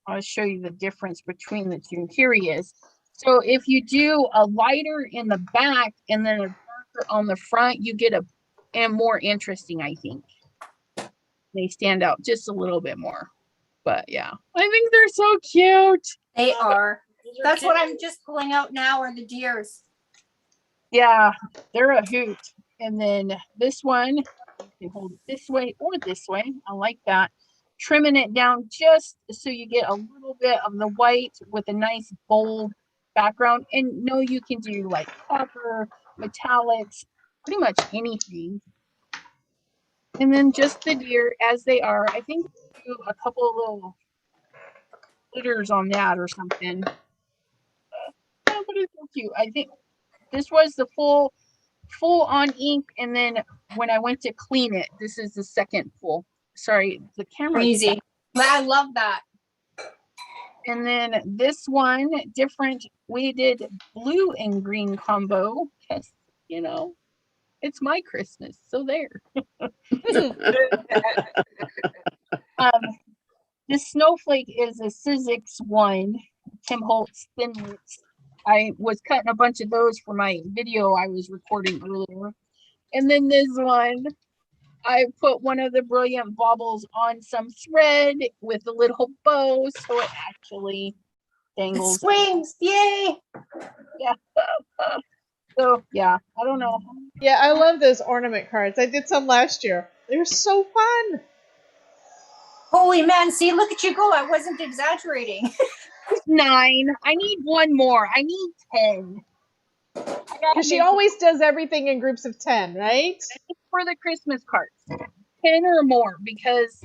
I'll show you the difference between the 2. Here he is. So if you do a lighter in the back and then a darker on the front, you get and more interesting, I think. They stand out just a little bit more. But yeah, I think they're so cute. They are. These are That's what cute. I'm just pulling out now are the deers. Yeah, they're a hoot. And then this one, you can hold it this way or this way. I like that. Trimming it down just so you get a little bit of the white with a nice bold background. And no, you can do like copper, metallics, pretty much anything. And then just the deer as they are. I think do a couple of little glitters on that or something. Oh, but it's so cute. I think this was the full on ink, and then when I went to clean it, this is the second full. Sorry, the camera. Crazy. I love that. And then this one, different. We did blue and green combo because, you know, it's my Christmas. So there. This snowflake is a Sizzix one, Tim Holtz thin lips. I was cutting a bunch of those for my video I was recording earlier. And then this one, I put one of the brilliant baubles on some thread with a little bow, so it actually It dangles. swings. Yay. Yeah. So yeah, I don't know. Yeah, I love those ornament cards. I did some last year. They were so fun. Holy man, see, look at you go. I wasn't exaggerating. 9. I need one more. I need 10. I gotta Because she make always does everything in groups of 10, right? it for the Christmas cards. 10 or more, because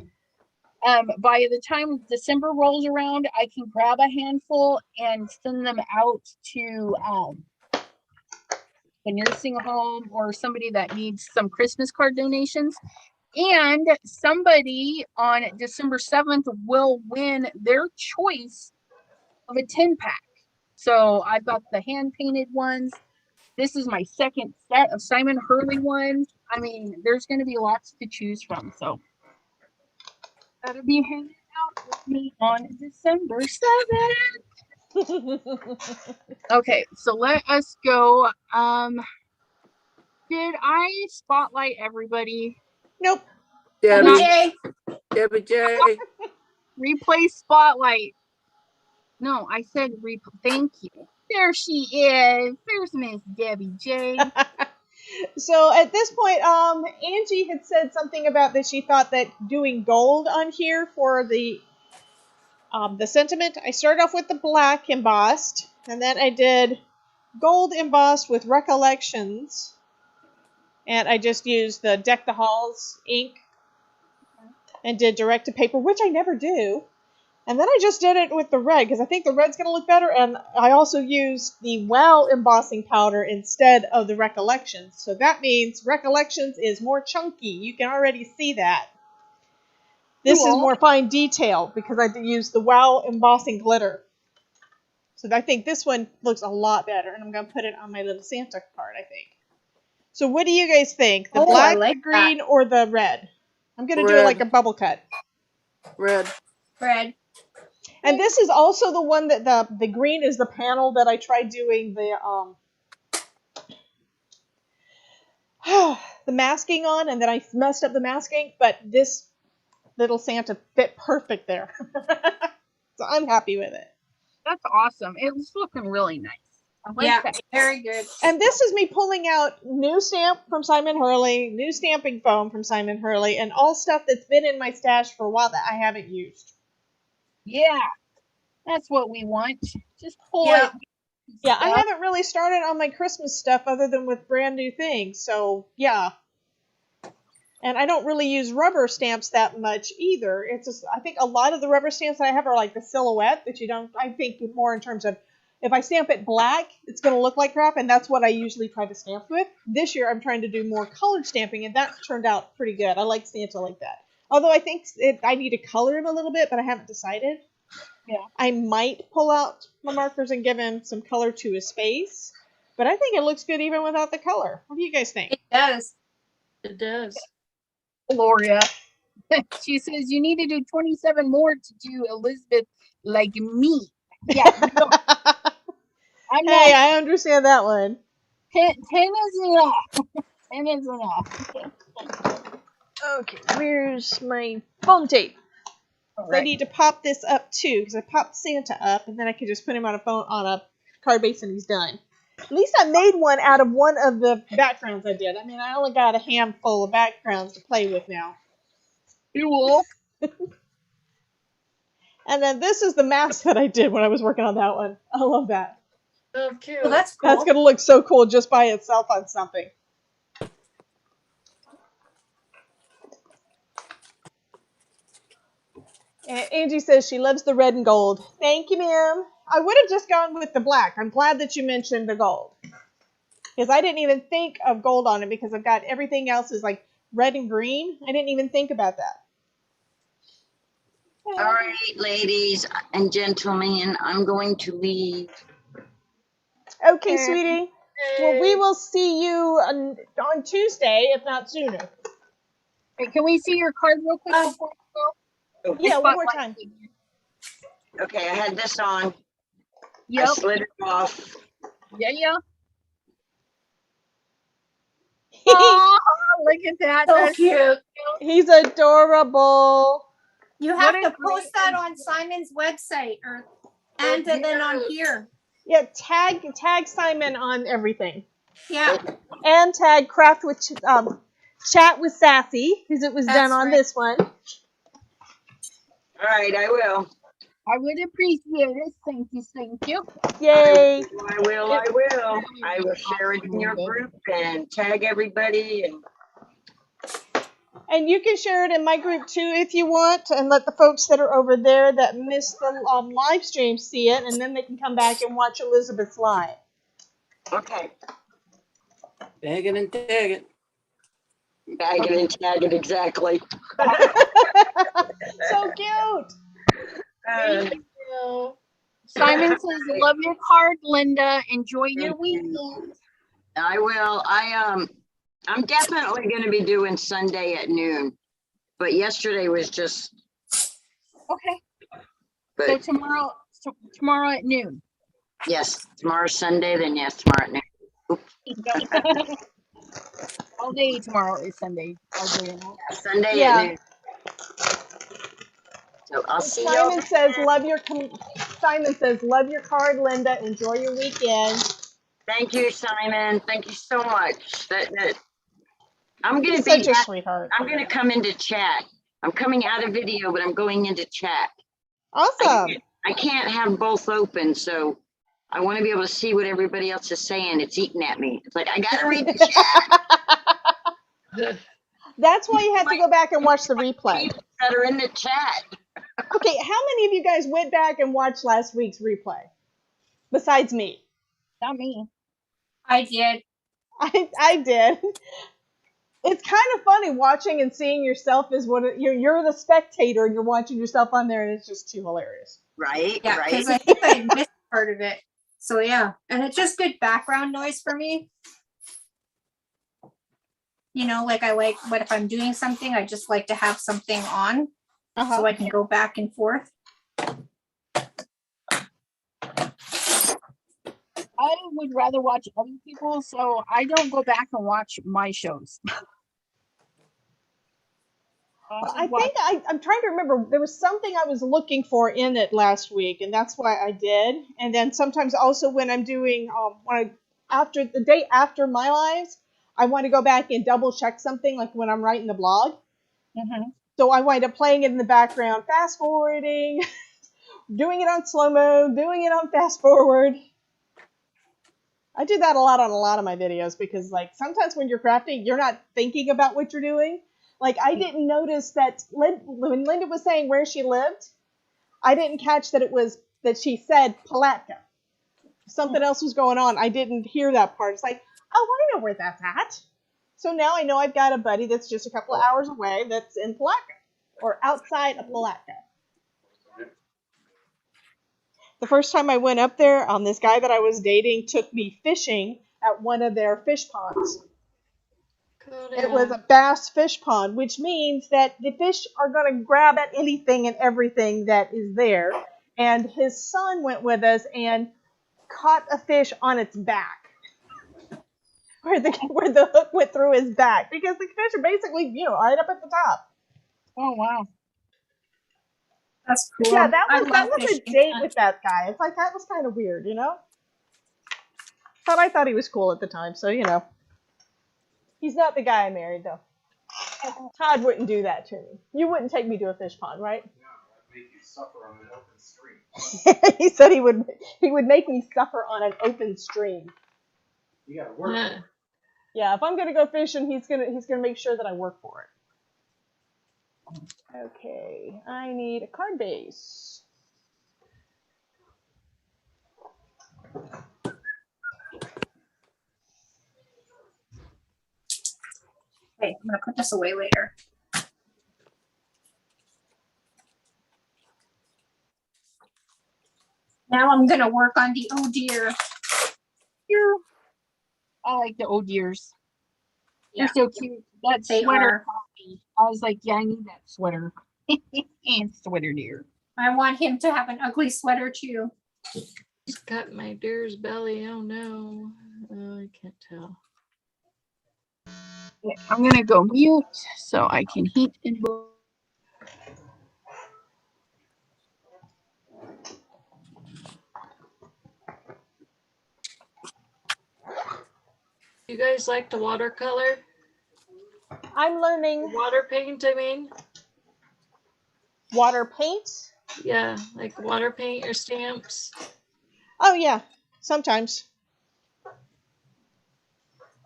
by the time December rolls around, I can grab a handful and send them out to a nursing home or somebody that needs some Christmas card donations. And somebody on December 7th will win their choice of a 10-pack. So I've got the hand painted ones. This is my second set of Simon Hurley ones. I mean, there's going to be lots to choose from. So that'll be hanging out with me on December 7th. Okay, so let us go. Did I spotlight everybody? Nope. Debbie, Jay, Debbie J. Replay spotlight. No, I said thank you. There she is. There's Miss Debbie J. So at this point, Angie had said something about that she thought that doing gold on here for the sentiment. I started off with the black embossed, and then I did gold embossed with recollections, and I just used the Deck the Halls ink and did direct to paper, which I never do. And then I just did it with the red because I think the red's going to look better. And I also used the WOW embossing powder instead of the Recollections. So that means Recollections is more chunky. You can already see that. This is more fine detail because I used the WOW embossing glitter. So I think this one looks a lot better. And I'm going to put it on my little Santa card, I think. So what do you guys think? The black, like the green, or the red? I'm going to do it like a bubble cut. Red. Red. And this is also the one that the green is the panel that I tried doing the the masking on, and then I messed up the masking, but this little Santa fit perfect there. So I'm happy with it. That's awesome. It's looking really nice. I like Yeah, that. very good. And this is me pulling out new stamp from Simon Hurley, new stamping foam from Simon Hurley, and all stuff that's been in my stash for a while that I haven't used. Yeah, that's what we want. Just pull Yeah. it. Yeah, I Stuff. haven't really started on my Christmas stuff other than with brand new things, so yeah. And I don't really use rubber stamps that much either. It's just, I think a lot of the rubber stamps I have are like the silhouette that you don't, I think more in terms of if I stamp it black, it's going to look like crap, and that's what I usually try to stamp with. This year I'm trying to do more colored stamping, and that's turned out pretty good. I like Santa like that. Although I think I need to color him a little bit, but I haven't decided. Yeah. I might pull out my markers and give him some color to his face, but I think it looks good even without the color. What do you guys think? It does. It does. Gloria. She says you need to do 27 more to do Elizabeth like me. Yeah. No, I'm Hey, not. I understand that one. 10 is enough. 10 is enough. Okay, where's my foam tape? All I need to pop this up too, because I popped Santa up, and then I can just put him on a card base, and he's done. At least I made one out of one of the backgrounds I did. I mean, I only got a handful of backgrounds to play with now. Cool. And then this is the mask that I did when I was working on that one. I love that. Oh, cute. Well, that's cool. That's going to look so cool just by itself on something. And Angie says she loves the red and gold. Thank you, ma'am. I would have just gone with the black. I'm glad that you mentioned the gold. Because I didn't even think of gold on it because I've got everything else is like red and green. I didn't even think about that. All right, ladies and gentlemen, I'm going to leave. Okay, sweetie. Well, we will see you on Tuesday, if not sooner. Hey, can we see your card real quick before we go? Yeah, one more time. Okay, I had this on. Yep. I slid it off. Yeah. Oh, look at that. So That's cute. He's adorable. You What have a to post that on Simon's website and then on here. Yeah, tag Simon on everything. Yeah, And tag Craft with Chat with Sassy, because it was That's done on right. this one. All right, I will. I would appreciate it. Thank you. Thank you. Yay. I will. I will share it in your group and tag everybody. And you can share it in my group too if you want, and let the folks that are over there that missed the live stream see it, and then they can come back and watch Elizabeth's live. Okay. Bag it and tag it. Bag it and tag it exactly. So cute. Thank you. Simon says, love your card, Linda. Enjoy your Thank you. weekend. I will. I'm definitely going to be doing Sunday at noon, but yesterday was just. Okay. But So tomorrow at noon. yes, tomorrow's Sunday. Then yes, tomorrow at noon. All day tomorrow is Sunday. All day. Sunday Yeah. at noon. So I'll see you. Simon says, Simon says, love your card, Linda. Enjoy your weekend. Thank you, Simon. Thank you so much. I'm going to He's be such a back. sweetheart. I'm going to come into chat. I'm coming out of video, but I'm going into chat. Awesome. I can't have both open, so I want to be able to see what everybody else is saying. It's eating at me. It's like, I got to read the chat. That's why you have to go back and watch the replay. That are in the chat. Okay, how many of you guys went back and watched last week's replay? Besides me. Not me. I did. I did. It's kind of funny watching and seeing yourself as you're the spectator and you're watching yourself on there, and it's just too hilarious. Right, Yeah, right. because I think I missed part of it. So yeah, and it's just good background noise for me. You know, like what if I'm doing something, I just like to have something on so I can go back and forth. I would rather watch other people, so I don't go back and watch my shows. I think I'm trying to remember. There was something I was looking for in it last week, and that's why I did. And then sometimes also when I'm doing after the day after my lives, I want to go back and double check something, like when I'm writing the blog. Mm-hmm. So I wind up playing it in the background, fast forwarding, doing it on slow mo, doing it on fast forward. I do that a lot on a lot of my videos because, like, sometimes when you're crafting, you're not thinking about what you're doing. Like, I didn't notice that when Linda was saying where she lived, I didn't catch that she said Palatka. Something else was going on. I didn't hear that part. It's like, oh, I know where that's at. So now I know I've got a buddy that's just a couple of hours away that's in Palatka or outside of Palatka. The first time I went up there, this guy that I was dating took me fishing at one of their fish ponds. It was a bass fish pond, which means that the fish are going to grab at anything and everything that is there. And his son went with us and caught a fish on its back, where the hook went through his back, because the fish are basically, right up at the top. Oh, wow. That's cool. Yeah, that was a fishing. date with that guy. It's like, that was kind of weird, But I thought he was cool at the time, so, He's not the guy I married, though. Todd wouldn't do that to me. You wouldn't take me to a fish pond, right? No, I'd make you suffer on an open stream. He said he would make me suffer on an open stream. You gotta work for it. Yeah, if I'm gonna go fishing, he's gonna make sure that I work for it. Okay, I need a card base. Okay, I'm gonna put this away later. Now I'm gonna work on the oh dear. Here. I like the oh dears. Yeah. They're so cute. That They sweater. are. I was like, yeah, I need that sweater. And sweater dear. I want him to have an ugly sweater too. It's got my deer's belly. Oh no. Oh, I can't tell. Okay, I'm gonna go mute so I can heat and boil. You guys like to watercolor? I'm learning Water paint, I mean? water paint. Yeah, like water paint your stamps. Oh yeah, sometimes. I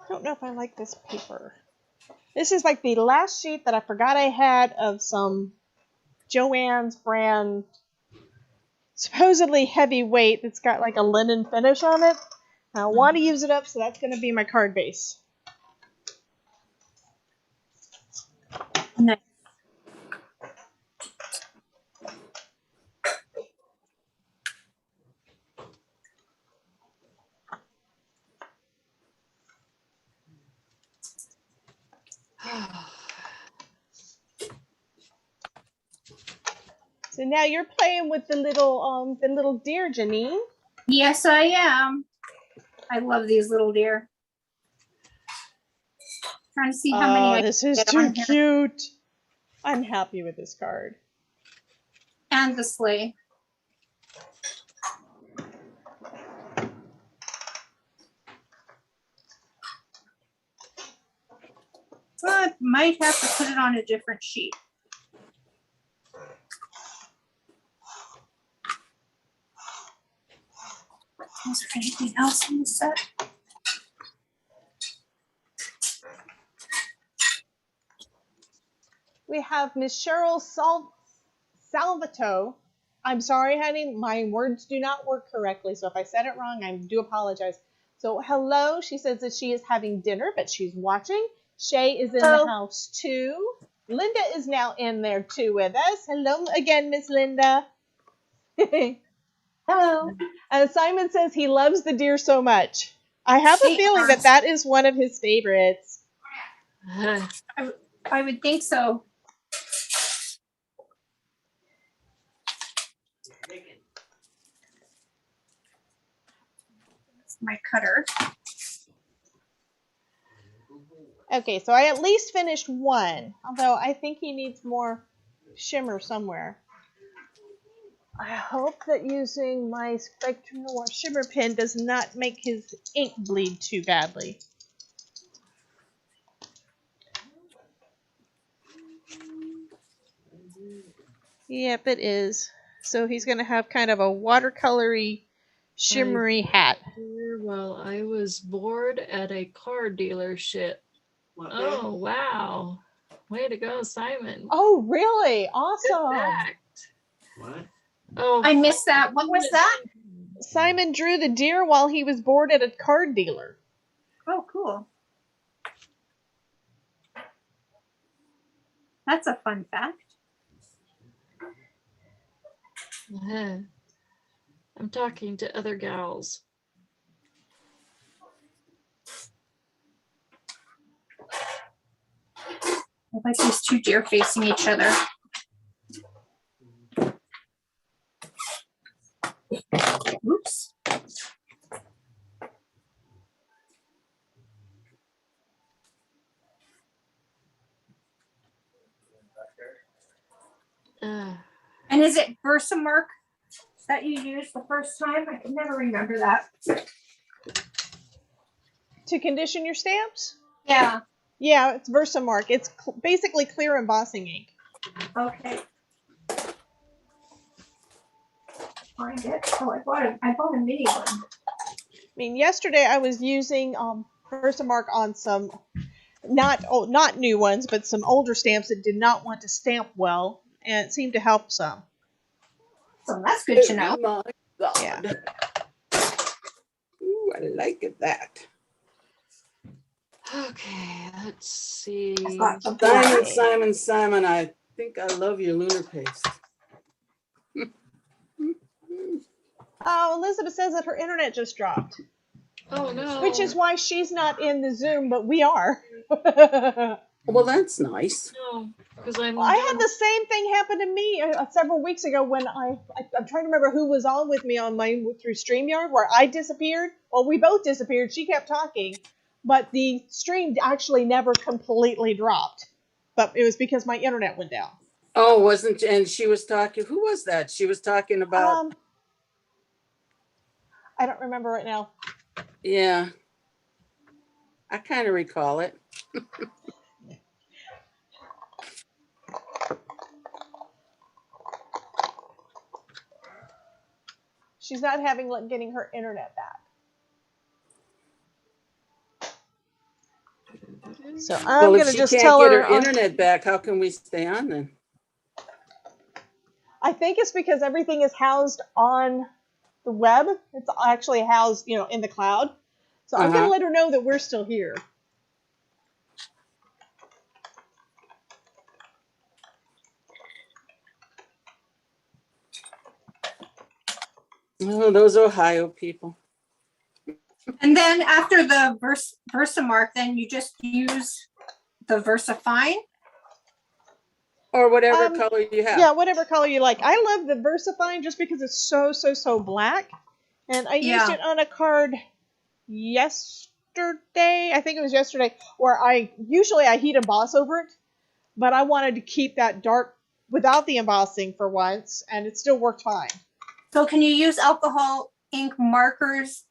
don't know if I like this paper. This is like the last sheet that I forgot I had of some Joann's brand supposedly heavyweight that's got like a linen finish on it. I want to use it up, so that's going to be my card base. Nice. So now you're playing with the little deer, Janine. Yes, I am. I love these little deer. Trying to see how many I This can is get too on here. cute. I'm happy with this card. And the sleigh. I might have to put it on a different sheet. Is there anything else in the set? We have Miss Cheryl Salvato. I'm sorry, honey, my words do not work correctly, so if I said it wrong, I do apologize. So hello, she says that she is having dinner, but she's watching. Shay is in the house too. Linda is now in there too with us. Hello again, Miss Linda. Hello. And Simon says he loves the deer so much. I have a feeling that that is one of his favorites. I would think so. That's my cutter. Okay, so I at least finished one, although I think he needs more shimmer somewhere. I hope that using my Spectrum Noir shimmer pen does not make his ink bleed too badly. Yep, it is. So he's going to have kind of a watercolory, shimmery hat. Well, I was bored at a car dealership. Oh, wow. Way to go, Simon. Oh, really? Awesome. What? Oh, I missed that. What was that? Simon drew the deer while he was bored at a card dealer. Oh, cool. That's a fun fact. I'm talking to other gals. I like these two deer facing each other. Oops. And is it Versamark that you used the first time? I can never remember that. To condition your stamps? Yeah. Yeah, it's Versamark. It's basically clear embossing ink. Okay. Find it. Oh, I bought a mini one. I mean, yesterday I was using Versamark on some not new ones, but some older stamps that did not want to stamp well, and it seemed to help some. So that's good to know. Oh my God. Yeah. Ooh, I like it that. Okay, let's see. Simon, I think I love your lunar paste. Oh, Elizabeth says that her internet just dropped. Oh, no. Which is why she's not in the Zoom, but we are. Well, that's nice. No, because I had the same thing happen to me several weeks ago when I'm trying to remember who was on with me on through StreamYard where I disappeared. Well, we both disappeared. She kept talking. but the stream actually never completely dropped. But it was because my internet went down. Oh, wasn't, and she was talking, who was that? She was talking about, I don't remember right now. yeah. I kind of recall it. She's not having luck getting her internet back. So I'm Well, gonna if she just can't tell get her. her internet back, how can we stay on then? I think it's because everything is housed on the web. It's actually housed, in the cloud. So I'm gonna let her know that we're still here. Oh, those Ohio people. And then after the Versamark, then you just use the VersaFine. Or whatever color you have. Yeah, whatever color you like. I love the VersaFine just because it's so black. And I used it on a card yesterday. I think it was yesterday, where I heat emboss over it, but I wanted to keep that dark without the embossing for once, and it still worked fine. So can you use alcohol ink markers?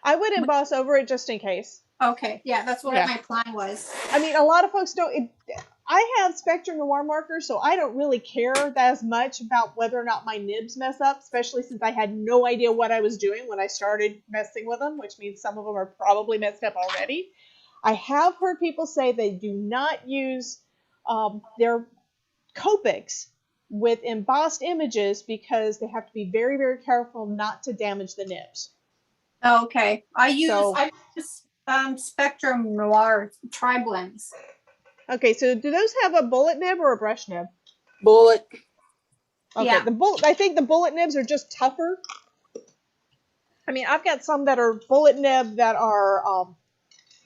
I would emboss over it just in case. Okay, yeah, that's what my plan was. I mean, a lot of folks don't. I have Spectrum Noir markers, so I don't really care as much about whether or not my nibs mess up, especially since I had no idea what I was doing when I started messing with them, which means some of them are probably messed up already. I have heard people say they do not use their Copics with embossed images because they have to be very careful not to damage the nibs. Okay, I use Spectrum Noir tri-blends. Okay, so do those have a bullet nib or a brush nib? Bullet. Okay, Yeah. I think the bullet nibs are just tougher. I mean, I've got some that are bullet nib that are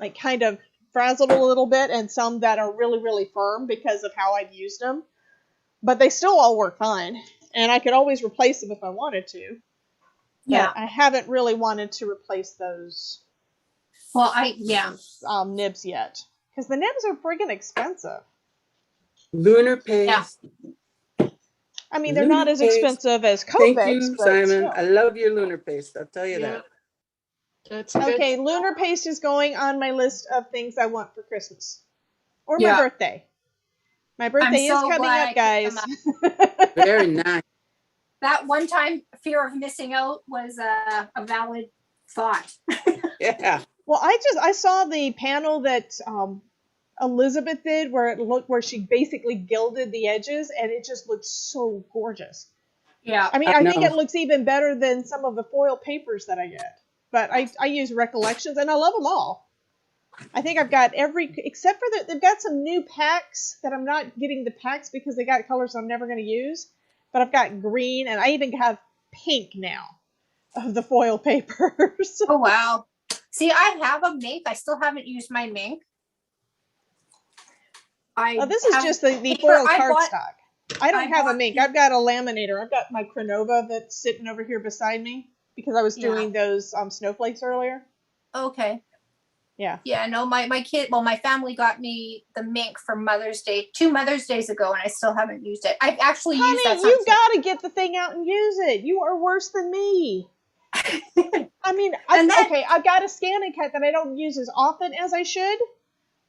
like kind of frazzled a little bit, and some that are really firm because of how I've used them. But they still all work fine, and I could always replace them if I wanted to. Yeah. But I haven't really wanted to replace those. Well, nibs yet, because the nibs are friggin' expensive. Lunar paste. Yeah. I mean, they're not as expensive as Copics. Thank you, but Simon. still. I love your lunar paste. I'll tell you that. That's good. Okay, lunar paste is going on my list of things I want for Christmas. Or my birthday. My birthday is coming up, guys. Very nice. That one time fear of missing out was a valid thought. Yeah. Well, I saw the panel that Elizabeth did where she basically gilded the edges, and it just looked so gorgeous. Yeah. I mean, I think it looks even better than some of the foil papers that I get. But I use Recollections, and I love them all. I think I've got except for they've got some new packs that I'm not getting the packs because they got colors I'm never going to use. But I've got green, and I even have pink now of the foil papers. Oh, wow. See, I have a mink. I still haven't used my mink. This is just the foil cardstock. I don't have a mink. I've got a laminator. I've got my Cronova that's sitting over here beside me because I was doing those snowflakes earlier. Okay. Yeah. Yeah, no, my family got me the mink for Mother's Day 2 Mother's Days ago, and I still haven't used it. I've actually used that. Honey, you gotta get the thing out and use it. You are worse than me. I mean, I've got a ScanNCut that I don't use as often as I should,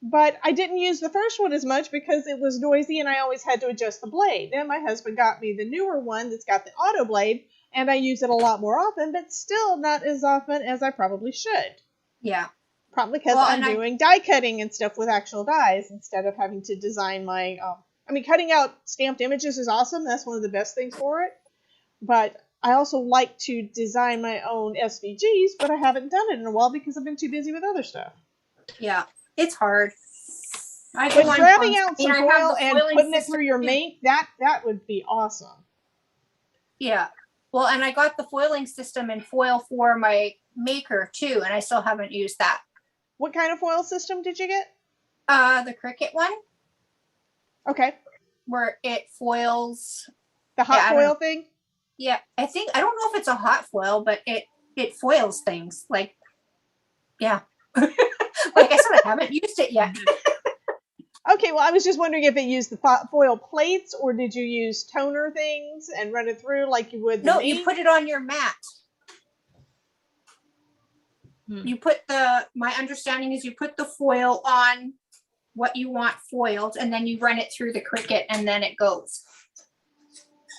but I didn't use the first one as much because it was noisy and I always had to adjust the blade. Then my husband got me the newer one that's got the auto blade, and I use it a lot more often, but still not as often as I probably should. Yeah. Probably because I'm doing die cutting and stuff with actual dies instead of having to design my... cutting out stamped images is awesome. That's one of the best things for it. But I also like to design my own SVGs, but I haven't done it in a while because I've been too busy with other stuff. Yeah, it's hard. But grabbing out some foil and putting it through your mink, that would be awesome. Yeah. Well, and I got the foiling system in foil for my maker too, and I still haven't used that. What kind of foil system did you get? The Cricut one. Okay. Where it foils. The hot foil thing? Yeah, I don't know if it's a hot foil, but it foils things. Like, yeah. Like I said, I haven't used it yet. Okay, well, I was just wondering if it used the foil plates or did you use toner things and run it through like you would the No, main? you put it on your mat. You put my understanding is you put the foil on what you want foiled, and then you run it through the Cricut, and then it goes.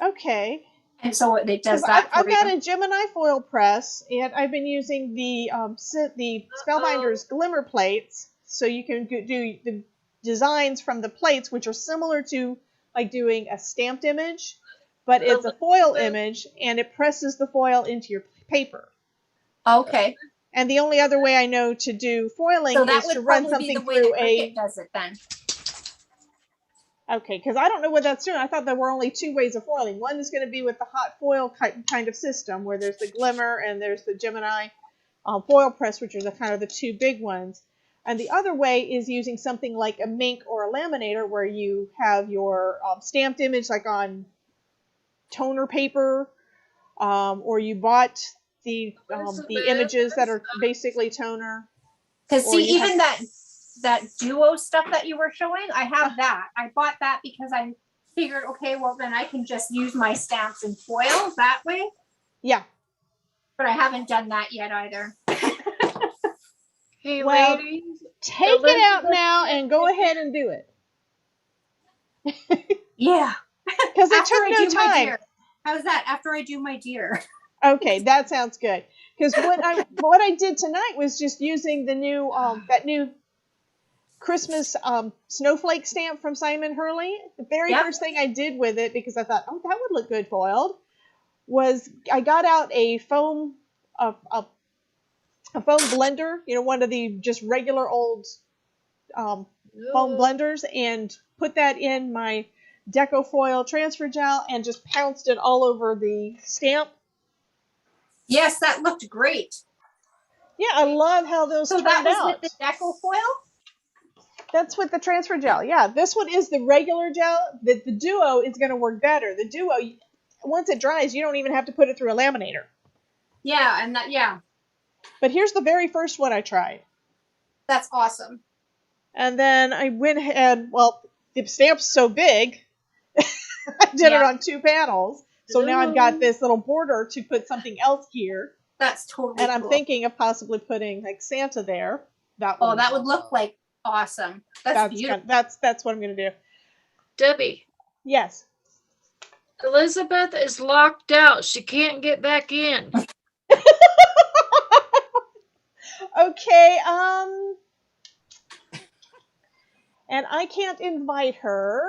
Okay. And so it does 'Cause that I've for got you. a Gemini foil press, and I've been using the Spellbinder's glimmer plates, so you can do the designs from the plates, which are similar to like doing a stamped image, but it's a foil image, and it presses the foil into your paper. Okay. And the only other way I know to do foiling So that is to would run probably be something the way through that Cricut does it then. Okay, because I don't know what that's doing. I thought there were only two ways of foiling. One is going to be with the hot foil kind of system, where there's the glimmer and there's the Gemini foil press, which are the kind of the two big ones. And the other way is using something like a Mink or a laminator, where you have your stamped image like on toner paper, or you bought the images that are basically toner. Because Or see, you even have- that duo stuff that you were showing, I have that. I bought that because I figured, okay, well then I can just use my stamps and foil that way. Yeah. But I haven't done that yet either. Hey, Well, ladies. Take it out now and go ahead and do it. Yeah. Because it After took I no do my time. deer. How's that? After I do my deer. Okay, that sounds good. Because what I did tonight was just using the new that new Christmas snowflake stamp from Simon Hurley. The very first thing I did with it, because I thought, oh, that would look good foiled, was I got out a foam a foam blender, one of the just regular old foam blenders, and put that in my Deco Foil transfer gel and just pounced it all over the stamp. Yes, that looked great. Yeah, I love how those turned out. So that was with the Deco Foil? That's with the transfer gel. Yeah, this one is the regular gel. The Duo is going to work better. The Duo, once it dries, you don't even have to put it through a laminator. Yeah, and that, yeah. But here's the very first one I tried. That's awesome. And then I went ahead, well, the stamp's so big, I did it on 2 panels. So now I've got this little border to put something else here. That's totally And I'm cool. thinking of possibly putting like Santa there. That would look like awesome. That's beautiful. That's what I'm going to do. Debbie. Yes. Elizabeth is locked out. She can't get back in. Okay, and I can't invite her.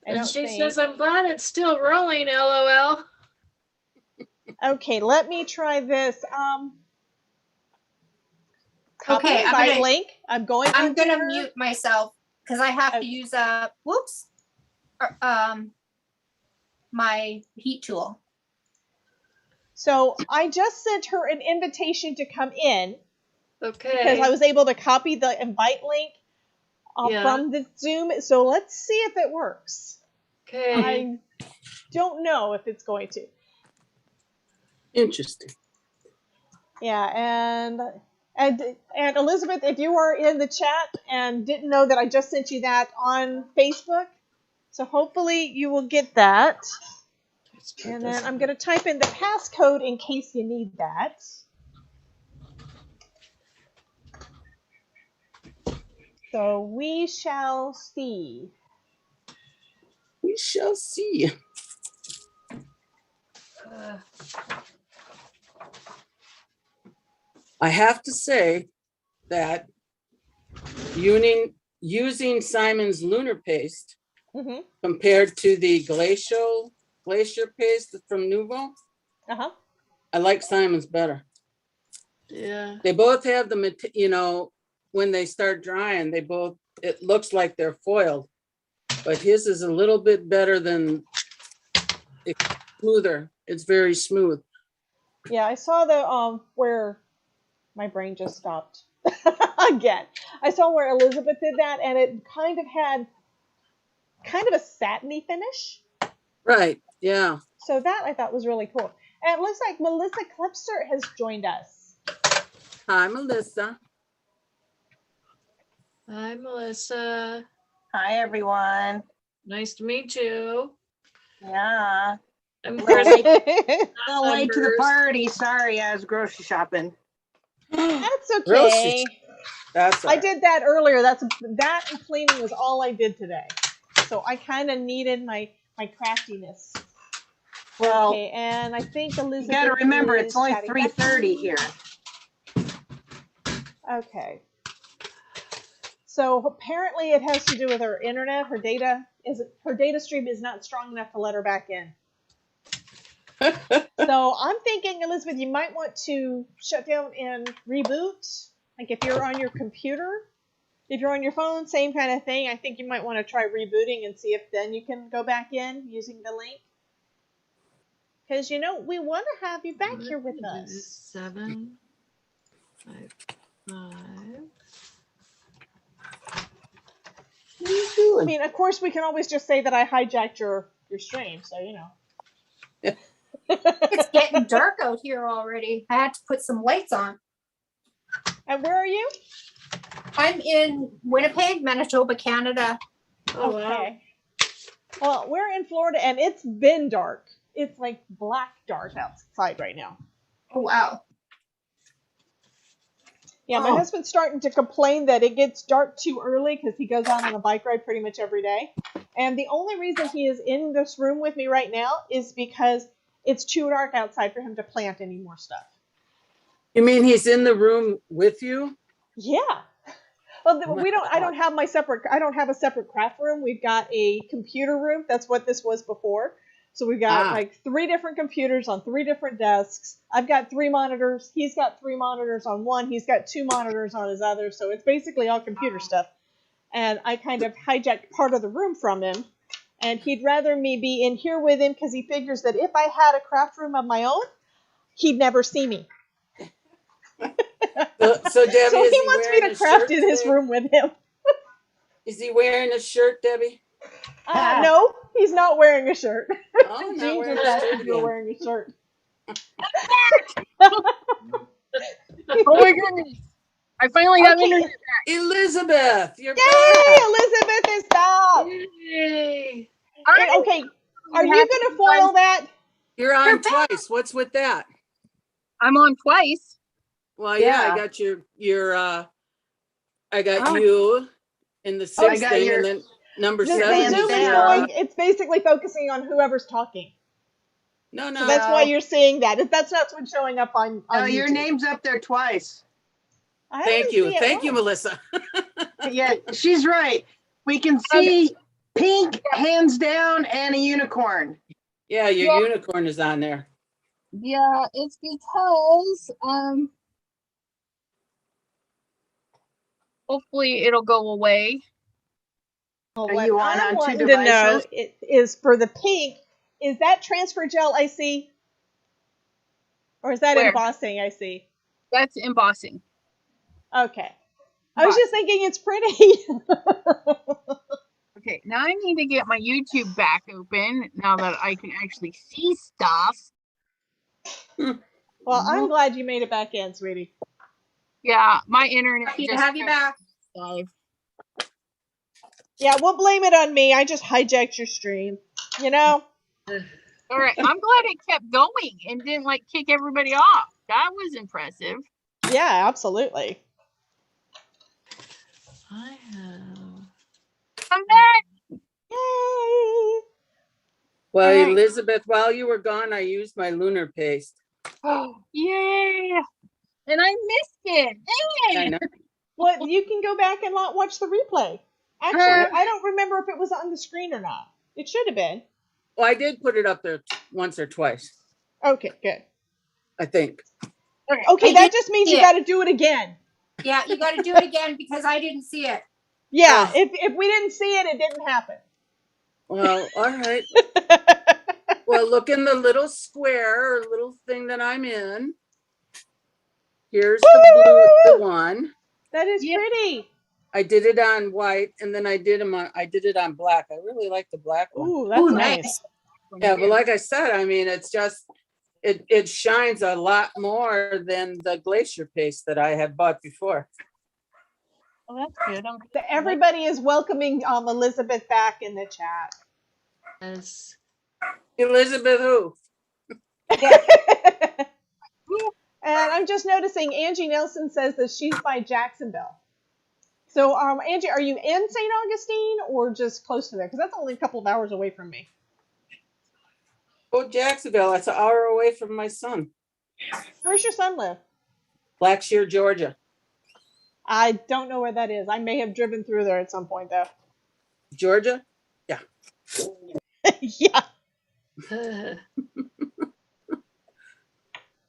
And she says, I'm glad it's still rolling, LOL. Okay, let me try this. Copy Okay, invite link. I'm going to mute myself because I have to use my heat tool. So I just sent her an invitation to come in. Okay. Because I was able to copy the invite link from the Zoom. So let's see if it works. Okay. I don't know if it's going to. Interesting. Yeah, and Elizabeth, if you are in the chat and didn't know that I just sent you that on Facebook, so hopefully you will get that. And then I'm going to type in the passcode in case you need that. So we shall see. We shall see. I have to say that using Simon's lunar paste compared to the glacier paste from Nuvo, I like Simon's better. Yeah. They both have the, when they start drying, it looks like they're foiled, but his is a little bit better than, it's smoother. It's very smooth. Yeah, I saw the, where my brain just stopped again. I saw where Elizabeth did that, and it kind of had a satiny finish. Right, yeah. So that I thought was really cool. And it looks like Melissa Klipster has joined us. Hi, Melissa. Hi, Melissa. Hi, everyone. Nice to meet you. Yeah. I'm Well, Chris. A little late to the Members. party. Sorry, I was grocery shopping. That's Grocery okay. That's I did that earlier. That and cleaning was all I did today. So I kind of needed my craftiness. Well, Okay, and I think Elizabeth. you got to remember, is it's only chatting back to 3:30 me. here. Okay. So apparently it has to do with her internet. Her data stream is not strong enough to let her back in. So I'm thinking, Elizabeth, you might want to shut down and reboot. Like if you're on your computer, if you're on your phone, same kind of thing. I think you might want to try rebooting and see if then you can go back in using the link. Because, we want to have you back here with us. 7, 5, 5. I mean, of course, we can always just say that I hijacked your stream, so It's getting dark out here already. I had to put some lights on. And where are you? I'm in Winnipeg, Manitoba, Canada. Oh, wow. Okay. Well, we're in Florida, and it's been dark. It's like black dark outside right now. Oh, wow. Yeah, my husband's starting to complain that it gets dark too early because he goes out on a bike ride pretty much every day. And the only reason he is in this room with me right now is because it's too dark outside for him to plant any more stuff. You mean he's in the room with you? Yeah. Well, I don't have a separate craft room. We've got a computer room. That's what this was before. So we've got like 3 different computers on 3 different desks. I've got 3 monitors. He's got 3 monitors on one. He's got 2 monitors on his other. So it's basically all computer stuff. And I kind of hijacked part of the room from him. And he'd rather me be in here with him because he figures that if I had a craft room of my own, he'd never see me. So Debbie, So is he wants me to craft in his room with him. Is he wearing a shirt, Debbie? No, he's not wearing a shirt. Oh, not Jeans wearing are a best shirt if you're again. wearing a shirt. Oh my goodness. I finally have internet. Elizabeth, you're Yay! back. Elizabeth is back. Yay. Okay, are you going to foil that? You're on twice. What's with that? I'm on twice. Well, yeah, I got I got you in the 6th thing, and then number 7 The is Zoom is your, going, it's basically focusing on whoever's talking. No. So that's why you're seeing that. That's not what's showing up on No, your YouTube. name's up there twice. Thank you, Melissa. Yeah, she's right. We can see pink, hands down, and a unicorn. Yeah, your unicorn is on there. Yeah, it's because hopefully it'll go away. Well, Are what you on I'm two wanting to know devices? is for the pink, is that transfer gel I see? Or is that Where? embossing I see? That's embossing. Okay. I was just thinking it's pretty. Okay, now I need to get my YouTube back open now that I can actually see stuff. Well, I'm glad you made it back in, sweetie. Yeah, my internet. Happy to have you back. Yeah, we'll blame it on me. I just hijacked your stream. All right, I'm glad it kept going and didn't kick everybody off. That was impressive. Yeah, absolutely. I have. Come back. Yay! Well, All right. Elizabeth, while you were gone, I used my lunar paste. Oh, yay! And I missed it. Dang I it. know. Well, you can go back and watch the replay. Actually, I don't remember if it was on the screen or not. It should have been. Well, I did put it up there once or twice, Okay, good. I think. Okay, that just means you got to do it again. Yeah, you got to do it again because I didn't see it. Yeah, if we didn't see it, it didn't happen. Well, all right. Well, look in the little square or little thing that I'm in. Here's the one. That is pretty. I did it on white, and then I did it on black. I really like the black one. Ooh, that's nice. Yeah, but like I said, I mean, it's just it shines a lot more than the glacier paste that I had bought before. Oh, that's good. I'm So everybody is welcoming Elizabeth back in the chat. Yes. Elizabeth who? And I'm just noticing Angie Nelson says that she's by Jacksonville. So, Angie, are you in St. Augustine or just close to there? Because that's only a couple of hours away from me. Oh, Jacksonville. That's an hour away from my son. Where's your son live? Blackshear, Georgia. I don't know where that is. I may have driven through there at some point, though. Georgia? Yeah. Yeah.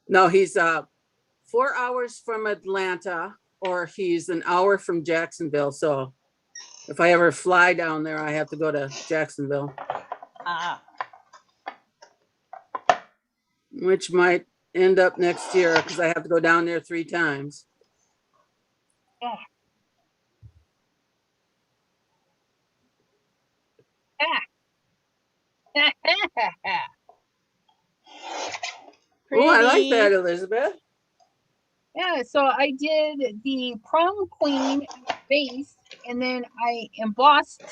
No, he's 4 hours from Atlanta, or he's an hour from Jacksonville. So if I ever fly down there, I have to go to Jacksonville, which might end up next year because I have to go down there 3 times. Ah. Oh, I like Pretty. that, Elizabeth. Yeah, so I did the prom queen base, and then I embossed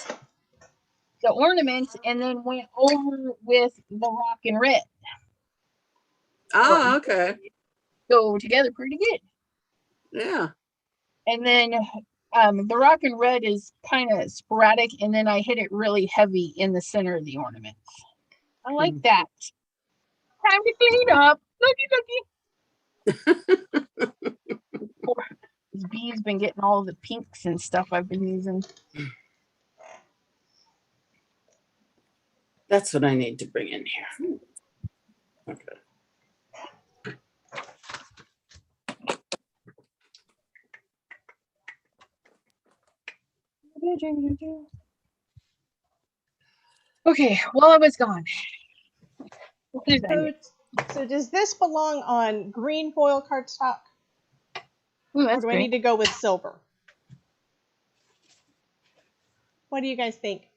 the ornaments, and then went over with the rock and red. Ah, okay. Go together pretty good. Yeah. And then the rock and red is kind of sporadic, and then I hit it really heavy in the center of the ornaments. I like that. Time to clean up. Looky. This bee's been getting all the pinks and stuff I've been using. That's what I need to bring in here. Okay. Okay, while I was gone. What did I do? So does this belong on green foil cardstock? Ooh, Or that's do I great. need to go with silver? What do you guys think?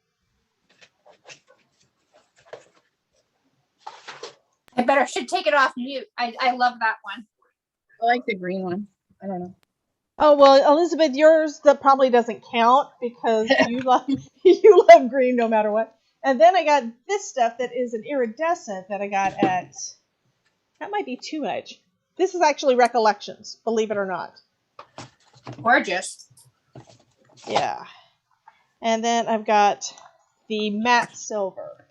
I should take it off mute. I love that one. I like the green one. I don't know. Oh well, Elizabeth, yours that probably doesn't count because you love you love green no matter what. And then I got this stuff that is an iridescent that I got at. That might be too much. This is actually Recollections, believe it or not. Gorgeous. Yeah. And then I've got the matte silver.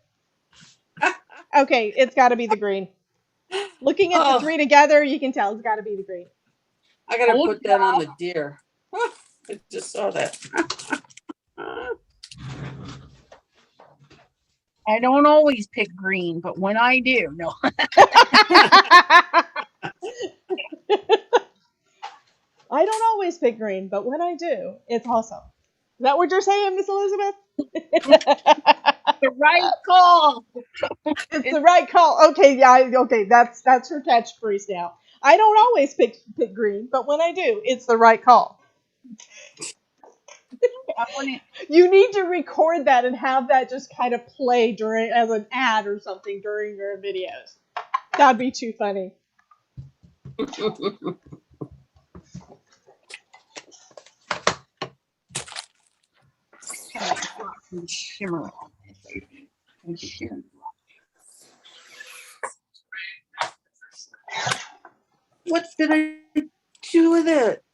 Okay, it's got to be the green. Looking at the three together, you can tell it's got to be the green. I gotta put that on the deer. I just saw that. I don't always pick green, but when I do, no. I don't always pick green, but when I do, it's awesome. Is that what you're saying, Miss Elizabeth? The right call. It's the right call. Okay, yeah, okay, that's her catchphrase now. I don't always pick green, but when I do, it's the right call. You need to record that and have that just kind of play during as an ad or something during your videos. That'd be too funny. Shimmer on it. And shimmer. What did I do with it?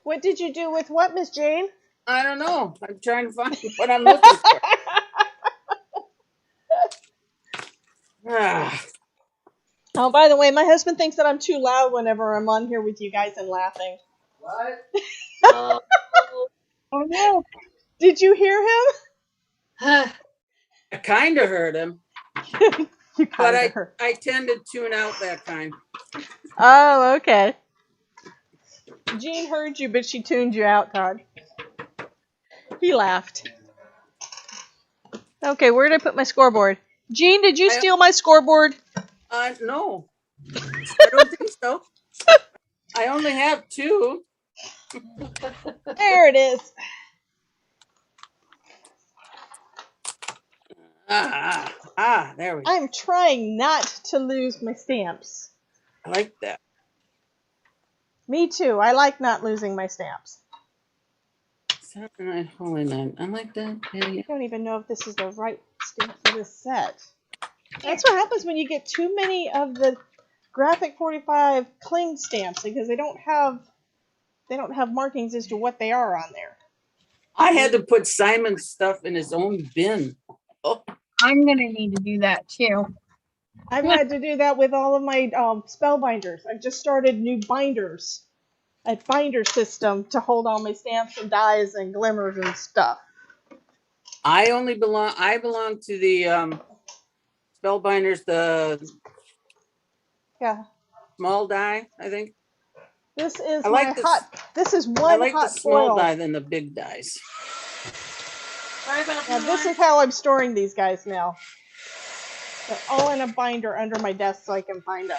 What did you do with what, Miss Jane? I don't know. I'm trying to find what I'm looking for. Oh, by the way, my husband thinks that I'm too loud whenever I'm on here with you guys and laughing. What? Oh no. Did you hear him? I kind of heard him. You But kinda heard. I tend to tune out that kind. Oh, okay. Jean heard you, but she tuned you out, Todd. He laughed. Okay, where did I put my scoreboard? Jean, did you steal my scoreboard? No. I don't think so. I only have 2. There it is. There we go. I'm trying not to lose my stamps. I like that. Me too. I like not losing my stamps. Saturday Night Holy Night. I like that. I don't even know if this is the right stamp for this set. That's what happens when you get too many of the Graphic 45 cling stamps because they don't have markings as to what they are on there. I had to put Simon's stuff in his own bin. Oh, I'm gonna need to do that too. I've had to do that with all of my spell binders. I've just started new binders, a binder system to hold all my stamps and dies and glimmers and stuff. I belong to the Spellbinders, the Yeah. small die, I think. This is I like this is I one like the hot small foil. die than the big dies. Sorry about Now the this noise. is how I'm storing these guys now. They're all in a binder under my desk so I can find them.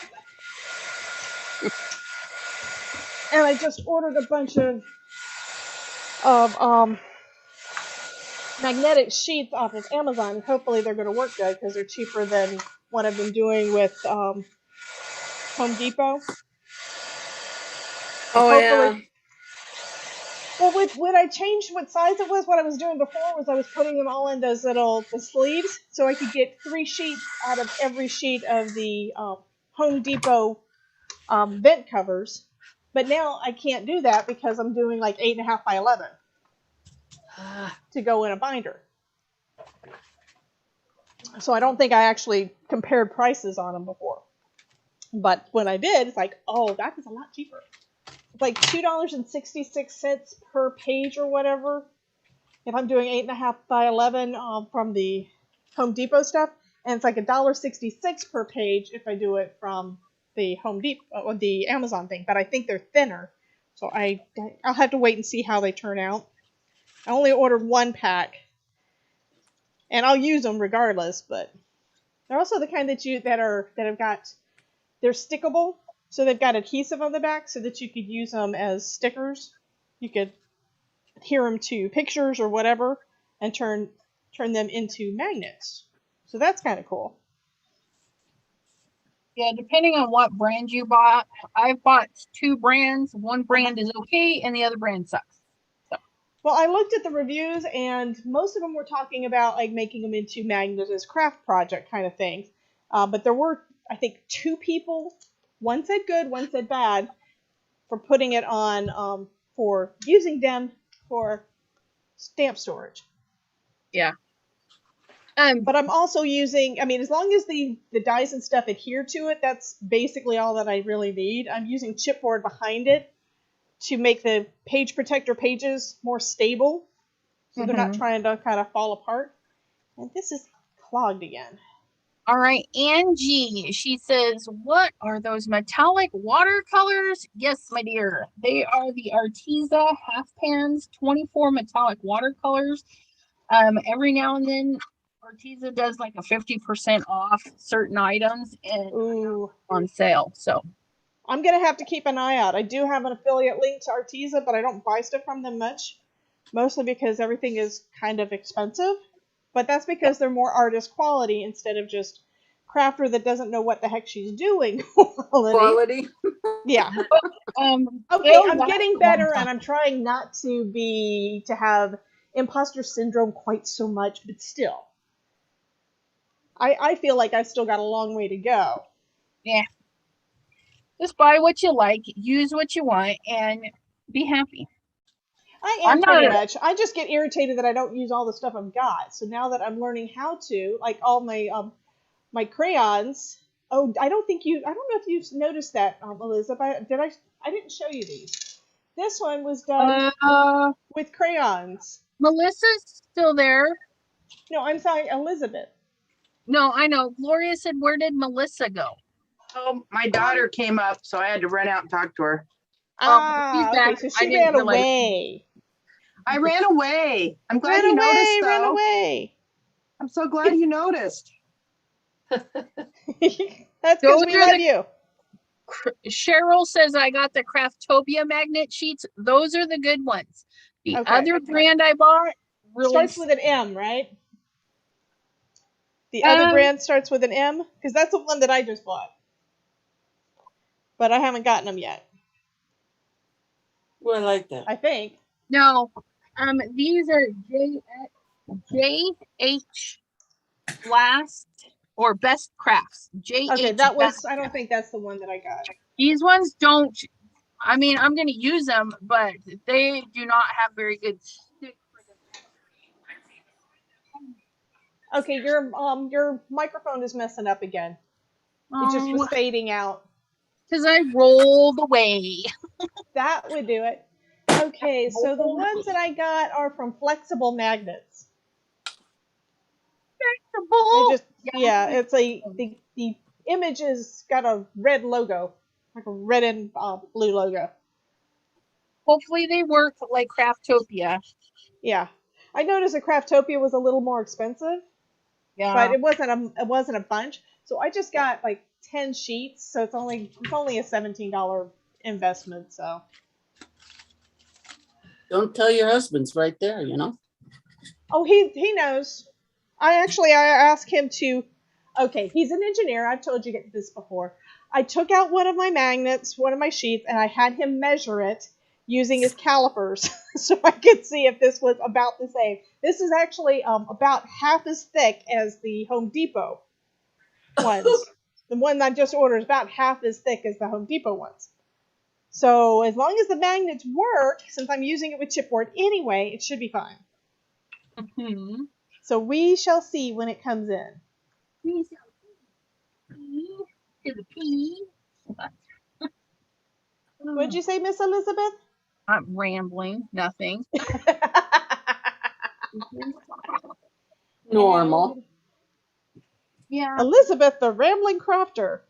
And I just ordered a bunch of magnetic sheets off of Amazon. Hopefully they're going to work good because they're cheaper than what I've been doing with Home Depot. Oh Hopefully, yeah. well, when I changed what size it was, what I was doing before was I was putting them all in those little sleeves so I could get 3 sheets out of every sheet of the Home Depot vent covers. But now I can't do that because I'm doing like 8.5 by 11 to go in a binder. So I don't think I actually compared prices on them before. But when I did, it's like, oh, that is a lot cheaper. It's like $2.66 per page or whatever. If I'm doing 8.5 by 11 from the Home Depot stuff, and it's like $1.66 per page if I do it from the Home Depot or the Amazon thing. But I think they're thinner, so I'll have to wait and see how they turn out. I only ordered 1 pack, and I'll use them regardless. But they're also the kind they're stickable, so they've got adhesive on the back so that you could use them as stickers. You could adhere them to pictures or whatever and turn them into magnets. So that's kind of cool. Yeah, depending on what brand you bought. I've bought 2 brands. One brand is okay and the other brand sucks. Well, I looked at the reviews and most of them were talking about like making them into magnets as craft project kind of things. But there were, I think, 2 people. One said good, one said bad for putting it on for using them for stamp storage. Yeah. But I'm also using, I mean, as long as the dies and stuff adhere to it, that's basically all that I really need. I'm using chipboard behind it to make the page protector pages more stable, so they're not trying to kind of fall apart. And this is clogged again. All right, Angie, she says, what are those metallic watercolors? Yes, my dear. They are the Arteza half pans, 24 metallic watercolors. Every now and then, Arteza does like a 50% off certain items and Ooh. on sale. So I'm going to have to keep an eye out. I do have an affiliate link to Arteza, but I don't buy stuff from them much, mostly because everything is kind of expensive. But that's because they're more artist quality instead of just crafter that doesn't know what the heck she's doing Quality. Yeah. Okay, I'm getting better and I'm trying not to have imposter syndrome quite so much, but still. I feel like I've still got a long way to go. Yeah. Just buy what you like, use what you want, and be happy. I am pretty much. I just get irritated that I don't use all the stuff I've got. So now that I'm learning how to, like all my my crayons. Oh, I don't know if you've noticed that, Elizabeth. I didn't show you these. This one was done with crayons. Melissa's still there. No, I'm sorry, Elizabeth. No, I know. Gloria said, where did Melissa go? Oh, my daughter came up, so I had to run out and talk to her. Okay, so she ran away. I ran away. I'm glad you noticed, though. Ran away. I'm so glad you noticed. That's because we love you. Cheryl says, I got the Craftopia magnet sheets. Those are the good ones. The other brand I bought really starts with an M, right? The other brand starts with an M? Because that's the one that I just bought. But I haven't gotten them yet. Well, I like that. I think. No, these are JH Last or Best Crafts. JH. Okay, that was, Best I don't Crafts. think that's the one that I got. These ones don't. I mean, I'm going to use them, but they do not have very good stick. Okay, your microphone is messing up again. It just was fading out. Because I rolled away. That would do it. Okay, so the ones that I got are from Flexible Magnets. Yeah, it's the image has got a red logo, like a red and blue logo. Hopefully they work like Craftopia. Yeah, I noticed that Craftopia was a little more expensive. Yeah, but it wasn't a bunch. So I just got like 10 sheets, so it's only a $17 investment. So Don't tell your husband's right there, oh, he knows. I asked him to. Okay, he's an engineer. I've told you this before. I took out one of my magnets, one of my sheets, and I had him measure it using his calipers so I could see if this was about the same. This is actually about half as thick as the Home Depot ones. The one I just ordered is about half as thick as the Home Depot ones. So as long as the magnets work, since I'm using it with chipboard anyway, it should be fine. Mm-hmm. So we shall see when it comes in. We shall see. To the P. What'd you say, Miss Elizabeth? I'm rambling. Nothing. Normal. Yeah. Elizabeth, the rambling crafter.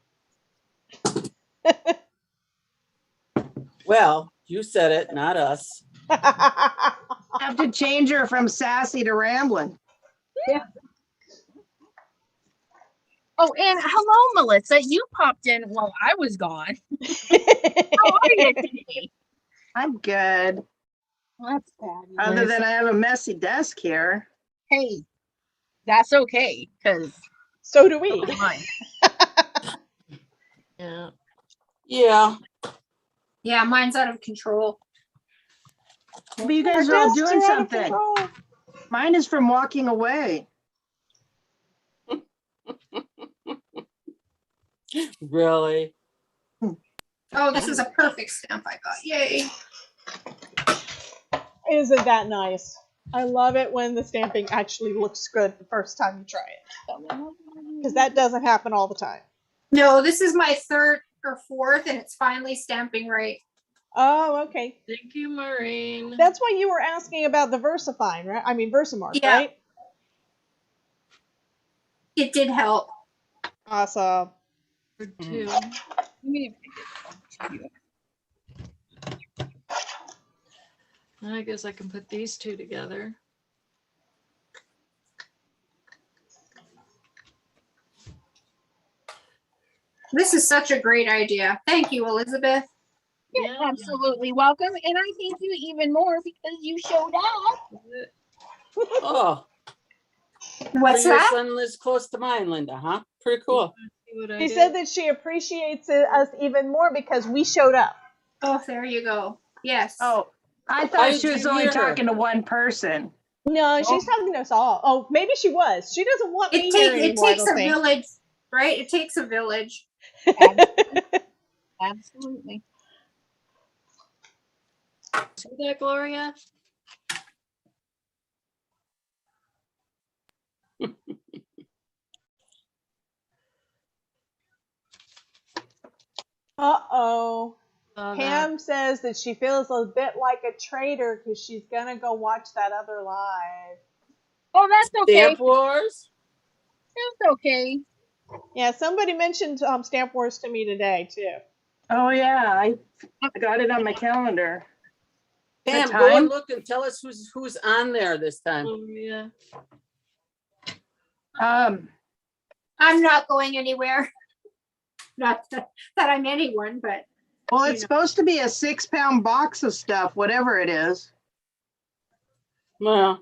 Well, you said it, not us. Have to change her from sassy to rambling. Yeah. Oh, and hello, Melissa. You popped in while I was gone. How are you today? I'm good. Well, that's fabulous. Other than I have a messy desk here. Hey, that's okay, because so do we. Yeah. Yeah. Yeah, mine's out of control. But you guys are all doing something. Mine is from walking away. Really? Oh, this is a perfect stamp I got. Yay. Isn't that nice? I love it when the stamping actually looks good the first time you try it. Because that doesn't happen all the time. No, this is my third or fourth, and it's finally stamping right. Oh, okay. Thank you, Maureen. That's why you were asking about the VersaFine, right? I mean, Versamark, Yeah. right? It did help. Awesome. For two. I guess I can put these two together. This is such a great idea. Thank you, Elizabeth. You're absolutely welcome. And I thank you even more because you showed up. Oh. What's so your that? son lives close to mine, Linda, huh? Pretty cool. She said that she appreciates us even more because we showed up. Oh, there you go. Yes. Oh, I How thought did she was you only hear her? talking to one person. No, she's talking to us all. Oh, maybe she was. She doesn't want me here It anymore. takes a village, right? It takes a village. Absolutely. See that, Gloria? Uh-oh. Saw Pam that. says that she feels a bit like a traitor because she's going to go watch that other live. Oh, that's okay. Stamp Wars? That's okay. Yeah, somebody mentioned Stamp Wars to me today, too. Oh, yeah. I got it on my calendar. Pam, The go and time? look and tell us who's on there this time. Oh, yeah. I'm not going anywhere. Not that I'm anyone, but Well, it's supposed to be a 6-pound box of stuff, whatever it is. Well,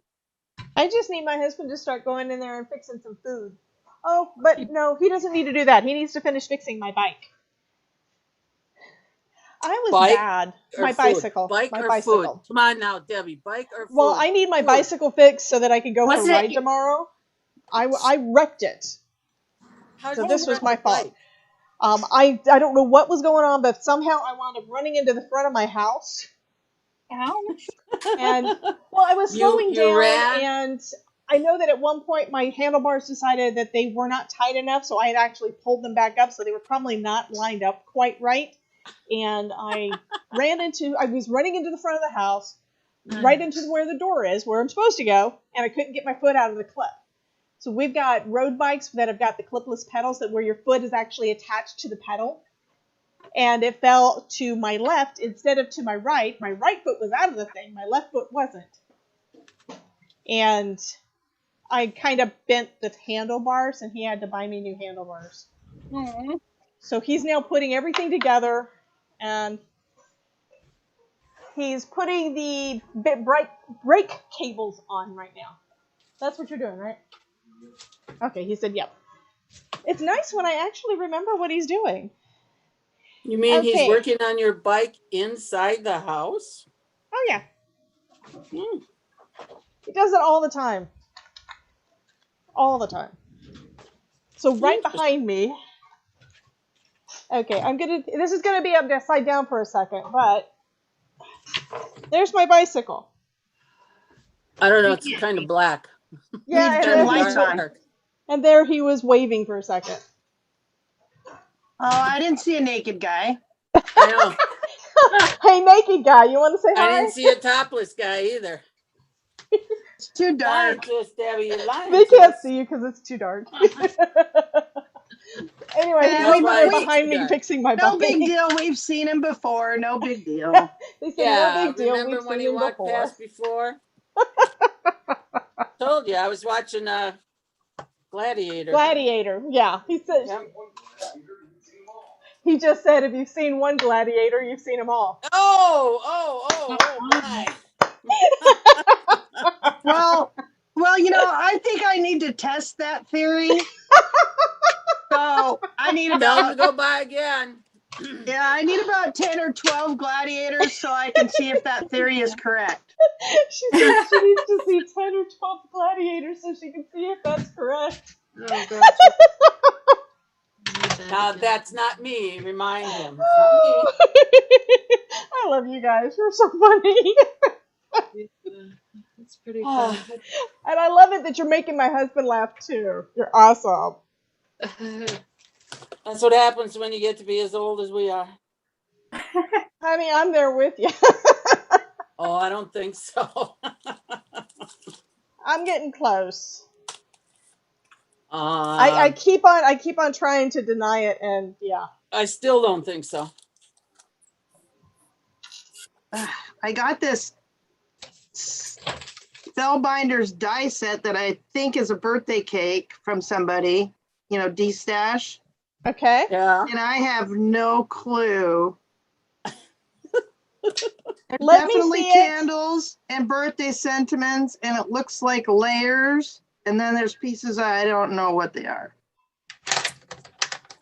I just need my husband to start going in there and fixing some food. Oh, but no, he doesn't need to do that. He needs to finish fixing my bike. I was Bike bad. or My food? bicycle. Bike My or bicycle. food? Come on now, Debbie. Bike or food? Well, I need my Food. bicycle fixed so that I can go Was for a it- ride tomorrow. I wrecked it. How'd So you this was wreck my the fault. bike? I don't know what was going on, but somehow I wound up running into the front of my house. Ouch. And well, I was slowing You down, ran? and I know that at one point my handlebars decided that they were not tight enough, so I had actually pulled them back up, so they were probably not lined up quite right. And I was running into the front of the house, right into where the door is, where I'm supposed to go, and I couldn't get my foot out of the clip. So we've got road bikes that have got the clipless pedals that where your foot is actually attached to the pedal. And it fell to my left instead of to my right. My right foot was out of the thing. My left foot wasn't. And I kind of bent the handlebars, and he had to buy me new handlebars. Aw. So he's now putting everything together, and he's putting the brake cables on right now. That's what you're doing, right? Okay, he said, yep. It's nice when I actually remember what he's doing. You mean Okay. he's working on your bike inside the house? Oh, yeah. Hmm. He does it all the time. All the time. So right behind me. Okay, this is gonna be upside down for a second, but there's my bicycle. I don't know. It's kind of black. Yeah, Need to and turn there, lights on. and there he was waving for a second. Oh, I didn't see a naked guy. I know. Hey, naked guy, you want to say hi? I didn't see a topless guy either. It's too dark. Lying to us, Debbie. You're lying They to can't us. see you because it's too dark. Anyway, Yeah, he's over why there it's behind too me dark. fixing my No bike. big deal. We've seen him before. No big deal. They said, Yeah, no big deal. remember We've when seen he him walked before. past before? Told you I was watching Gladiator. Gladiator, yeah. He said. Yep. He just said, if you've seen one gladiator, you've seen them all. Oh my. Well, I think I need to test that theory. So I need Tell him to about go by again. I need about 10 or 12 gladiators so I can see if that theory is correct. She said she needs to see 10 or 12 gladiators so she can see if that's correct. Oh, gotcha. Now that's not me. Remind him. It's not me. I love you guys. You're so funny. It's pretty fun. And I love it that you're making my husband laugh too. You're awesome. That's what happens when you get to be as old as we are. Honey, I'm there with you. Oh, I don't think so. I'm getting close. I I keep on trying to deny it, and yeah. I still don't think so. I got this Spellbinders die set that I think is a birthday cake from somebody, D-Stash. Okay. Yeah. And I have no clue. There's Let me definitely see it. candles and birthday sentiments, and it looks like layers. And then there's pieces I don't know what they are.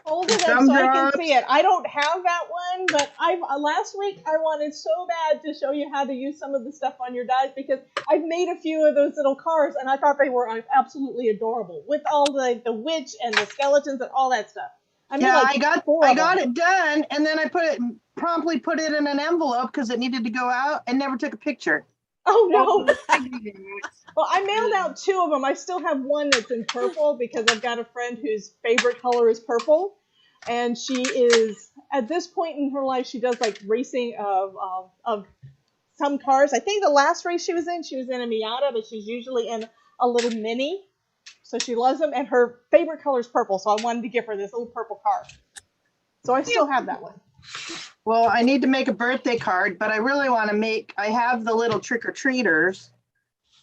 Hold it up so I can see it. I don't have that one, but last week I wanted so bad to show you how to use some of the stuff on your dies because I've made a few of those little cars and I thought they were absolutely adorable with all the witch and the skeletons and all that stuff. I mean, I got it done, and then I promptly put it in an envelope because it needed to go out and never took a picture. Oh no! Well, I mailed out 2 of them. I still have one that's in purple because I've got a friend whose favorite color is purple, and she is at this point in her life she does like racing of some cars. I think the last race she was in a Miata, but she's usually in a little Mini. So she loves them, and her favorite color is purple. So I wanted to give her this little purple car. So I still have that one. Well, I need to make a birthday card, but I really want to I have the little trick-or-treaters.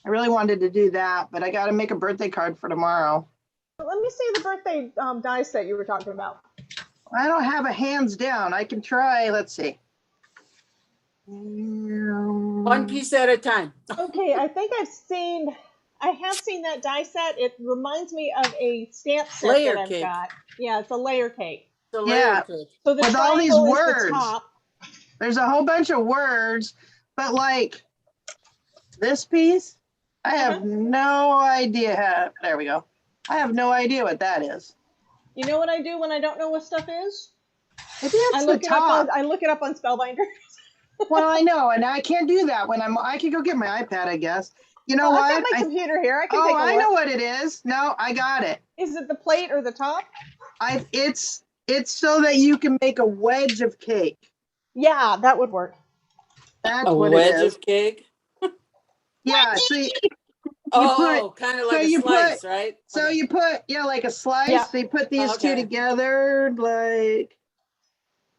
I really wanted to do that, but I got to make a birthday card for tomorrow. Let me see the birthday die set you were talking about. I don't have a hands down. I can try. Let's see. One piece at a time. Okay, I think I have seen that die set. It reminds me of a stamp set Layer that I've got. Yeah, it's a layer cake. The layer cake. So the with all these triangle is words. the top. There's a whole bunch of words, but like this piece, I have no idea. There we go. I have no idea what that is. You know what I do when I don't know what stuff is? Maybe that's the top. I look it up on Spellbinder. Well, I know, and I can't do that when I can go get my iPad, I guess. You know what? I've got my computer here. I can take a look. I know what it is. No, I got it. Is it the plate or the top? It's so that you can make a wedge of cake. Yeah, that would work. That's A what wedge it is. of cake? Yeah, so Kind of like a slice, right? So you put, like a slice. Yeah. So you put these two together, like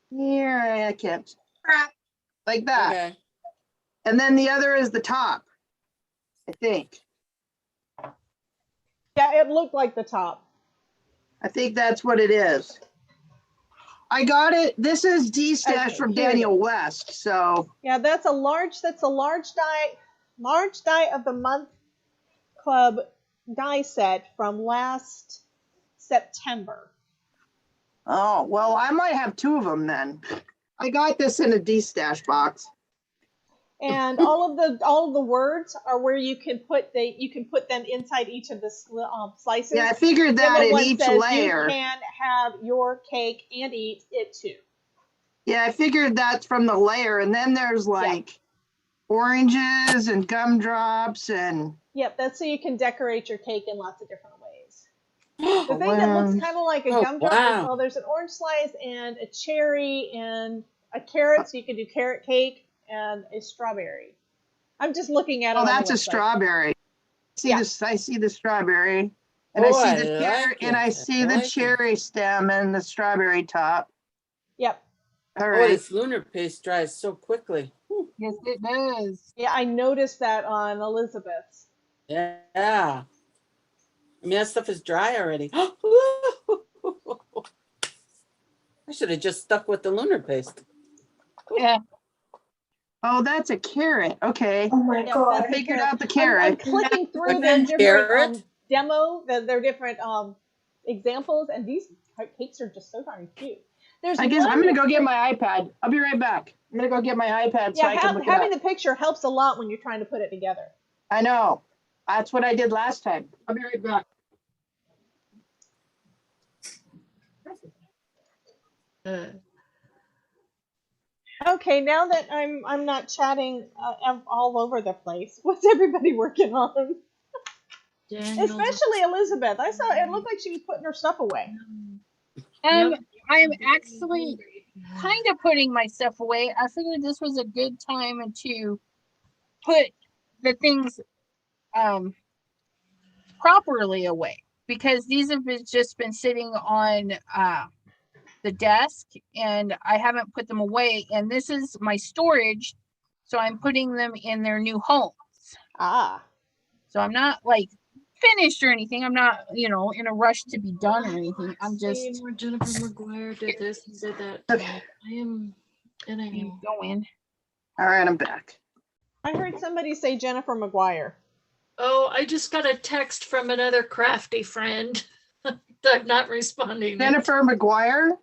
here, I can't. Like that. Okay. And then the other is the top, I think. Yeah, it looked like the top. I think that's what it is. I got it. This is D-Stash from Daniel West. So yeah, that's a large die of the month club die set from last September. Oh, well, I might have two of them then. I got this in a D-Stash box. And all of the words are where you can put them inside each of the slices. Yeah, I figured that in each layer. You can have your cake and eat it too. Yeah, I figured that's from the layer, and then there's like oranges and gumdrops and. Yep, that's so you can decorate your cake in lots of different ways. The thing that looks kind of like a gumdrop is, well, there's an orange slice and a cherry and a carrot, so you can do carrot cake, and a strawberry. I'm just looking at it. Oh, that's a strawberry. I see the strawberry, and I see the carrot, and I see the cherry stem and the strawberry top. Yep. All right. Oh, this lunar paste dries so quickly. Yes, it does. Yeah, I noticed that on Elizabeth's. Yeah. I mean, that stuff is dry already. I should have just stuck with the lunar paste. Yeah. Oh, that's a carrot. Okay. Oh my God. I figured out the carrot. I'm clicking through their different their different examples, and these cakes are just so darn cute. I guess I'm going to go get my iPad. I'll be right back. I'm going to go get my iPad so I can look it up. Having the picture helps a lot when you're trying to put it together. I know. That's what I did last time. I'll be right back. Okay, now that I'm not chatting all over the place, what's everybody working on? Especially Elizabeth. I saw it looked like she was putting her stuff away. I'm actually kind of putting my stuff away. I figured this was a good time to put the things properly away, because these have just been sitting on the desk and I haven't put them away, and this is my storage, so I'm putting them in their new homes. So I'm not like finished or anything. I'm not, in a rush to be done or anything. I'm just where Jennifer McGuire did this and did that. Okay. I am going. All right, I'm back. I heard somebody say Jennifer McGuire. Oh, I just got a text from another crafty friend. I'm not responding. Jennifer McGuire?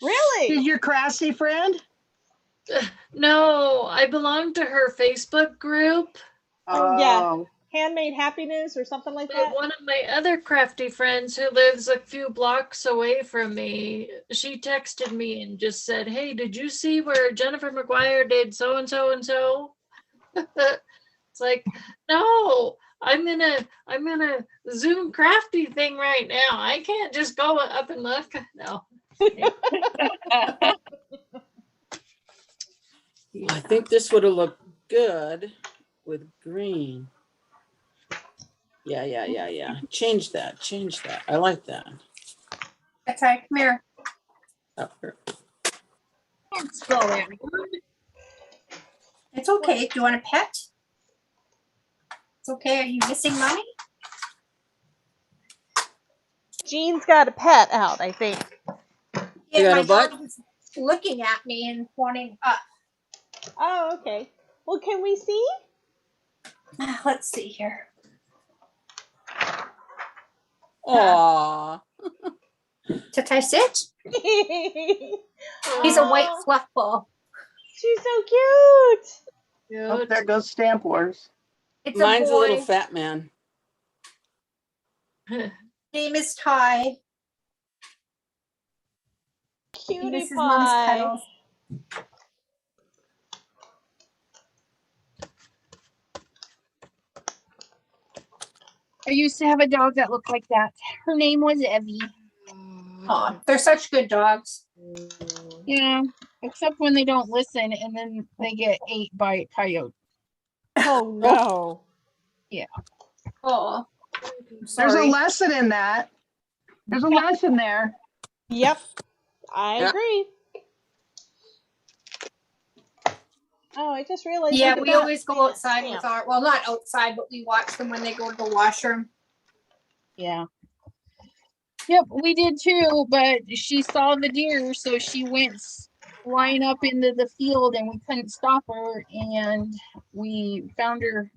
Really? Is your crafty friend? No, I belong to her Facebook group. Oh, yeah. Handmade Happiness or something like that. One of my other crafty friends who lives a few blocks away from me, she texted me and just said, "Hey, did you see where Jennifer McGuire did so and so and so?" It's like, no, I'm in a Zoom crafty thing right now. I can't just go up and look. No. I think this would have looked good with green. Yeah. Change that. I like that. Okay, come here. Oh, here. Can't spell that word. It's okay. Do you want a pet? It's okay. Are you missing money? Jean's got a pet out, I think. Yeah, got my a butt? dog was looking at me and wanting up. Oh, okay. Well, can we see? Let's see here. Aww. Did I sit? He's a white fluff ball. She's so cute. Oh, Cute. there goes Stamp Wars. It's Mine's a little boy. fat man. Name is Ty. Cutie This is Mom's pie. cuddles. I used to have a dog that looked like that. Her name was Evie. Aw, they're such good dogs. Yeah, except when they don't listen and then they get ate by a coyote. Oh no. Oh, There's a sorry. lesson in that. There's a lesson there. Yep. I Yeah. agree. Oh, I just realized. Yeah, look at we that. always go outside with Stamp. our, well, not outside, but we watch them when they go to the washroom. Yeah. Yep, we did too, but she saw the deer, so she went flying up into the field and we couldn't stop her, and we found her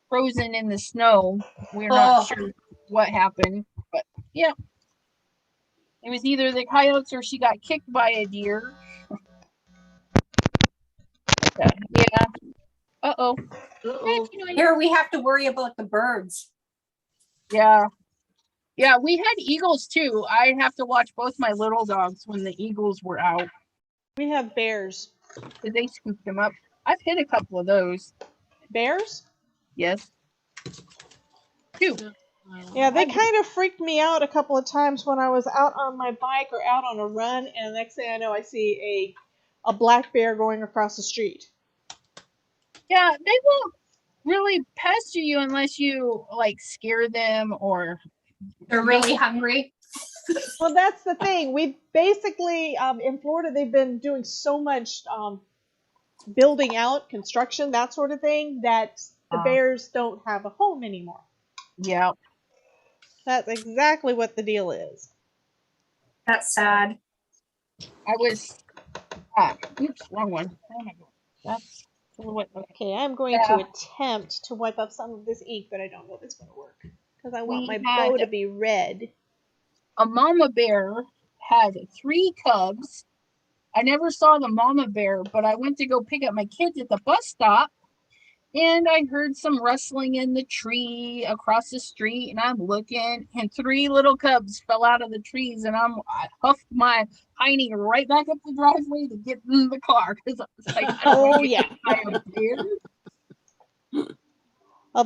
frozen in the snow. We're not sure what happened, but yeah. It was either the coyotes or she got kicked by a deer. Yeah. Uh-oh. Uh-oh. Here we have to worry about the birds. Yeah. Yeah, we had eagles too. I have to watch both my little dogs when the eagles were out. We have bears. Did they scoop them up? I've hit a couple of those. Bears? Yes. Two. Yeah, they kind of freaked me out a couple of times when I was out on my bike or out on a run, and the next thing I know, I see a black bear going across the street. Yeah, they won't really pester you unless you like scare them or They're really hungry. Well, that's the thing. We basically, in Florida, they've been doing so much building out, construction, that sort of thing, that the bears don't have a home anymore. Yeah. That's exactly what the deal is. That's sad. I was oops, wrong one. Oh my god. That's what Okay, I'm going to attempt to wipe up some of this ink, but I don't know if it's going to work. Because I want my bow to be red. A mama bear had 3 cubs. I never saw the mama bear, but I went to go pick up my kids at the bus stop, and I heard some rustling in the tree across the street, and I'm looking, and 3 little cubs fell out of the trees, and I huffed my hiney right back up the driveway to get in the car because I was like, oh yeah.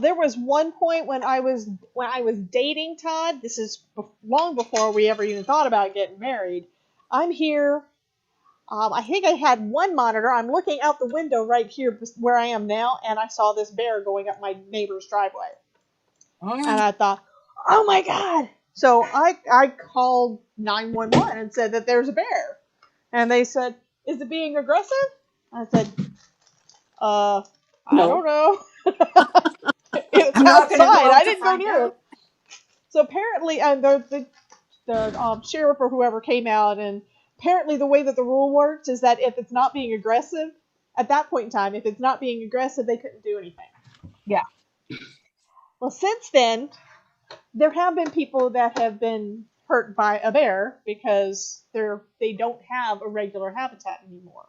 There was one point when I was dating Todd. This is long before we ever even thought about getting married. I'm here. I think I had one monitor. I'm looking out the window right here where I am now, and I saw this bear going up my neighbor's driveway. And I thought, oh my God. So I called 911 and said that there's a bear. And they said, is it being aggressive? I said, I don't know. It's outside. I didn't go near it. So apparently, the sheriff or whoever came out, and apparently the way that the rule worked is that if it's not being aggressive, at that point in time, if it's not being aggressive, they couldn't do anything. Yeah. Well, since then, there have been people that have been hurt by a bear because they don't have a regular habitat anymore.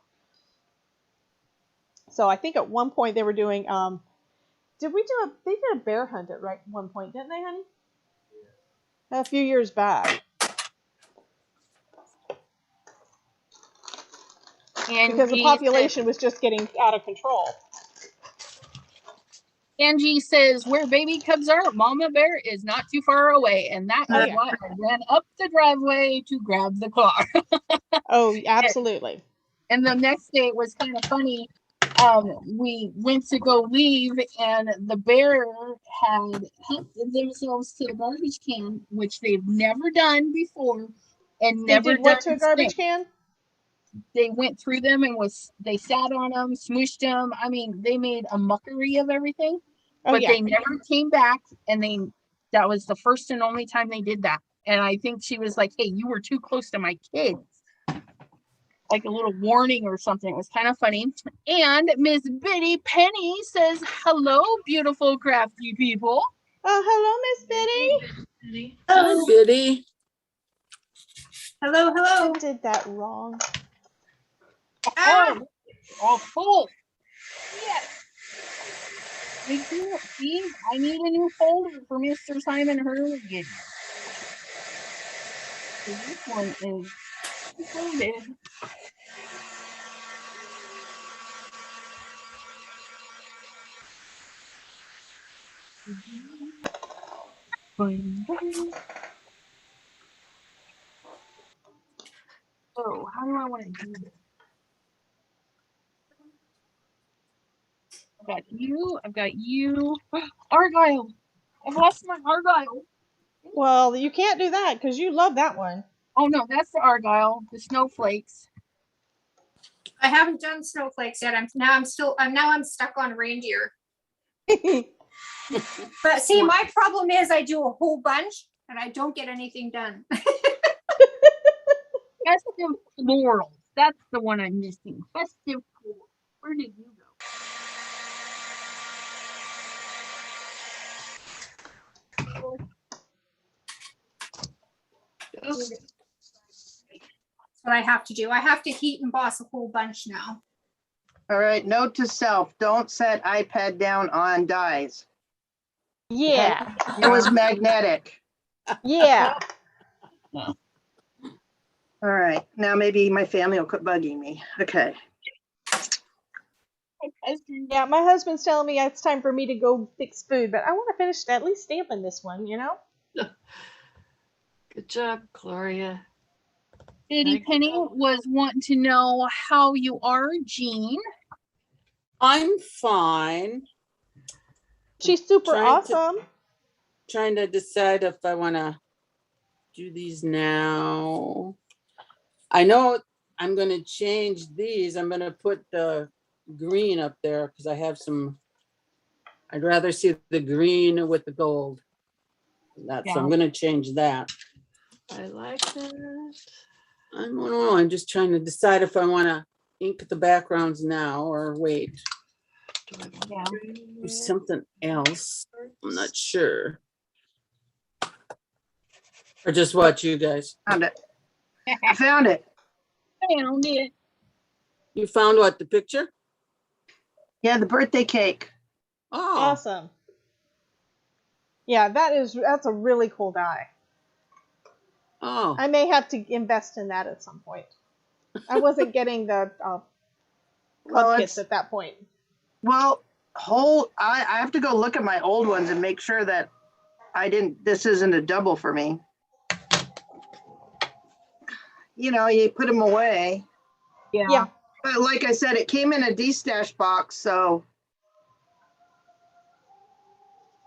So I think at one point they were doing, they did a bear hunt at one point, didn't they, honey? Yeah. A few years back. Because the population was just getting out of control. Angie says, where baby cubs are, mama bear is not too far away. And that is why I ran up the driveway to grab the car. Oh, absolutely. And the next day it was kind of funny. We went to go leave, and the bear had helped themselves to the garbage can, which they've never done before. And they never did what to a garbage can? They went through them and they sat on them, smooshed them. I mean, they made a mockery of everything, but they never came back. And that was the first and only time they did that. And I think she was like, hey, you were too close to my kids. Like a little warning or something. It was kind of funny. And Miss Biddy Penny says, hello, beautiful crafty people. Oh, hello, Miss Biddy. Hello, Biddy. Hello, hello. I did that wrong. Ah! all full. Yes. Me too. See, I need a new folder for Mr. Simon Hurley. This one is included. So, how do I want to do this? I've got you. Argyle. I've lost my Argyle. Well, you can't do that because you love that one. Oh no, that's the Argyle, the snowflakes. I haven't done snowflakes yet. I'm stuck on reindeer. But see, my problem is I do a whole bunch and I don't get anything done. Festive florals. That's the one I'm missing. Festive florals. Where did you go? That's what I have to do. I have to heat emboss a whole bunch now. All right, note to self, don't set iPad down on dies. Yeah. It was magnetic. Yeah. All right, now maybe my family will quit bugging me. Okay. Yeah, my husband's telling me it's time for me to go fix food, but I want to finish at least stamping this one, you know? Good job, Gloria. Katie Penny was wanting to know how you are, Jean. I'm fine. She's super Trying to- awesome. Trying to decide if I want to do these now. I know I'm going to change these. I'm going to put the green up there because I have some. I'd rather see the green with the gold. So I'm going to change that. I like that. I don't know. I'm just trying to decide if I want to ink the backgrounds now or wait. Do something else. I'm not sure. Or just watch you guys. Found it. I found it. Found it. You found what? The picture? Yeah, the birthday cake. Oh, Awesome. Yeah, that's a really cool die. oh. I may have to invest in that at some point. I wasn't getting the club kits at that point. Well, I have to go look at my old ones and make sure that this isn't a double for me. You know, you put them away. Yeah. But like I said, it came in a D-stash box, so.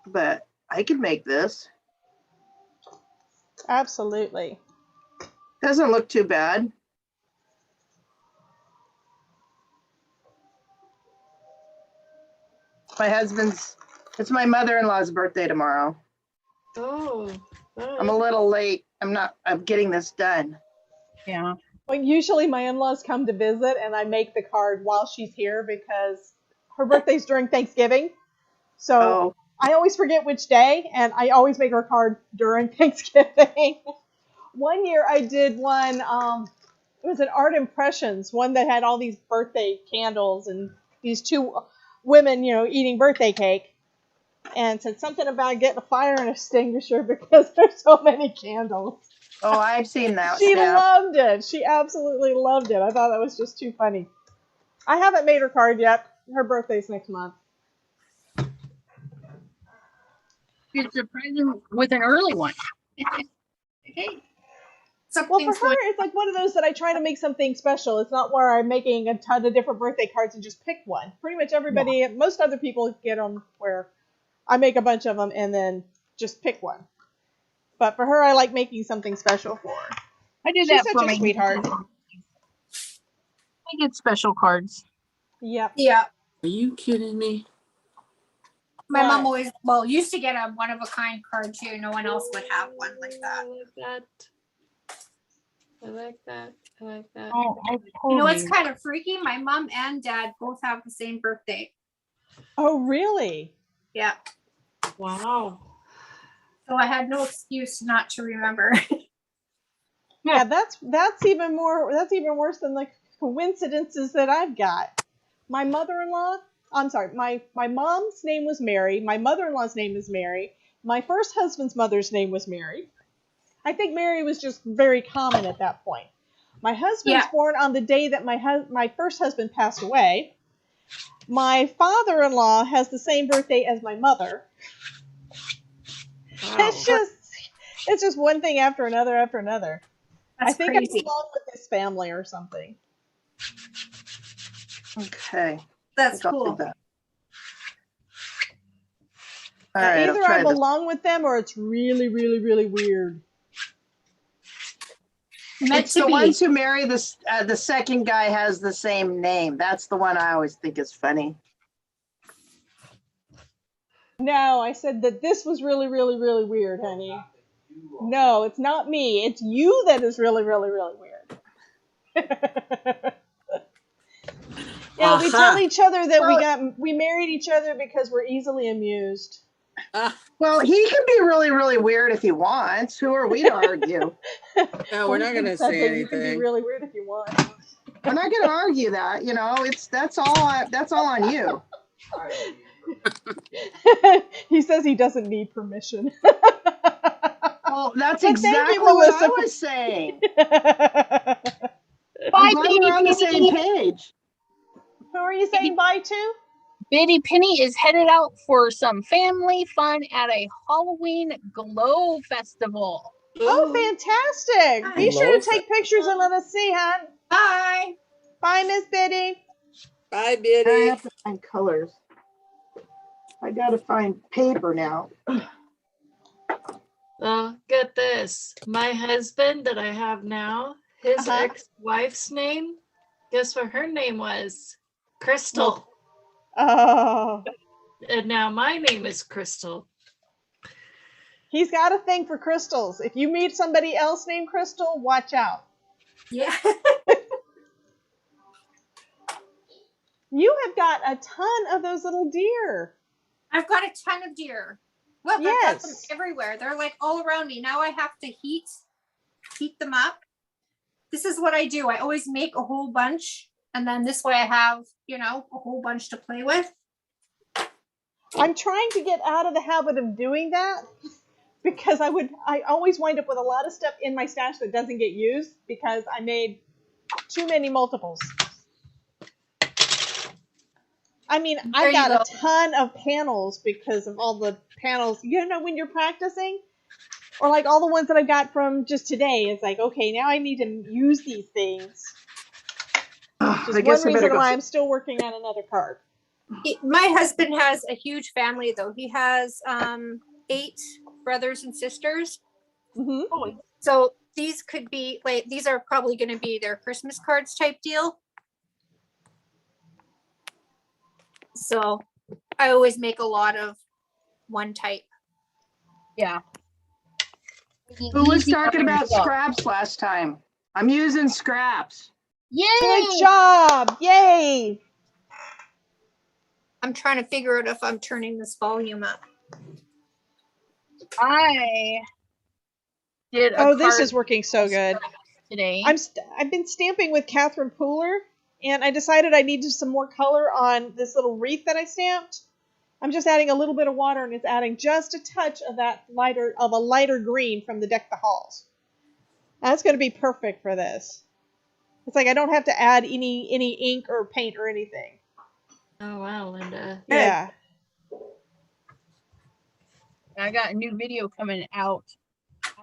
But I could make this. Absolutely. Doesn't look too bad. It's my mother-in-law's birthday tomorrow. Oh, I'm a little late. I'm getting this done. Yeah. Well, usually my in-laws come to visit and I make the card while she's here because her birthday's during Thanksgiving. So I always forget which day and I always make her card during Thanksgiving. One year I did one, it was an Art Impressions, one that had all these birthday candles and these two women, eating birthday cake. And said something about getting a fire extinguisher because there's so many candles. Oh, I've seen that. She loved it. She absolutely loved it. I thought that was just too funny. I haven't made her card yet. Her birthday's next month. It's a present with an early one. Hey. Well, for her, it's like one of those that I try to make something special. It's not where I'm making a ton of different birthday cards and just pick one. Pretty much everybody, most other people get them where I make a bunch of them and then just pick one. But for her, I like making something special for her. I do that for my sweetheart. I get special cards. Yep. Yeah. Are you kidding me? My mom always, used to get a one-of-a-kind card too. No one else would have one like that. I like that. I like that. Oh, you know what's kind of freaky? My mom and dad both have the same birthday. Oh, really? Yeah. Wow. So I had no excuse not to remember. Yeah, that's even worse than the coincidences that I've got. my mother-in-law, I'm sorry, my mom's name was Mary. My mother-in-law's name is Mary. My first husband's mother's name was Mary. I think Mary was just very common at that point. My husband's Yeah. born on the day that my first husband passed away. My father-in-law has the same birthday as my mother. It's just one thing after another after another. That's I think crazy. I belong with this family or something. Okay. That's I'll do cool. that. All Yeah, right, I'll either try I this. belong with them or it's really, really, really weird. Meant It's to the be. ones who marry the second guy has the same name. That's the one I always think is funny. No, I said that this was really, really, really weird, honey. No, it's not me. It's you that is really, really, really weird. Yeah, we tell Aha. each other that Well- we married each other because we're easily amused. Well, he can be really, really weird if he wants. Who are we to argue? No, we're not going to say You can be anything. really weird if you want. We're not going to argue that. You know, that's all on you. He says he doesn't need permission. Well, that's But thank exactly you, what I Melissa, for- was saying. Bye, I'm glad Biddy we're on the same Penny. page. Who are you saying bye to? Biddy Penny is headed out for some family fun at a Halloween glow festival. Oh, fantastic. Be sure Glow to take pictures and let us see, hon. Bye. Bye, Miss Biddy. Bye, I Biddy. have to find colors. I got to find paper now. So get this. My husband that I have now, his Uh-huh. ex-wife's name, guess what her name was? Crystal. Oh, And now my name is Crystal. he's got a thing for crystals. If you meet somebody else named Crystal, watch out. Yeah. You have got a ton of those little deer. I've got a ton of deer. Look, I've got them Yes. everywhere. They're like all around me. Now I have to heat them up. This is what I do. I always make a whole bunch, and then this way I have, a whole bunch to play with. I'm trying to get out of the habit of doing that because I always wind up with a lot of stuff in my stash that doesn't get used because I made too many multiples. I mean, There I've you got go. a ton of panels because of all the panels. When you're practicing, or like all the ones that I got from just today, it's like, okay, now I need to use these things. I Just guess one I better reason go. why I'm still working on another card. My husband has a huge family, though. He has 8 brothers and sisters. Hmm. So these could be these are probably going to be their Christmas cards type deal. So I always make a lot of one type. Yeah. Who was Easy talking on about yourself. scraps last time? I'm using scraps. Yay! Good job! Yay! I'm trying to figure out if I'm turning this volume up. I did a Oh, this card is working so good. today. I've been stamping with Catherine Pooler, and I decided I needed some more color on this little wreath that I stamped. I'm just adding a little bit of water, and it's adding just a touch of a lighter green from the Deck the Halls. That's going to be perfect for this. It's like I don't have to add any ink or paint or anything. Oh wow, Linda. Yeah. I got a new video coming out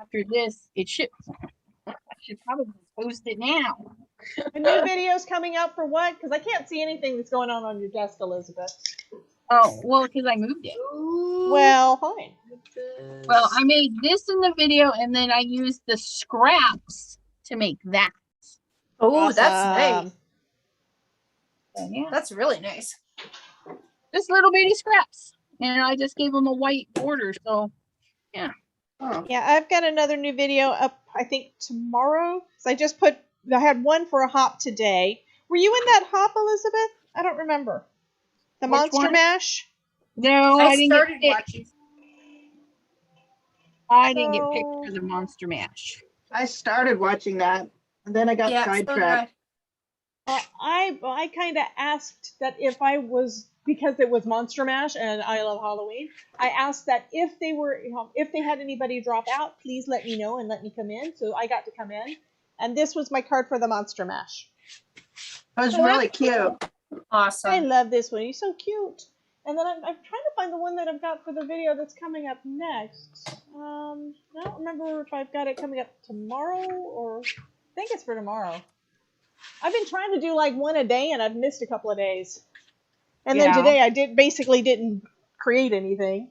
after this. I should probably post it now. A new video's coming out for what? Because I can't see anything that's going on your desk, Elizabeth. Oh, well, because I moved it. Well, fine. Well, I made this in the video, and then I used the scraps to make that. Oh, that's Awesome. nice. So, yeah, That's really nice. just little bitty scraps, and I just gave them a white border. So, yeah. Oh, Yeah, I've got another new video up, I think, tomorrow. So I had one for a hop today. Were you in that hop, Elizabeth? I don't remember. The Which Monster one? Mash? No, I I didn't started get watching. picked. I didn't get So- picked for the Monster Mash. I started watching that, and then I got Yeah, so did I. sidetracked. I kind of asked that if I was, because it was Monster Mash and I love Halloween, I asked that if they were, if they had anybody drop out, please let me know and let me come in. So I got to come in, and this was my card for the Monster Mash. That was really cute. Awesome. I love this one. He's so cute. And then I'm trying to find the one that I've got for the video that's coming up next. I don't remember if I've got it coming up tomorrow or I think it's for tomorrow. I've been trying to do like one a day and I've missed a couple of days. And then today I basically didn't create anything.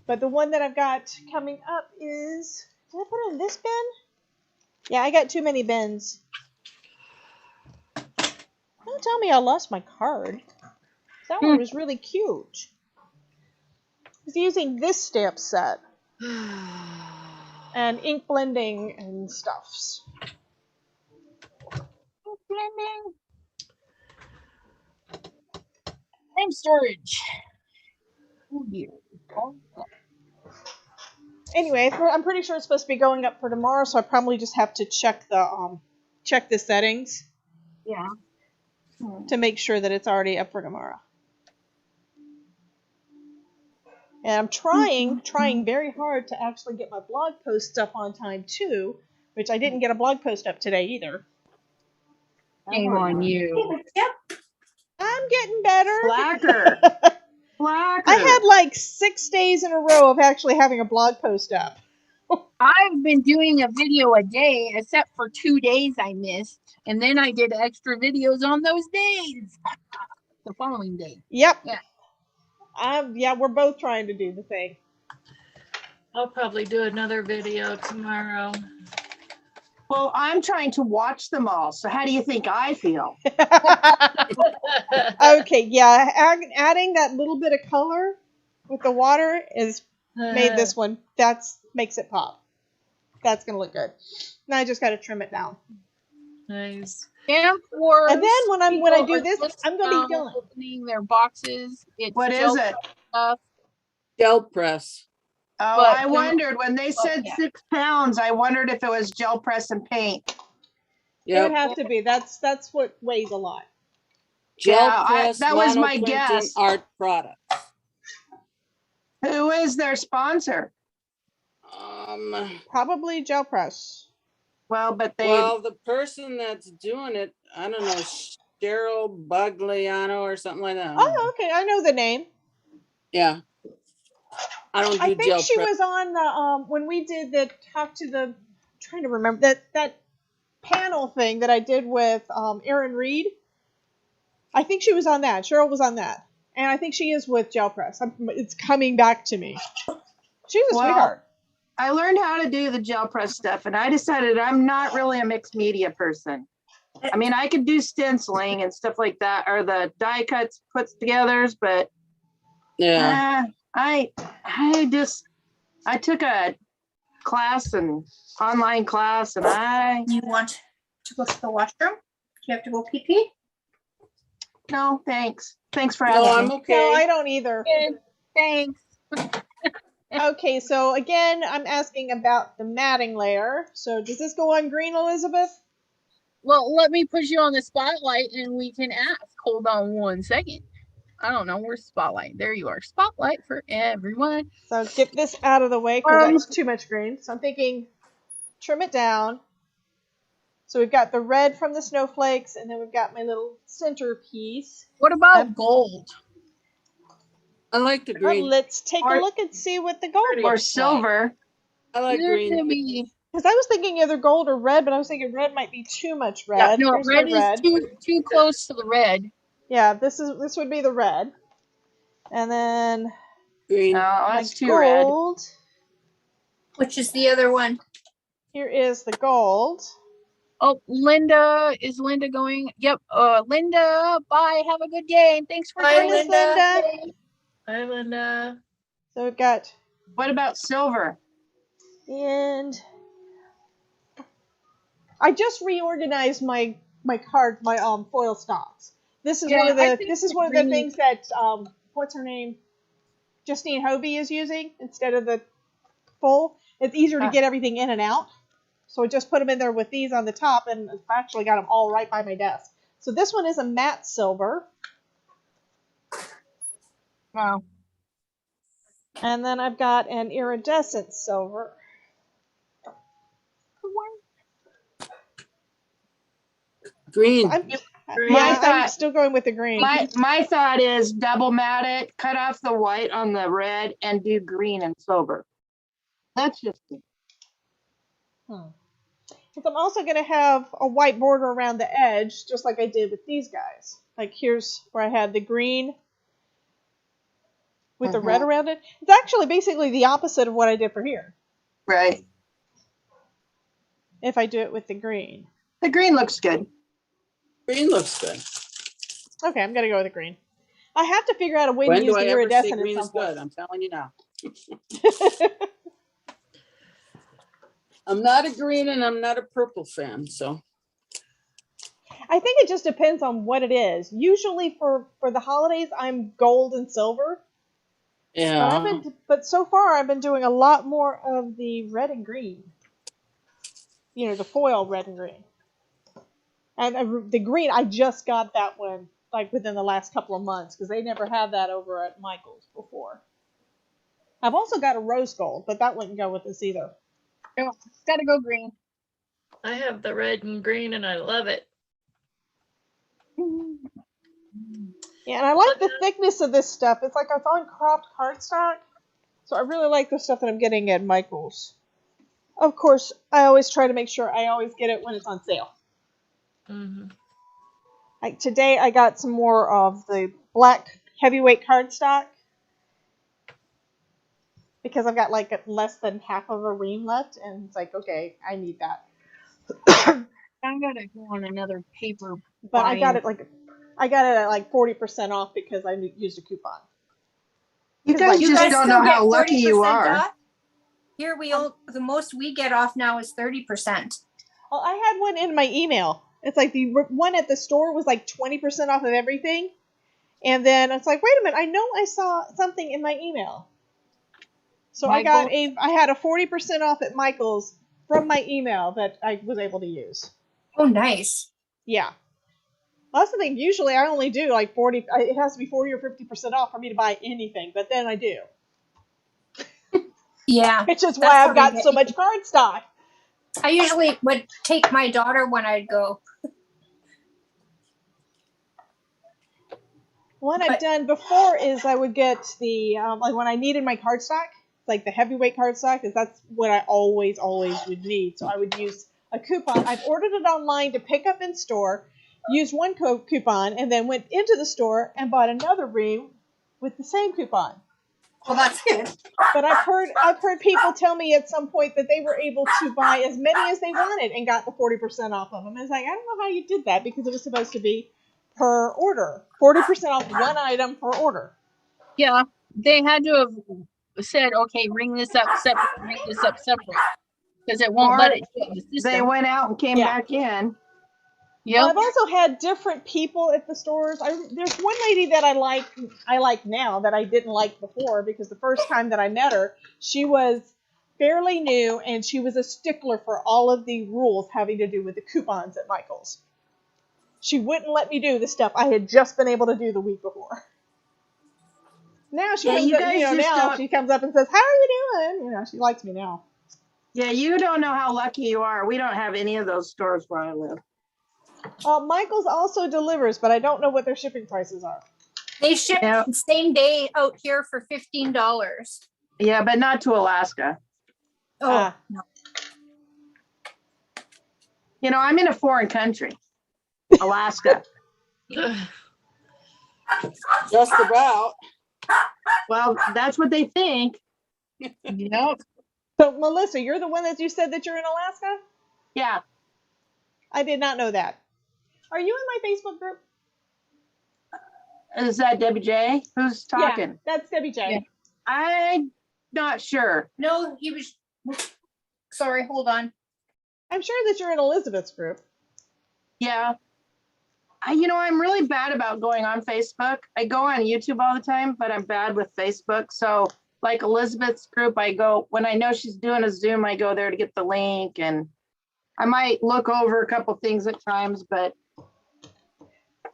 But the one that I've got coming up is, did I put it in this bin? Yeah, I got too many bins. Don't tell me I lost my card. That one was really cute. I was using this stamp set. And ink blending and stuffs. Blending. Name storage. Oh dear. Anyway, I'm pretty sure it's supposed to be going up for tomorrow, so I probably just have to check the settings. Yeah. To make sure that it's already up for tomorrow. And I'm trying very hard to actually get my blog posts up on time too, which I didn't get a blog post up today either. Shame on you. Yep. I'm getting better. Slacker. Slacker. I had like 6 days in a row of actually having a blog post up. I've been doing a video a day, except for 2 days I missed. And then I did extra videos on those days. The following day. Yep. Yeah. Yeah, we're both trying to do the thing. I'll probably do another video tomorrow. Well, I'm trying to watch them all. So how do you think I feel? Okay, yeah, adding that little bit of color with the water is made this one. Makes it pop. That's gonna look good. Now I just gotta trim it down. Nice. And then when I do this, I'm gonna be done. Opening their boxes. What is it? Stuff. Gel press. Oh, But I wondered when they said 6 pounds, I wondered if it was gel press and paint. It would have to be. That's what weighs a lot. Gel Yeah, press. that was my monoprinting guess. Art products. Who is their sponsor? Probably gel press. Well, but the person that's doing it, I don't know, Cheryl Bugliano or something like that. Oh, okay. I know the name. Yeah. I don't do I think gel she press. was on the when we did the talk to the. I'm trying to remember that panel thing that I did with Erin Reed. I think she was on that. Cheryl was on that, and I think she is with gel press. It's coming back to me. She's a sweetheart. I learned how to do the gel press stuff, and I decided I'm not really a mixed media person. I mean, I could do stenciling and stuff like that, or the die cuts, puts togethers, but yeah, I took a class, and online class, and You want to go to the washroom? Do you have to go pee pee? No, thanks. Thanks for having no, me. I'm okay. No, I don't either. Thanks. Okay, so again, I'm asking about the matting layer. So does this go on green, Elizabeth? Well, let me put you on the spotlight and we can ask. Hold on 1 second. I don't know. Where's spotlight? There you are. Spotlight for everyone. So get this out of the way because that's too much green. So I'm thinking trim it down. So we've got the red from the snowflakes, and then we've got my little centerpiece. What about gold? I like the green. Let's take a look and see what the gold Or looks silver. I like green. Because I was thinking either gold or red, but I was thinking red might be too much red. Yeah, no, Here's red the red. is too close to the red. Yeah, this would be the red. And then Green. No, that's too red. gold. Which is the other one? Here is the gold. Oh, Linda, is Linda going? Yep. Linda, bye. Have a good day. And thanks for joining us, Linda. Hi, Linda. So we've got. What about silver? And I just reorganized my card, my foil stocks. This is one of the things that what's her name, Justine Hobie is using instead of the full. It's easier to get everything in and out. So I just put them in there with these on the top, and I've actually got them all right by my desk. So this one is a matte silver. Wow. And then I've got an iridescent silver. Green. I'm thought- still going with the green. My thought is double mat it, cut off the white on the red and do green and silver. That's just me. Because I'm also going to have a white border around the edge, just like I did with these guys. Like here's where I had the green with the red around it. It's actually basically the opposite of what I did for here. Right. If I do it with the green. The green looks good. Green looks good. Okay, I'm going to go with the green. I have to figure out a way When to use do I the ever say iridescent green at is some point. good? I'm telling you now. I'm not a green and I'm not a purple fan, so. I think it just depends on what it is. Usually for the holidays, I'm gold and silver. Yeah. But so far, I've been doing a lot more of the red and green. You know, the foil red and green. And the green, I just got that one like within the last couple of months because they never had that over at Michael's before. I've also got a rose gold, but that wouldn't go with this either. No, it's got to go green. I have the red and green and I love it. Yeah, and I like the thickness of this stuff. It's like it's on cropped cardstock. So I really like the stuff that I'm getting at Michael's. Of course, I always try to make sure I always get it when it's on sale. Mm-hmm. Like today, I got some more of the black heavyweight cardstock because I've got like less than half of a ream left, and it's like, okay, I need that. I gotta go on another paper. But I got it at like 40% off because I used a coupon. You guys You just guys don't still know get how lucky you 40% are. off? Here the most we get off now is 30%. Well, I had one in my email. It's like the one at the store was like 20% off of everything. And then it's like, wait a minute, I know I saw something in my email. So I had a 40% off at Michael's from my email that I was able to use. Oh, nice. Yeah. Well, that's the thing. Usually I only do like 40. It has to be 40 or 50% off for me to buy anything, but then I do. Yeah. Which is why I've got so much cardstock. I usually would take my daughter when I'd go. What I've done before is I would get the, like when I needed my cardstock, like the heavyweight cardstock, because that's what I always would need. So I would use a coupon. I've ordered it online to pick up in store, used one coupon, and then went into the store and bought another ream with the same coupon. Well, that's good. But I've heard people tell me at some point that they were able to buy as many as they wanted and got the 40% off of them. It's like, I don't know how you did that because it was supposed to be per order. 40% off one item per order. Yeah, they had to have said, okay, ring this up separate, because it won't let it fit in the system. They went out and came back in. Yep. Well, I've also had different people at the stores. There's one lady that I like now that I didn't like before because the first time that I met her, she was fairly new and she was a stickler for all of the rules having to do with the coupons at Michael's. She wouldn't let me do the stuff I had just been able to do the week before. Now she comes up, she comes up and says, "How are you doing?" She likes me now. Yeah, you don't know how lucky you are. We don't have any of those stores where I live. Michael's also delivers, but I don't know what their shipping prices are. They ship the same day out here for $15. Yeah, but not to Alaska. Oh, no. I'm in a foreign country, Alaska. Just about. Well, that's what they think. Yep. So, Melissa, you're the one that you said that you're in Alaska? Yeah. I did not know that. Are you in my Facebook group? Is that Debbie J? Who's talking? Yeah, that's Debbie J. Yeah. I'm not sure. No, he was. Sorry, hold on. I'm sure that you're in Elizabeth's group. Yeah. I'm really bad about going on Facebook. I go on YouTube all the time, but I'm bad with Facebook. So like Elizabeth's group, I go, when I know she's doing a Zoom, I go there to get the link, and I might look over a couple things at times, but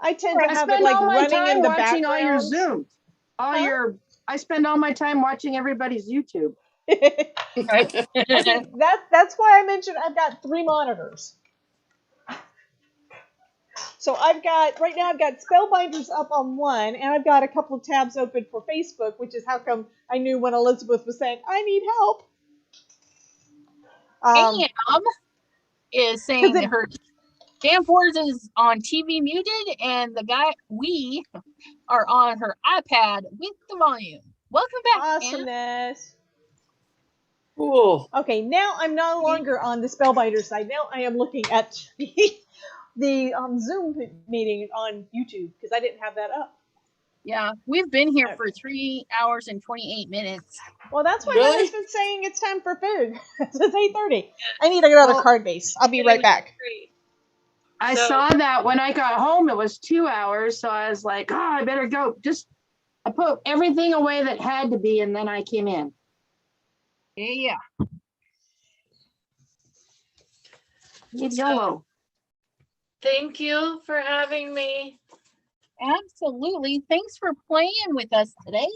I tend to I have it spend like all my running time in the watching all your background. Zooms. Huh? I spend all my time watching everybody's YouTube. Right. Okay, that's why I mentioned I've got 3 monitors. So right now I've got Spellbinders up on one, and I've got a couple of tabs open for Facebook, which is how come I knew when Elizabeth was saying, I need help. Pam is saying it- her Stamp Wars is on TV muted, and we are on her iPad with the volume. Welcome back, Pam. Awesomeness. Cool. Okay, now I'm no longer on the Spellbinder side. Now I am looking at the Zoom meeting on YouTube because I didn't have that up. Yeah, we've been here for 3 hours and 28 minutes. Well, that's why Really? Heather's been saying it's time for food. It's 8:30. I need another card base. I'll be right back. I So- saw that when I got home, it was 2 hours. So I was like, oh, I better go. I put everything away that had to be, and then I came in. Yeah. Need yellow. Thank you for having me. Absolutely. Thanks for playing with us today.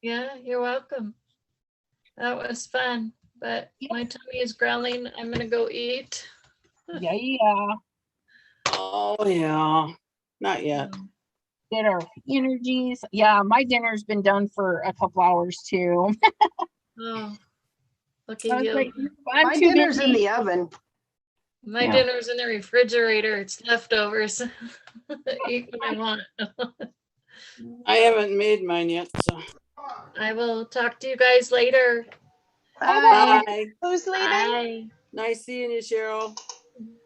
Yeah, you're welcome. That was fun, but my tummy is growling. I'm gonna go eat. Yeah. Oh yeah. Not yet. Get our energies. Yeah, my dinner's been done for a couple hours too. Oh, lucky I was you. like, I'm My too dinner's in busy. the oven. My Yeah. dinner's in the refrigerator. It's leftovers. Eat what I want. I haven't made mine yet, so. I will talk to you guys later. Bye. Bye. Who's leaving? Bye. Nice seeing you, Cheryl.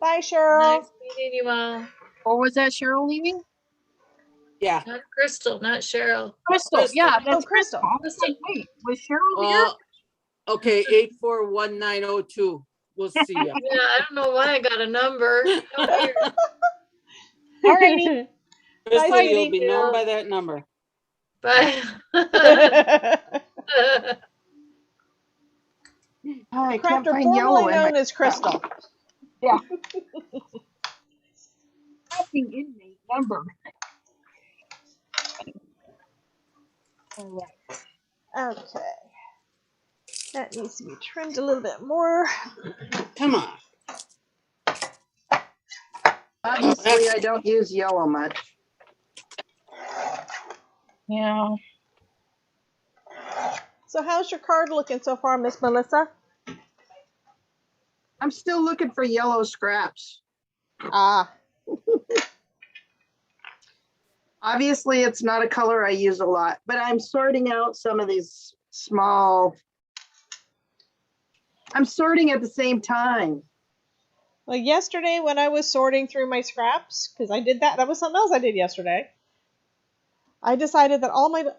Bye, Cheryl. Nice meeting you all. Or was that Cheryl leaving? Yeah. Not Crystal, not Cheryl. Crystal. Crystal. Yeah, Oh, that's Crystal. Crystal. I was like, wait, was Cheryl here? Okay, 841902. We'll see ya. Yeah, I don't know why I got a number. How weird. Alrighty. Crystal, Bye, you'll sweetie. be known by that number. Bye. Oh, I The can't crafter find yellow formerly in my. known as Crystal. Yeah. Tracking inmate number. All right. Okay. That needs to be trimmed a little bit more. Come on. Obviously, I don't use yellow much. Yeah. So how's your card looking so far, Miss Melissa? I'm still looking for yellow scraps. Ah. Obviously, it's not a color I use a lot, but I'm sorting out some of these small. I'm sorting at the same time. Well, yesterday when I was sorting through my scraps, because I did that was something else I did yesterday. I decided that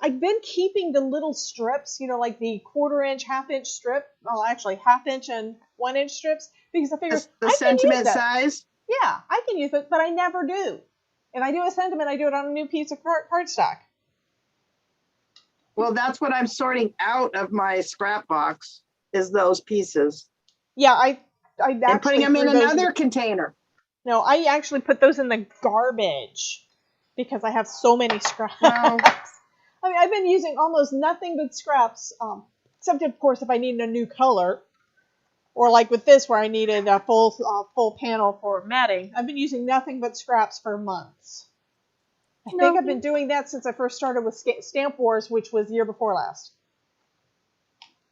I've been keeping the little strips, like the 1/4 inch, 1/2 inch strip. Well, actually 1/2 inch and 1 inch strips, because I figured The I can sentiment use that. size. Yeah, I can use it, but I never do. If I do a sentiment, I do it on a new piece of cardstock. Well, that's what I'm sorting out of my scrap box, is those pieces. Yeah, I And actually putting them in threw those another container. No, I actually put those in the garbage because I have so many scraps. Wow. I mean, I've been using almost nothing but scraps, except of course if I needed a new color, or like with this where I needed a full panel for matting. I've been using nothing but scraps for months. I think I've been doing that since I first started with Stamp Wars, which was year before last.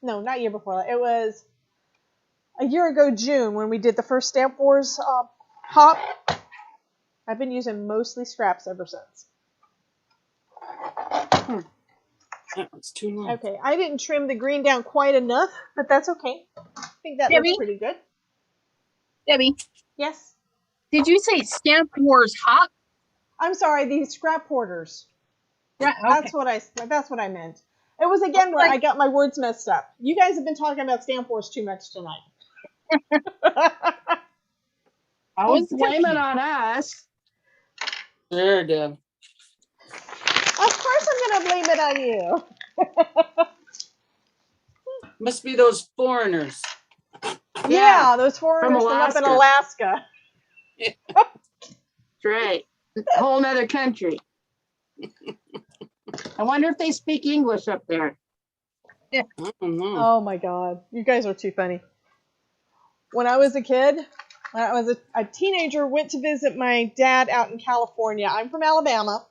No, not year before last. It was a year ago, June, when we did the first Stamp Wars hop. I've been using mostly scraps ever since. That was too long. Okay, I didn't trim the green down quite enough, but that's okay. I think that Debbie? looks pretty good. Debbie, Yes? did you say Stamp Wars Hop? I'm sorry, these scrap hoarders. Yeah, okay. That's what I meant. It was again where I got my words messed up. You guys have been talking about Stamp Wars too much tonight. I was Blame it on us. Sure, Deb. Of course I'm going to blame it on you. Must be those foreigners. Yeah, those foreigners from up in Alaska. Alaska. That's right. whole nother country. I wonder if they speak English up there. I don't know. Oh my God. You guys are too funny. When I was a kid, when I was a teenager, went to visit my dad out in California. I'm from Alabama.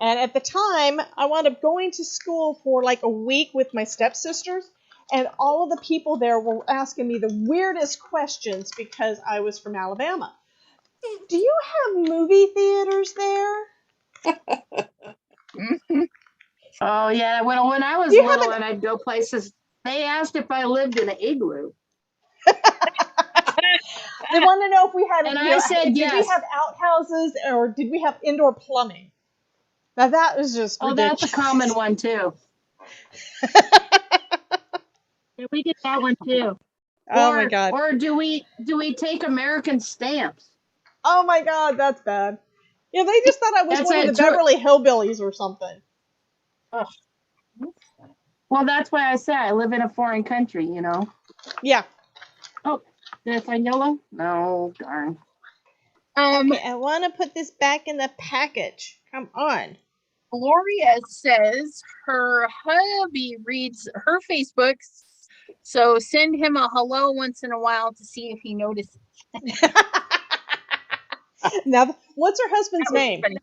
And at the time, I wound up going to school for like a week with my stepsisters. And all of the people there were asking me the weirdest questions because I was from Alabama. Do you have movie theaters there? Oh yeah, well, when I was Do you have little an- and I'd go places, they asked if I lived in an igloo. They want to know if we had, And you I know, said did we yes. have outhouses or did we have indoor plumbing? Now that was just Oh, ridiculous. that's a common one too. Yeah, we get that one too. Oh my God. Or do we take American stamps? Oh my God, that's bad. Yeah, they just thought I was That's one of it, the too. Beverly Hillbillies or something. Well, that's why I say I live in a foreign country, you know. Yeah. Oh, did I find yellow? No, darn. Okay, I want to put this back in the package. Come on. Gloria says her hubby reads her Facebooks, so send him a hello once in a while to see if he notices. Now, what's her husband's That was name? funny.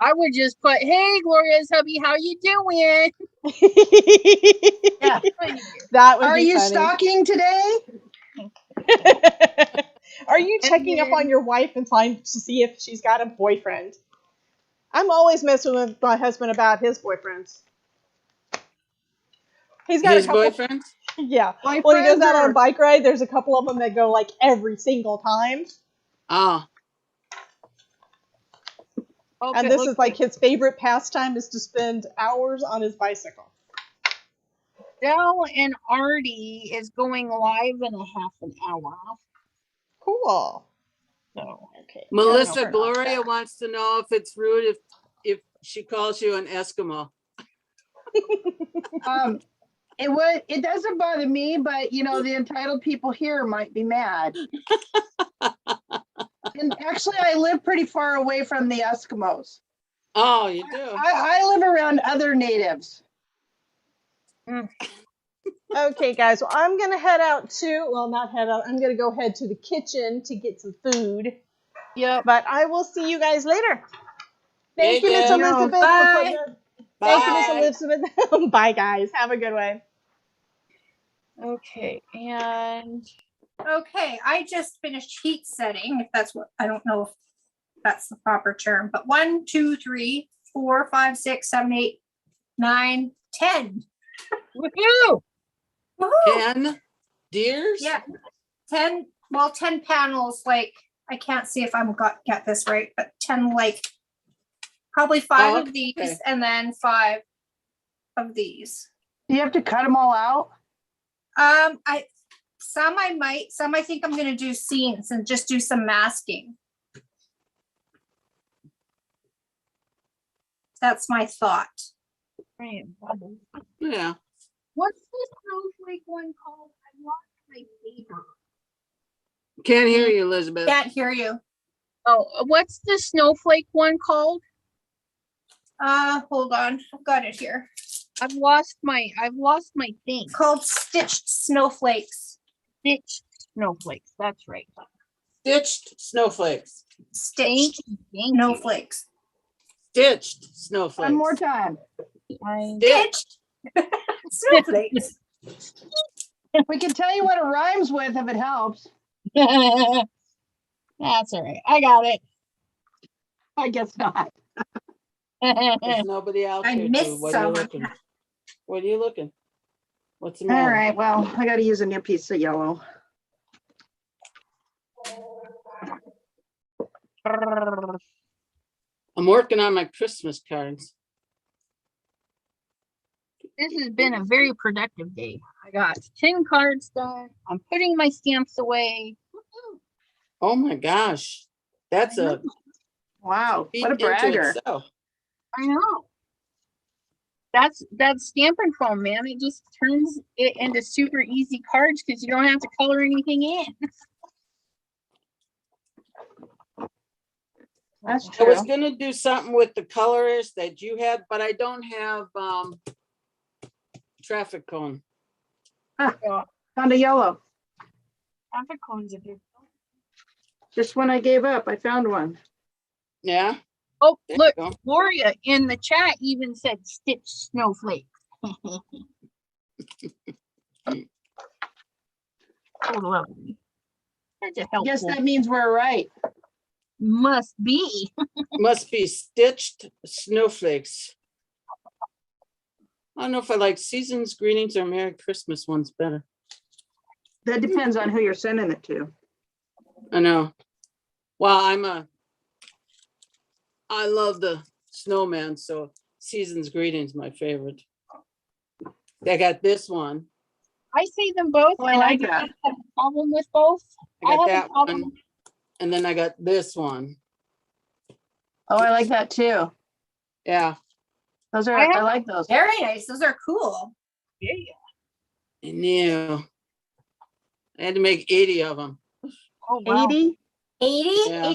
I would just put, "Hey, Gloria's hubby, how you doing?" Yeah. That would Are be you funny. stalking today? Are you checking up on your wife and trying to see if she's got a boyfriend? I'm always messing with my husband about his boyfriends. He's got His a couple. boyfriend? Yeah. My When he goes friends out on are- a bike ride, there's a couple of them that go like every single time. Oh, Oh, And it this looks is like his favorite pastime is to spend hours on his bicycle. Dell and Artie is going live in a half an hour. Cool. So Okay. Melissa turn off Gloria that. wants to know if it's rude if she calls you an Eskimo. It doesn't bother me, but you know, the entitled people here might be mad. And actually, I live pretty far away from the Eskimos. Oh, you do? I live around other natives. Okay, guys. Well, I'm gonna head out not head out. I'm gonna go head to the kitchen to get some food. Yep. But I will see you guys later. Thank Hey, you, Miss Deb. Elizabeth. for Bye. putting that- Thank you, Miss Bye. Elizabeth. Bye, guys. Have a good one. Okay, and Okay, I just finished heat setting, if that's what, I don't know if that's the proper term, but 1, 2, 3, 4, 5, 6, 7, 8, 9, 10. woohoo! Woohoo! 10 deers? Yeah, 10, well, 10 panels, like, I can't see if I'm got this right, but 10, like, probably 5 Oh, of these, okay. and then 5 of these. Do you have to cut them all out? Some I think I'm gonna do scenes and just do some masking. That's my thought. Yeah. What's the snowflake one called? I lost my paper. Can't hear you, Elizabeth. Can't hear you. Oh, what's the snowflake one called? Hold on, I've got it here. I've lost my thing. Called Stitched Snowflakes. Stitched snowflakes. That's right. Stitched snowflakes. Stitched Thank you. Snowflakes. Stitched snowflakes. One more time. Stitched Snowflakes. We can tell you what it rhymes with if it helps. That's all right. I got it. I guess not. There's nobody out I there. missed What are you some. looking? What are you looking? What's the All matter? right, well, I got to use a new piece of yellow. I'm working on my Christmas cards. This has been a very productive day. I got 10 cards done. I'm putting my stamps away. Oh my gosh. That's a Wow, feat what a into bragger. itself. I know. That's stamping foam, man. It just turns it into super easy cards because you don't have to color anything in. That's I true. was gonna do something with the colors that you had, but I don't have traffic cone. Found a yellow. Traffic cones if you. Just when I gave up, I found one. Yeah. Oh, There look, you go. Gloria in the chat even said stitch snowflake. Oh, lovely. That's a I guess helpful. that means we're right. Must be. Must be stitched snowflakes. I don't know if I like Season's Greetings or Merry Christmas ones better. That depends on who you're sending it to. I know. Well, I love the snowman, so Season's Greetings my favorite. I got this one. I say them both, Oh, I and I like do that. not have a problem with both. I got have a that problem- one. And then I got this one. Oh, I like that too. Yeah. Those are, I have- I like those. Very nice. Those are cool. Yeah. I knew. I had to make 80 of them. Oh, wow. 80? 80? Yeah.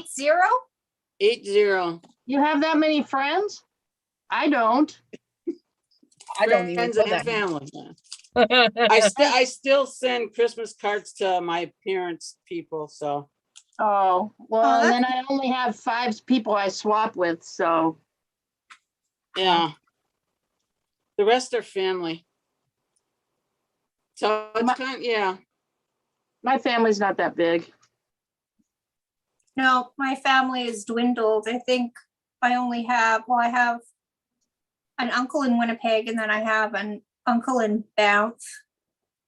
80? 80. You have that many friends? I don't. I don't even Friends know and that. family. I still send Christmas cards to my parents' people, so Oh, well, Oh, and then I only have 5 people I swap with, so. yeah. The rest are family. So it's kind of, yeah. My family's not that big. No, my family is dwindled. I think I have an uncle in Winnipeg, and then I have an uncle in Banff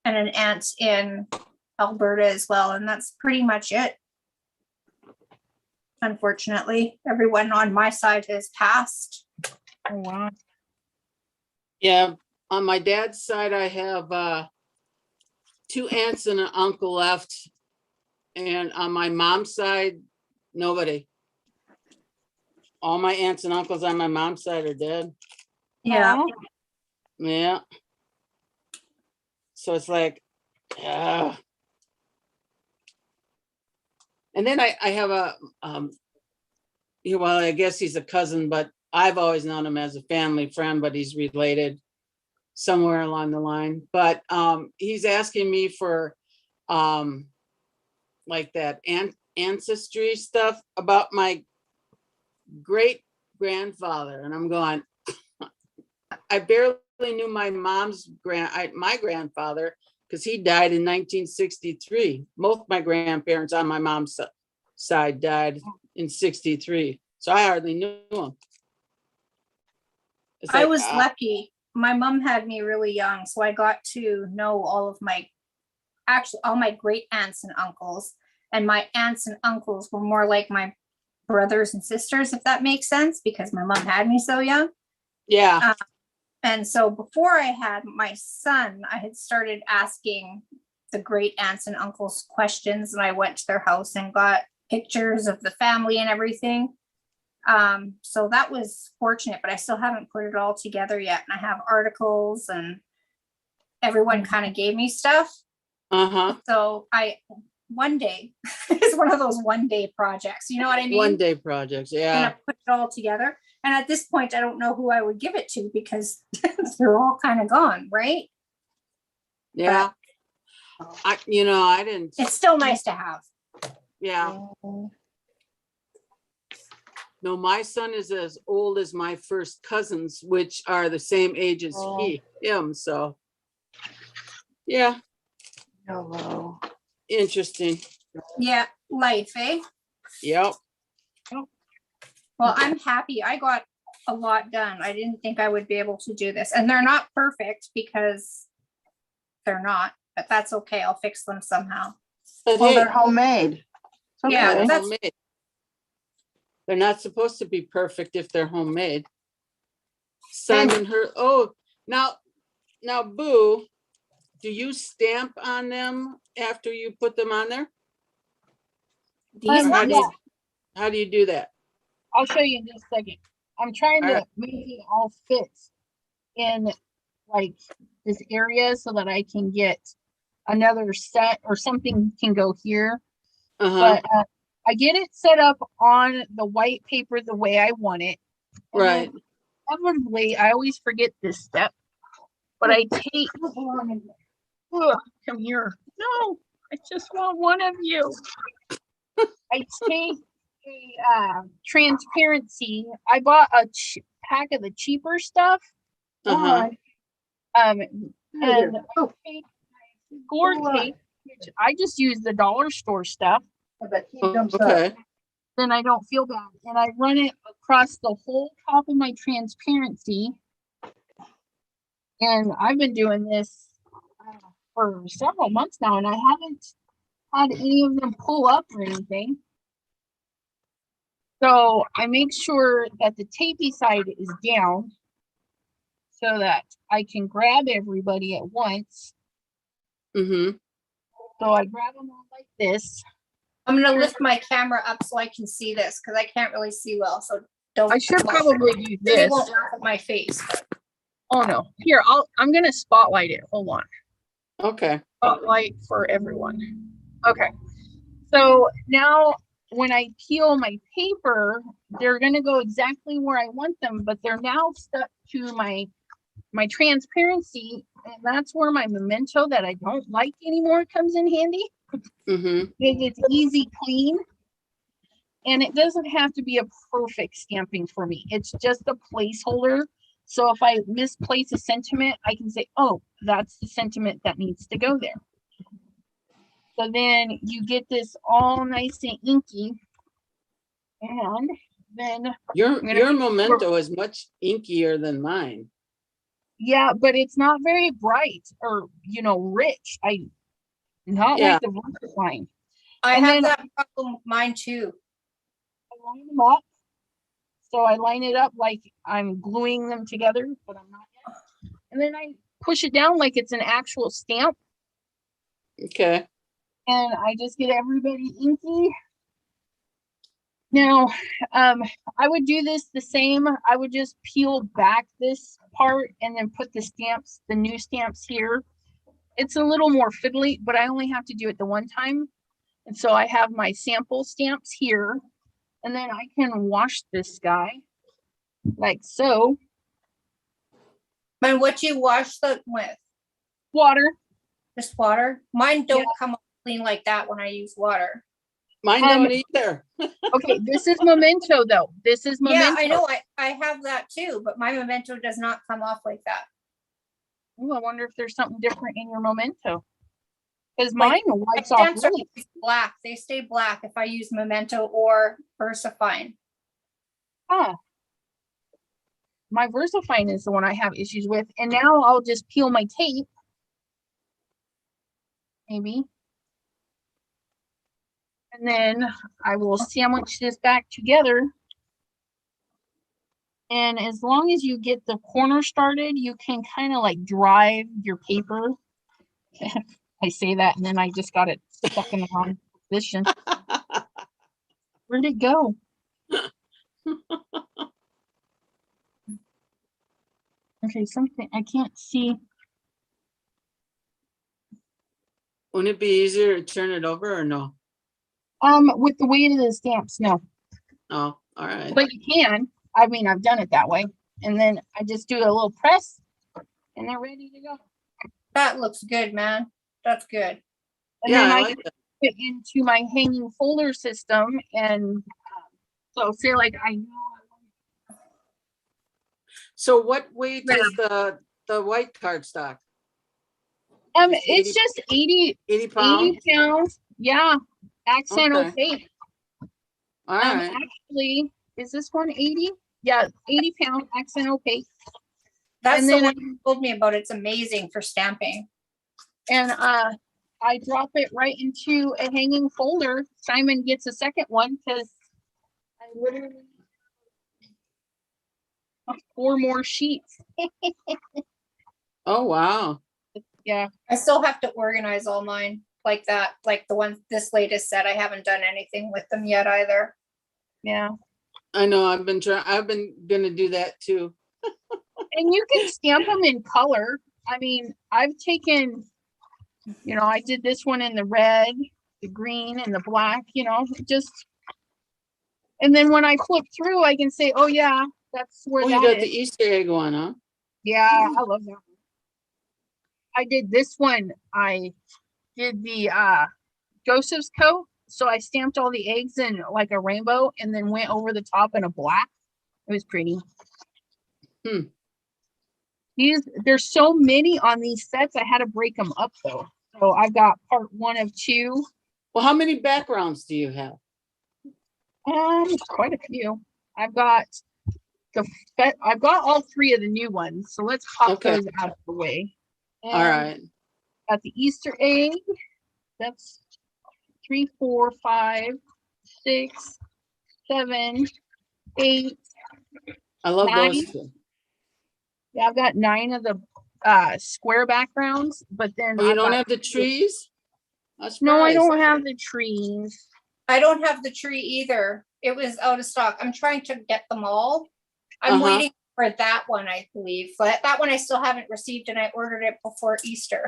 and an aunt in Alberta as well. And that's pretty much it. Unfortunately, everyone on my side has passed. Oh, wow. Yeah. On my dad's side, I have 2 aunts and an uncle left. And on my mom's side, nobody. All my aunts and uncles on my mom's side are dead. Yeah. Yeah. So it's like, yeah. And then I have a, well, I guess he's a cousin, but I've always known him as a family friend, but he's related somewhere along the line. But he's asking me for like that ancestry stuff about my great grandfather. And I'm going, I barely knew my my grandfather, because he died in 1963. Both my grandparents on my mom's side died in 63. So I hardly knew him. It's I like, was lucky. My mom had me really young, so I got to know all my great aunts and uncles. And my aunts and uncles were more like my brothers and sisters, if that makes sense, because my mom had me so young. yeah. And so before I had my son, I had started asking the great aunts and uncles questions, and I went to their house and got pictures of the family and everything. So that was fortunate, but I still haven't put it all together yet. And I have articles, and everyone kind of gave me stuff. Uh-huh. So one day, it's one of those one-day projects. You know what I mean? 1 day projects. Yeah. Gonna put it all together. And at this point, I don't know who I would give it to, because they're all kind of gone, right? Yeah. I didn't. It's still nice to have. Yeah. No, my son is as old as my first cousins, which are the same age as him. So, yeah. Hello. Interesting. Yeah, life, eh? Yep. Well, I'm happy. I got a lot done. I didn't think I would be able to do this. And they're not perfect, because they're not, but that's okay. I'll fix them somehow. But Well, hey, they're homemade. It's Yeah, okay. they're that's- homemade. They're not supposed to be perfect if they're homemade. Simon her. Oh, now, Boo, do you stamp on them after you put them on there? These Or ones? how do you do that? I'll show you in just a second. I'm trying to Alright. make it all fit in like this area so that I can get another set or something can go here. Uh-huh. But I get it set up on the white paper the way I want it. And then Right. inevitably, I always forget this step, but I take, ugh, come here. No, I just want one of you. I take a transparency. I bought a pack of the cheaper stuff. Uh-huh. And I take gourd tape, which I just use the dollar store stuff. Okay. Then I don't feel bad. And I run it across the whole top of my transparency. And I've been doing this for several months now, and I haven't had any of them pull up or anything. So I make sure that the tapey side is down so that I can grab everybody at once. Mm-hmm. So I grab them all like this. I'm gonna lift my camera up so I can see this because I can't really see well. So don't. I should probably do They this. won't laugh at my face. Oh no. Here, I'm gonna spotlight it. Hold on. Okay. Spotlight for everyone. Okay. So now when I peel my paper, they're gonna go exactly where I want them, but they're now stuck to my transparency, and that's where my memento that I don't like anymore comes in handy. Mm-hmm. It's easy, clean, and it doesn't have to be a perfect stamping for me. It's just a placeholder. So if I misplace a sentiment, I can say, oh, that's the sentiment that needs to go there. So then you get this all nice and inky, and then Your memento is much inkier than mine. yeah, but it's not very bright or rich. I not like the line. I And have then that problem with mine too. I line them up. So I line it up like I'm gluing them together, but I'm not yet. And then I push it down like it's an actual stamp. Okay. And I just get everybody inky. Now, I would do this the same. I would just peel back this part and then put the stamps, the new stamps here. It's a little more fiddly, but I only have to do it the one time. And so I have my sample stamps here, and then I can wash this guy like so. And what you wash them with? Water. Just water? Mine don't come up clean like that when I use water. Mine don't either. Okay, this is memento though. This is memento. Yeah, I know. I have that too, but my memento does not come off like that. Oh, I wonder if there's something different in your memento. Because Like, mine wipes my off stamps are really. black. They stay black if I use memento or VersaFine. Huh. My VersaFine is the one I have issues with. And now I'll just peel my tape. Maybe. And then I will sandwich this back together. And as long as you get the corner started, you can kind of like drive your paper. I say that and then I just got it stuck in the wrong position. Where'd it go? Okay, something I can't see. Wouldn't it be easier to turn it over or no? With the weight of the stamps, no. Oh, all right. But you can. I mean, I've done it that way. And then I just do a little press and they're ready to go. That looks good, man. That's good. And then I can put it into my hanging folder system. And so say like I know. So what weight is the white cardstock? It's just 80 pounds. 80 pounds. Yeah. Accent opaque. All right. Actually, is this one 80? Yeah, 80 pound accent opaque. That's and the then one you told me about. It's amazing for stamping. And I drop it right into a hanging folder. Simon gets a second one because I literally have 4 more sheets. Oh wow. Yeah. I still have to organize all mine like that, like the one this latest set. I haven't done anything with them yet either. Yeah. I know. I've been gonna do that too. And you can stamp them in color. I mean, I've taken, I did this one in the red, the green, and the black, just And then when I flip through, I can say, oh yeah, that's where Oh, that you got is. the Easter egg one, huh? Yeah, I love that one. I did this one. I did the Joseph's coat. So I stamped all the eggs in like a rainbow and then went over the top in a black. It was pretty. There's so many on these sets. I had to break them up though. So I've got part 1 of 2. Well, how many backgrounds do you have? Quite a few. I've got all 3 of the new ones. So let's pop Okay. those out of the way. All right. Got the Easter egg. That's 3, 4, 5, 6, 7, 8. I love 9. those two. Yeah, I've got 9 of the square backgrounds, but then Oh, you I've don't got- have the trees? No, I don't have the trees. I don't have the tree either. It was out of stock. I'm trying to get them all. I'm Uh-huh. waiting for that one, I believe. But that one I still haven't received and I ordered it before Easter.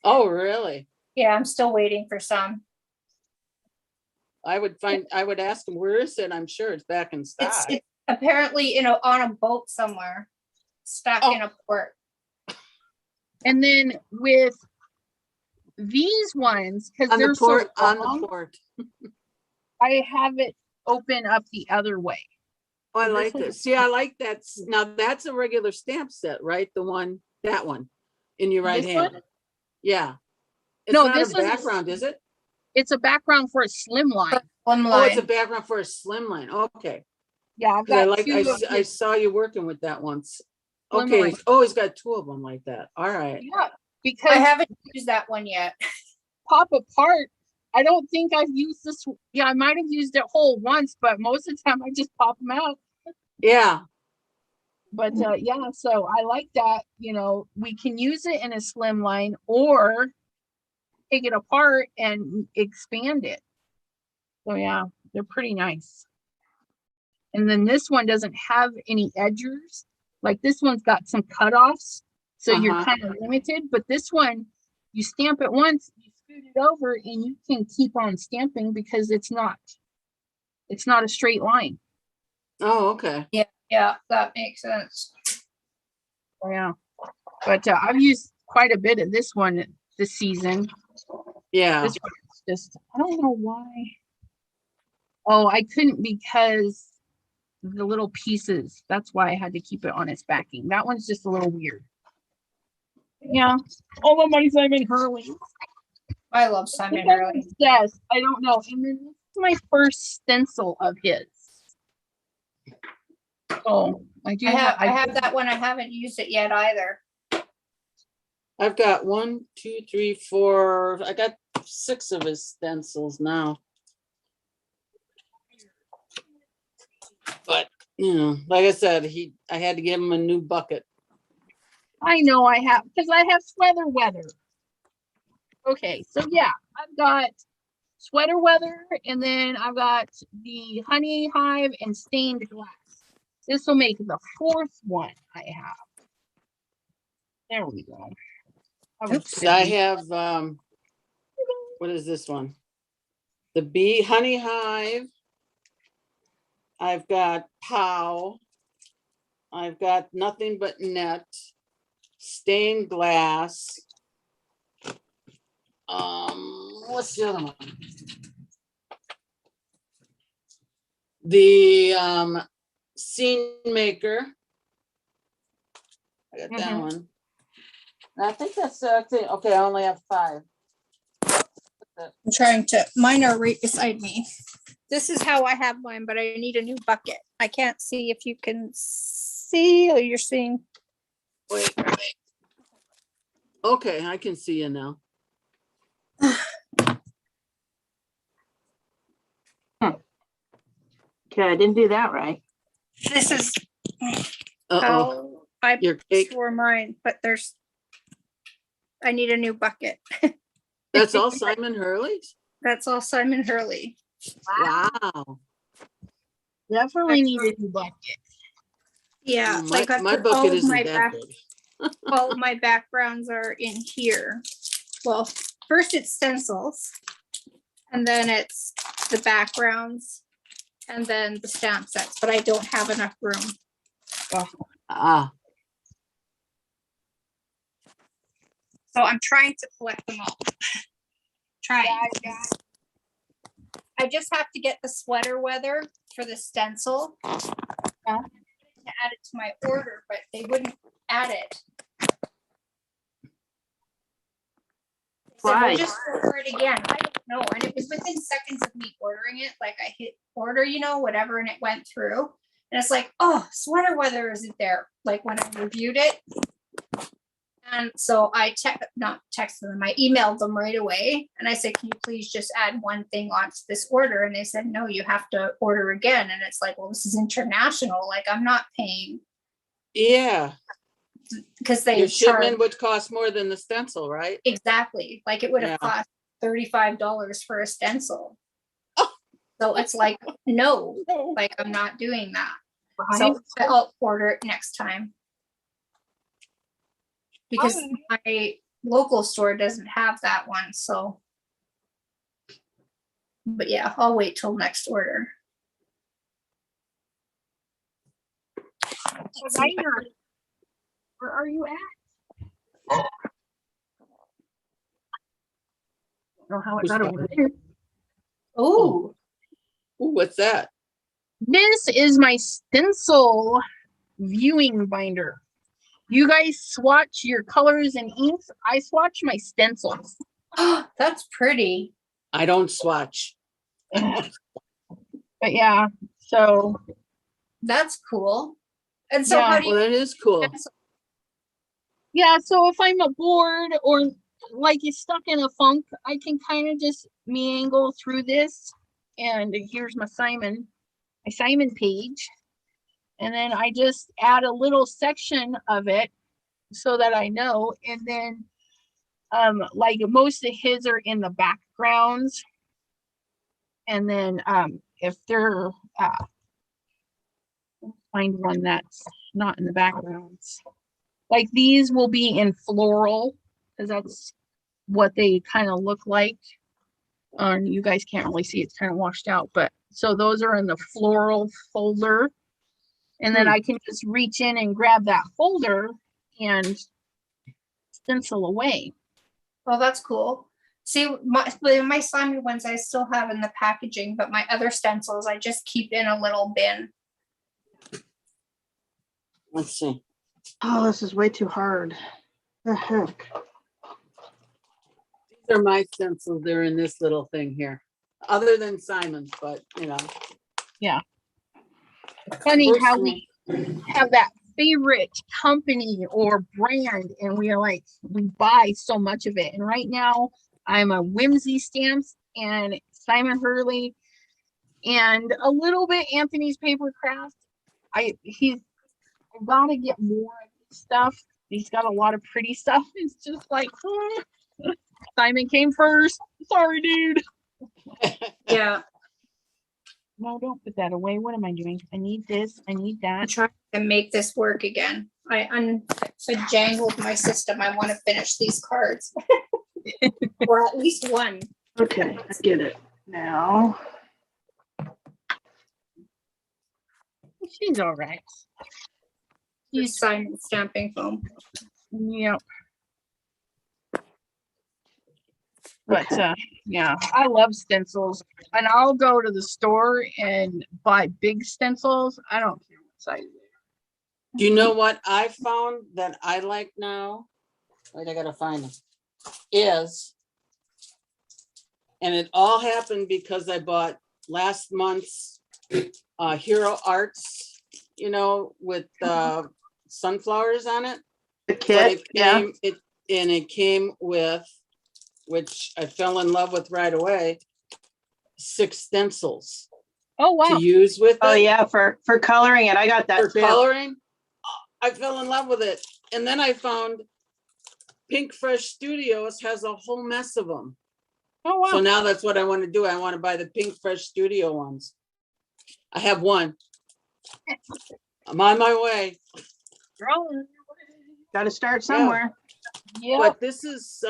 Oh, really? Yeah, I'm still waiting for some. I would ask them, where is it? I'm sure it's back in stock. It's apparently on a boat somewhere, stuck in a port. And then with these ones, because On they're the port, so on long, the port. I have it open up the other way. Oh, I So like this this. is- See, I like that. Now that's a regular stamp set, right? That one in your right This hand. one? Yeah. It's No, not this a is background, is it? It's a background for a slim line. Oh, it's a background for a slim line. Okay. Yeah, I've 'Cause got 2 of I his saw you working with that once. slim Okay. lines. Oh, he's got 2 of them like that. All right. Yeah, because I haven't used that one yet. pop apart. I don't think I've used this. Yeah, I might have used it whole once, but most of the time I just pop them out. Yeah. But yeah, so I like that. We can use it in a slim line or take it apart and expand it. So yeah, they're pretty nice. And then this one doesn't have any edgers. Like this one's got some cutoffs, so you're kind of limited. But this one, you stamp it once, you scoot it over, and you can keep on stamping because it's not a straight line. Oh, okay. Yeah, that makes sense. So, yeah, but I've used quite a bit of this one this season. Yeah. This one is just, I don't know why. Oh, I couldn't because the little pieces. That's why I had to keep it on its backing. That one's just a little weird. Yeah. All of my Simon Hurley. I love Simon Hurley. Yes, I don't know. And then this is my first stencil of his. Oh, I do. I have that one. I haven't used it yet either. I've got 1, 2, 3, 4. I got 6 of his stencils now. But like I said, I had to give him a new bucket. I know I have, because I have sweater weather. Okay, so yeah, I've got sweater weather, and then I've got the honey hive and stained glass. This will make the 4th one I have. There we go. I have what is this one? The bee honey hive. I've got POW. I've got nothing but net, stained glass. What's the other one? The scene maker. I got that one. And I think that's it. Okay, I only have 5. I'm trying to, mine are right beside me. This is how I have mine, but I need a new bucket. I can't see if you can see or you're seeing. Wait. Okay, I can see you now. Okay, I didn't do that right. This is Uh-oh. how I Your cake. store mine, but I need a new bucket. That's all Simon Hurley's? That's all Simon Hurley. Wow. Definitely need a new bucket. Yeah, Oh, like I my put all bucket of isn't my that big. all of my backgrounds are in here. Well, first it's stencils, and then it's the backgrounds, and then the stamp sets, but I don't have enough room. Ah, So I'm trying to collect them all. Trying. I just have to get the sweater weather for the stencil. To add it to my order, but they wouldn't add it. They said, Why? we'll just order it again. I don't know. And it was within seconds of me ordering it. Like I hit order, you know, whatever, and it went through. And it's like, oh, sweater weather isn't there. Like when I reviewed it. And so I not texted them, I emailed them right away. And I said, can you please just add one thing onto this order? And they said, no, you have to order again. And it's like, well, this is international. Like I'm not paying. yeah. Because they Your charge. shipment would cost more than the stencil, right? Exactly. Like it would have Yeah. cost $35 for a stencil. So it's like, no, like I'm not doing that. So I'll order it next time. Because my local store doesn't have that one, so. But yeah, I'll wait till next order. Designer, where are you at? I don't know how it got over there. Oh, Ooh, what's that? This is my stencil viewing binder. You guys swatch your colors and inks. I swatch my stencils. that's pretty. I don't swatch. But yeah, so That's cool. And so Yeah. how do Well, you that is cool. yeah, so if I'm bored or like you're stuck in a funk, I can kind of just meander through this. And here's my Simon page. And then I just add a little section of it so that I know. And then like most of his are in the backgrounds. And then if they're find one that's not in the backgrounds. Like these will be in floral because that's what they kind of look like. You guys can't really see, it's kind of washed out, but so those are in the floral folder. And then I can just reach in and grab that folder and stencil away. Well, that's cool. See, my Simon ones I still have in the packaging, but my other stencils I just keep in a little bin. Let's see. Oh, this is way too hard. The heck? These are my stencils. They're in this little thing here. Other than Simon's, but you know. Yeah. Funny First how one. we have that favorite company or brand and we are like, we buy so much of it. And right now I'm a Whimsy Stamps and Simon Hurley and a little bit Anthony's Paper Craft. I gotta get more of his stuff. He's got a lot of pretty stuff. It's just like, Simon came first. Sorry, dude. Yeah. No, don't put that away. What am I doing? I need this. I need I'm that. trying to make this work again. I jangled my system. I want to finish these cards. Or at least one. Okay, I get it now. She's all right. Use Simon stamping foam. Yep. But Okay. yeah, I love stencils. And I'll go to the store and buy big stencils. I don't care what size they are. Do you know what I found that I like now? Wait, I gotta find them. Is, and it all happened because I bought last month's Hero Arts, you know, with sunflowers on it. The But kit, it came with, which I fell in love with right away, 6 stencils Oh wow. to use with it. Oh yeah, for coloring it. I got that For too. coloring. I fell in love with it. And then I found Pink Fresh Studios has a whole mess of them. Oh wow. So now that's what I want to do. I want to buy the Pink Fresh Studio ones. I have one. I'm on my way. Got to start somewhere. Yeah. But this is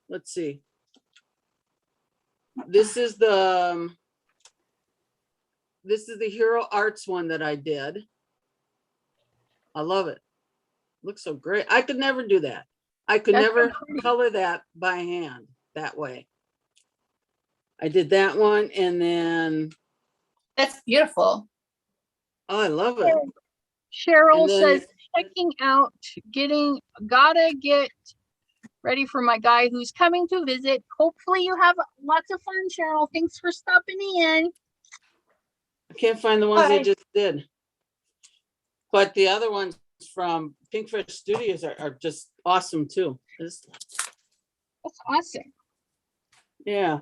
let's see. This is the this is the Hero Arts one that I did. I love it. Looks so great. I could never do that. I could That's never so pretty. color that by hand that way. I did that one and then, That's beautiful. oh, I love it. Cheryl And then- says, checking out, gotta get ready for my guy who's coming to visit. Hopefully you have lots of fun, Cheryl. Thanks for stopping in. I can't find the ones I Hi. just did. But the other ones from Pink Fresh Studios are just awesome too. That's awesome. Yeah.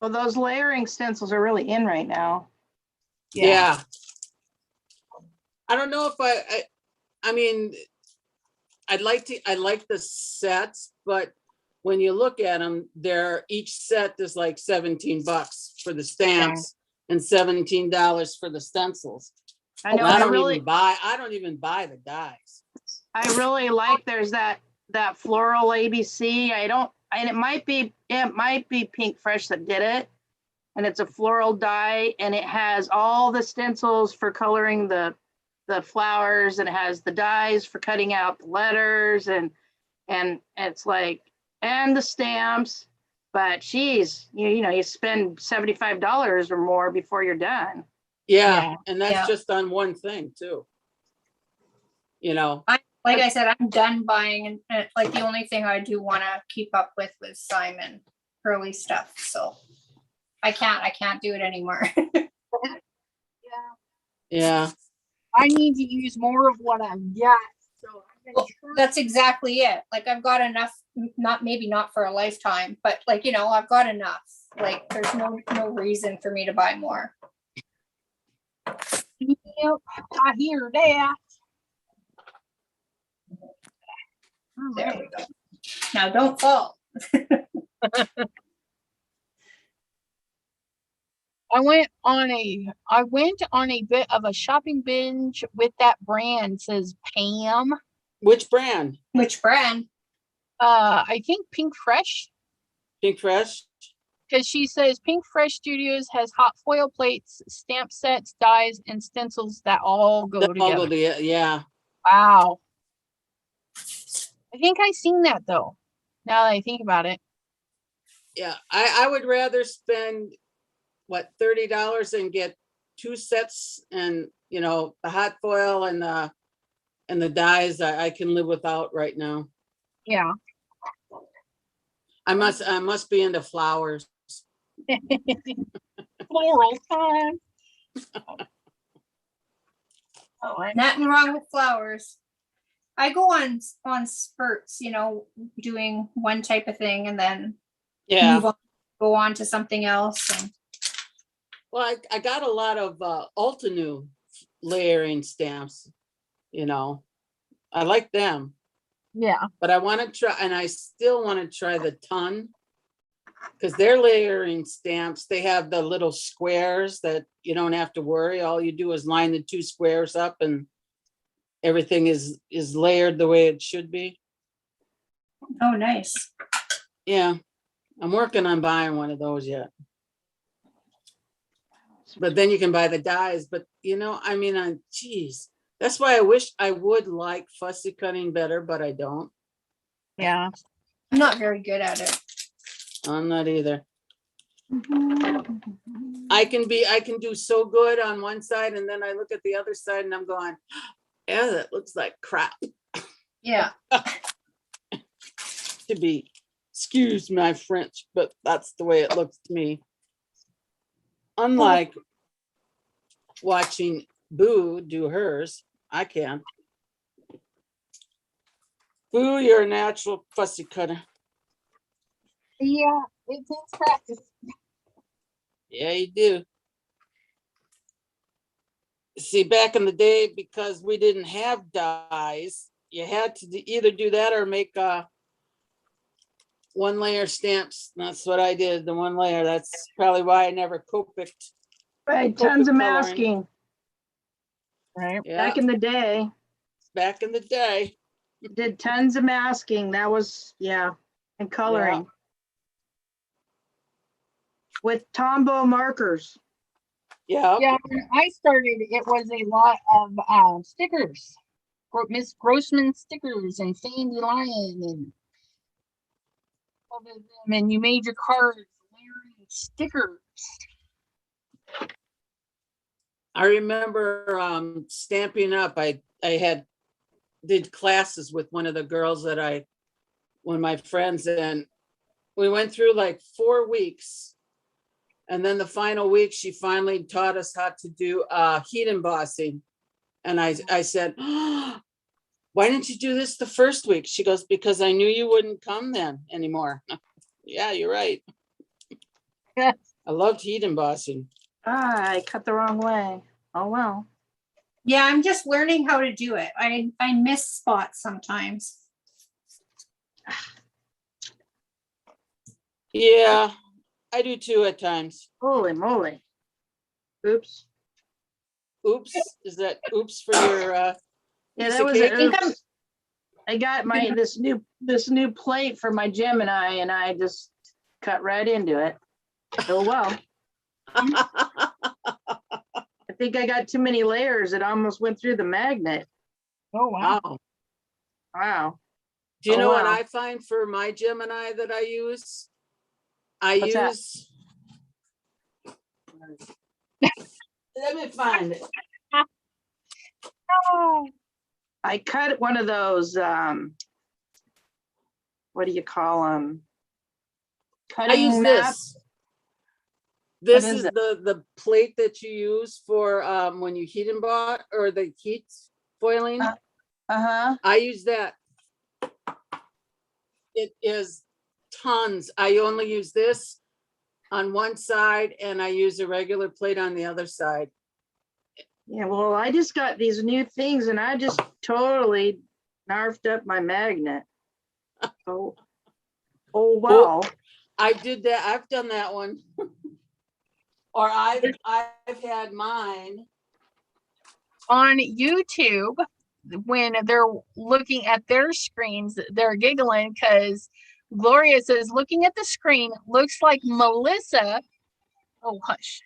Well, those layering stencils are really in right now. Yeah. I don't know if I mean, I like the sets, but when you look at them, each set is like $17 for the stamps and $17 for the stencils. I know. I I don't even buy the dies. I really like, there's that floral ABC. And it might be Pink Fresh that did it. And it's a floral die and it has all the stencils for coloring the flowers, and it has the dies for cutting out the letters and it's like, and the stamps, but geez, you spend $75 or more before you're done. Yeah. And that's Yeah. just on one thing too. Like I said, I'm done buying, and like the only thing I do want to keep up with was Simon Hurley stuff. So I can't do it anymore. Yeah. I need to use more of what I've got. So I'm gonna try. That's exactly it. Like I've got enough, maybe not for a lifetime, but like, I've got enough. Like there's no reason for me to buy more. Yep, I hear that. There we go. Now don't fall. I went on a bit of a shopping binge with that brand, says Pam. Which brand? Which brand? I think Pink Fresh, Pink Fresh? because she says Pink Fresh Studios has hot foil plates, stamp sets, dies, and stencils that all go together. Yeah. Wow. I think I seen that though, now that I think about it. Yeah. I would rather spend $30 and get 2 sets, and the hot foil and the dyes I can live without right now. Yeah. I must be into flowers. Floral time. Nothing wrong with flowers. I go on spurts, doing one type of thing and then go on to something else. And Well, I got a lot of Altenew layering stamps, I like them, Yeah. but I want to try, and I still want to try the ton, because they're layering stamps. They have the little squares that you don't have to worry. All you do is line the 2 squares up and everything is layered the way it should be. oh, nice. Yeah, I'm working on buying one of those yet. But then you can buy the dies, but geez, that's why I wish I would like fussy cutting better, but I don't. Yeah. I'm not very good at it. I'm not either. I can do so good on one side, and then I look at the other side and I'm going, yeah, that looks like crap. Yeah. To be, excuse my French, but that's the way it looks to me. Unlike watching Boo do hers, I can. Boo, you're a natural fussy cutter. Yeah, it takes practice. Yeah, you do. See, back in the day, because we didn't have dyes, you had to either do that or make 1 layer stamps. That's what I did, the 1 layer. That's probably why I never Copicked. Right, Copic tons of coloring. masking. Right. Yeah, Back in the day, back in the day. did tons of masking. That was, and coloring. Yeah. With Tombow markers. Yeah. Yeah, when I started, it was a lot of stickers. Miss Grossman stickers and Sandy Lion and all of them, and you made your cards wearing stickers. I remember Stampin' Up. I did classes with one of the girls that one of my friends, and we went through like 4 weeks. And then the final week, she finally taught us how to do heat embossing. And I said, oh, why didn't you do this the first week? She goes, because I knew you wouldn't come then anymore. Yeah, you're right. Yes. I loved heat embossing. I cut the wrong way. Oh, well. Yeah, I'm just learning how to do it. I miss spots sometimes. Yeah, I do too at times. Holy moly. Oops. Oops, is that oops for your Yeah, piece that of was cake? an oops. I got this new plate for my Gemini, and I just cut right into it. Oh well. I think I got too many layers. It almost went through the magnet. Oh wow. Wow. Wow. Do you Oh, know what wow. I find for my Gemini that I use? I What's that? use. Let me find it. Oh, I cut one of those, what do you call them? I Cutting use mat. this. This What is is it? the plate that you use for when you heat emboss or the heat foiling. Uh-huh. I use that. It is tons. I only use this on one side and I use a regular plate on the other side. Yeah, well, I just got these new things and I just totally narfed up my magnet. Oh wow. I did that. I've done that one. Or I've had mine. on YouTube, when they're looking at their screens, they're giggling because Gloria says, looking at the screen, looks like Melissa. Oh, hush.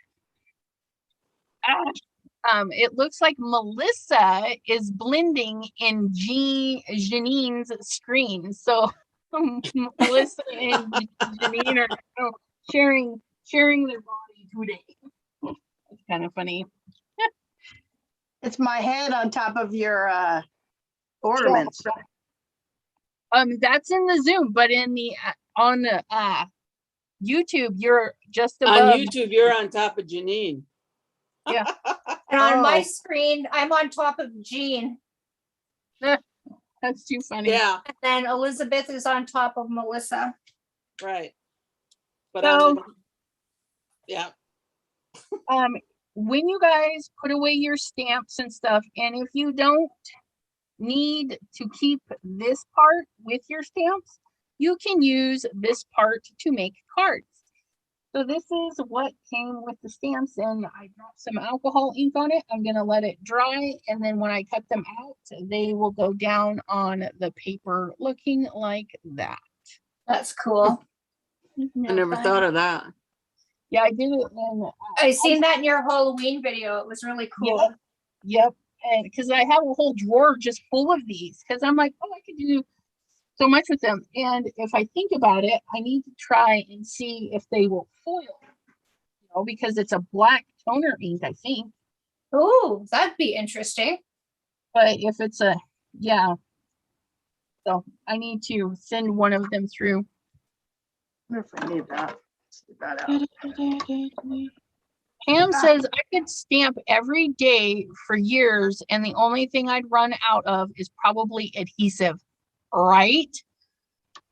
It looks like Melissa is blending in Janine's screen. So Melissa and Janine are sharing their body today. It's kind of funny. It's my head on top of your ornaments. That's in the Zoom, but in the on the YouTube, you're just above. On YouTube, you're on top of Janine. Yeah. And on my screen, I'm on top of Jean. That's too funny. Yeah. And then Elizabeth is on top of Melissa. Right. But So, yeah. When you guys put away your stamps and stuff, and if you don't need to keep this part with your stamps, you can use this part to make cards. So this is what came with the stamps, and I dropped some alcohol ink on it. I'm gonna let it dry, and then when I cut them out, they will go down on the paper looking like that. That's cool. I never thought of that. Yeah, I did it in. I seen that in your Halloween video. It was really cool. Yep. And because I have a whole drawer just full of these, because I'm like, oh, I could do so much with them. And if I think about it, I need to try and see if they will foil, because it's a black toner ink, I think. Oh, that'd be interesting. But if it's yeah. So I need to send one of them through. I wonder if I need that. Let's get that out. Pam says I could stamp every day for years, and the only thing I'd run out of is probably adhesive. Right?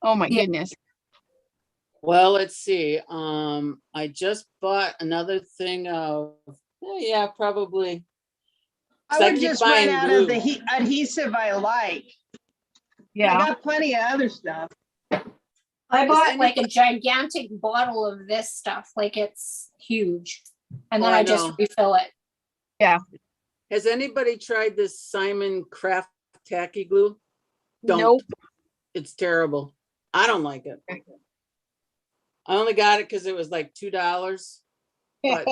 Oh my goodness. Well, let's see. I just bought another thing of, yeah, probably. I would just run out of the adhesive I like. Yeah. I got plenty of other stuff. I bought like a gigantic bottle of this stuff. Like it's huge. And then I just refill it. Yeah. Has anybody tried this Simon Craft tacky glue? Nope. It's terrible. I don't like it. I only got it because it was like $2. But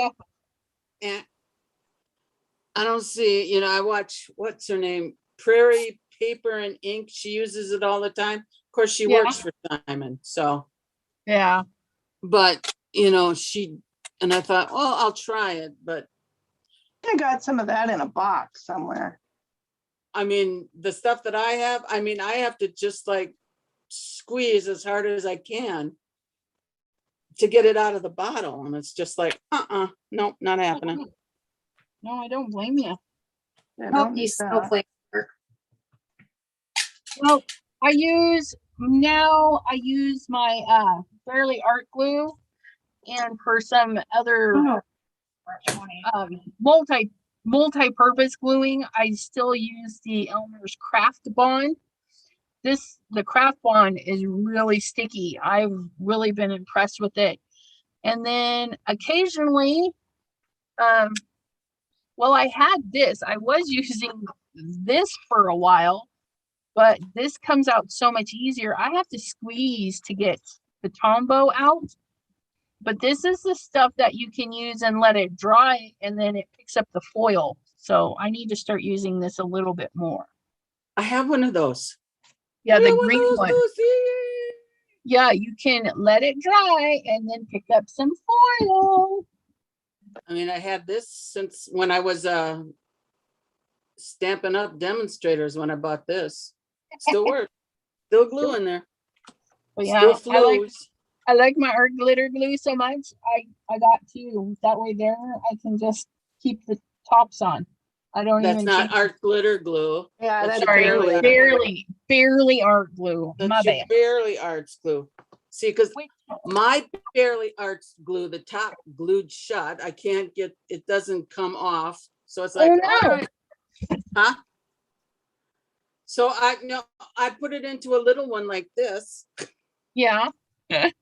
I don't see, you know, I watch, what's her name? Prairie Paper and Ink. She uses it all the time. Of course, she Yeah. works for Simon, so, Yeah. but, you know, and I thought, well, I'll try it, but I got some of that in a box somewhere. I mean, the stuff that I have, I mean, I have to just like squeeze as hard as I can to get it out of the bottle. And it's just like, nope, not happening. No, I don't blame you. Yeah, Hope don't need these that. snowflakes work. Well, I use my Fairly Art glue, and for some other Oh, March 20. multi-purpose gluing, I still use the Elmer's Craft Bond. The Craft Bond is really sticky. I've really been impressed with it. And then occasionally, well, I was using this for a while, but this comes out so much easier. I have to squeeze to get the Tombow out. But this is the stuff that you can use and let it dry, and then it picks up the foil. So I need to start using this a little bit more. I have one of those. Yeah, I the got one of green those, one. Lucy. Yeah, you can let it dry and then pick up some foil. I mean, I had this since when I was stamping up demonstrators when I bought this. Still works. Still glue in there. But Still yeah, flows. I like my art glitter glue so much. I got two. That way there I can just keep the tops on. I don't That's even not change. art glitter glue. Yeah, that's Sorry, barely. barely art glue. My That's your bad. barely arts glue. See, because Wait, my barely arts glue, the top glued shut, I can't get, it doesn't come off. So it's like, oh no. all right. Huh? So I put it into a little one like this, Yeah. and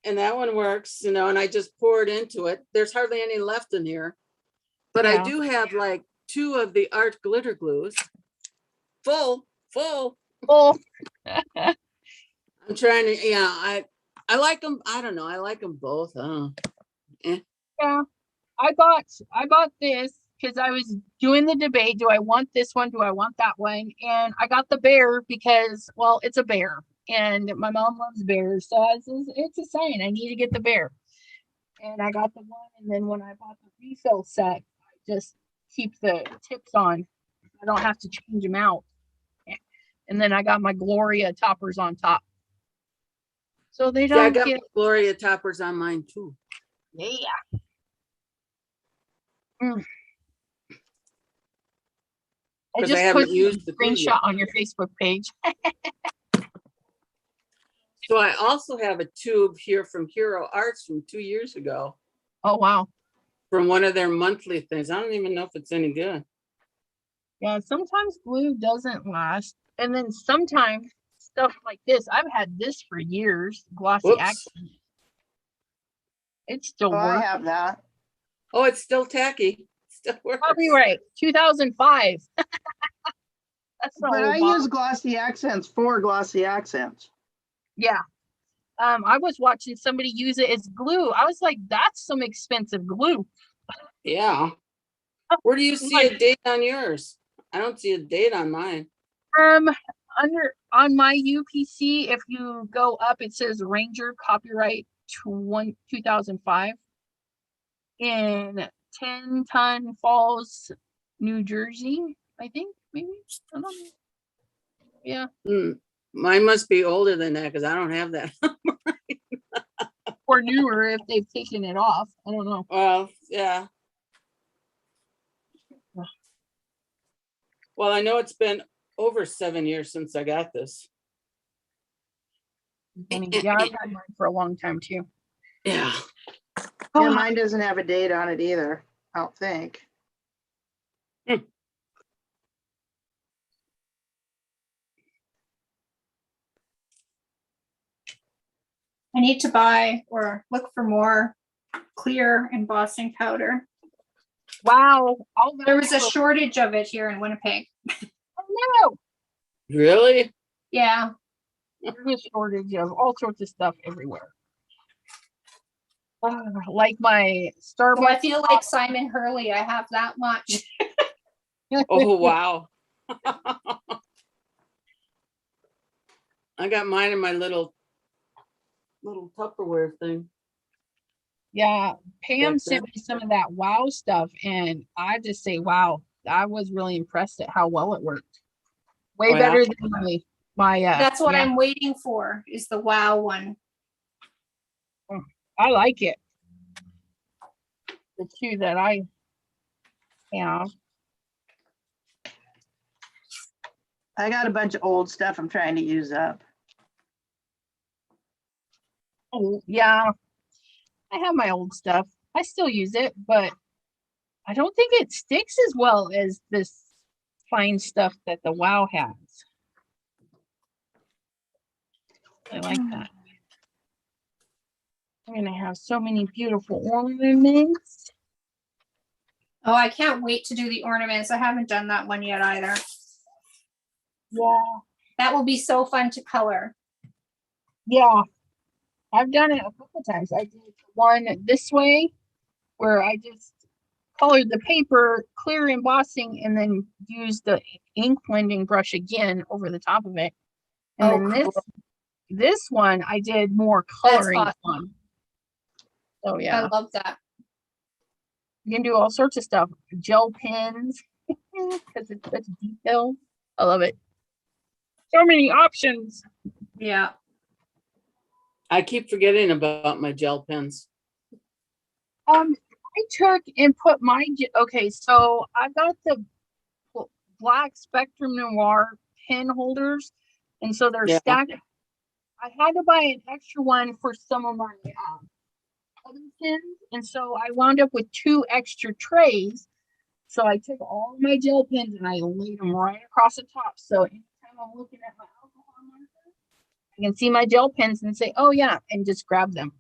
that one works, you know, and I just pour it into it. There's hardly any left in here. But I Yeah. do have like 2 of the art glitter glues. Full. Oh. I'm trying to, yeah, I like them. I don't know. I like them both. Yeah. I got this because I was doing the debate. Do I want this one? Do I want that one? And I got the bear because, well, it's a bear. And my mom loves bears. So it's a sign. I need to get the bear. And I got the one. And then when I bought the refill set, I just keep the tips on. I don't have to change them out. And then I got my Gloria toppers on top. So they Yeah, I don't got get, Gloria toppers on mine too. yeah. I Because I just haven't posted used a the glue yet. screenshot on your Facebook page. So I also have a tube here from Hero Arts from 2 years ago, Oh, wow. from one of their monthly things. I don't even know if it's any good. Yeah, sometimes glue doesn't last. And then sometimes stuff like this, I've had this for years, glossy Whoops. accent. It still Oh, I works. have that. Oh, it's still tacky. Still works. Copyright 2005. That's not But I old, use glossy accents for glossy accents. yeah. I was watching somebody use it as glue. I was like, that's some expensive glue. Yeah. Where do you see a date on yours? I don't see a date on mine. On my UPC, if you go up, it says Ranger copyright 2005 in 10-Ton Falls, New Jersey, I think, maybe. I don't know. Yeah. Mine must be older than that because I don't have that. Or newer if they've taken it off. I don't know. Well, yeah. Well, I know it's been over 7 years since I got this. Yeah, I've had mine for a long time too. Yeah. Yeah, mine doesn't have a date on it either, I don't think. I need to buy or look for more clear embossing powder. Wow. There was a shortage of it here in Winnipeg. Oh no. Really? Yeah. There's a shortage of all sorts of stuff everywhere. Like my So I Starbucks. feel like Simon Hurley. I have that much. Oh, wow. I got mine in my little Tupperware thing. Yeah, Pam Back sent then. me some of that wow stuff, and I just say, wow, I was really impressed at how well it worked. Way Oh, yeah? better than my That's what yeah, I'm waiting for, is the wow one. I like it. The two that I have. I got a bunch of old stuff I'm trying to use up. Oh, yeah. I have my old stuff. I still use it, but I don't think it sticks as well as this fine stuff that the wow has. I like that. I'm gonna have so many beautiful ornaments. Oh, I can't wait to do the ornaments. I haven't done that one yet either. Yeah. That will be so fun to color. Yeah. I've done it a couple times. I did one this way where I just colored the paper, clear embossing, and then used the ink blending brush again over the top of it. And Oh, then cool. this one I did more That's coloring awesome. on. So yeah, I love that. you can do all sorts of stuff. Gel pens, because it's such detail. I love it. So many options. Yeah. I keep forgetting about my gel pens. I took and put my okay, so I got the black Spectrum Noir pen holders, and so they're Yeah. stacked. I had to buy an extra one for some of my other pens, and so I wound up with 2 extra trays. So I took all of my gel pens and I laid them right across the top. So anytime I'm looking at my alcohol marker, I can see my gel pens and say, "Oh yeah," and just grab them.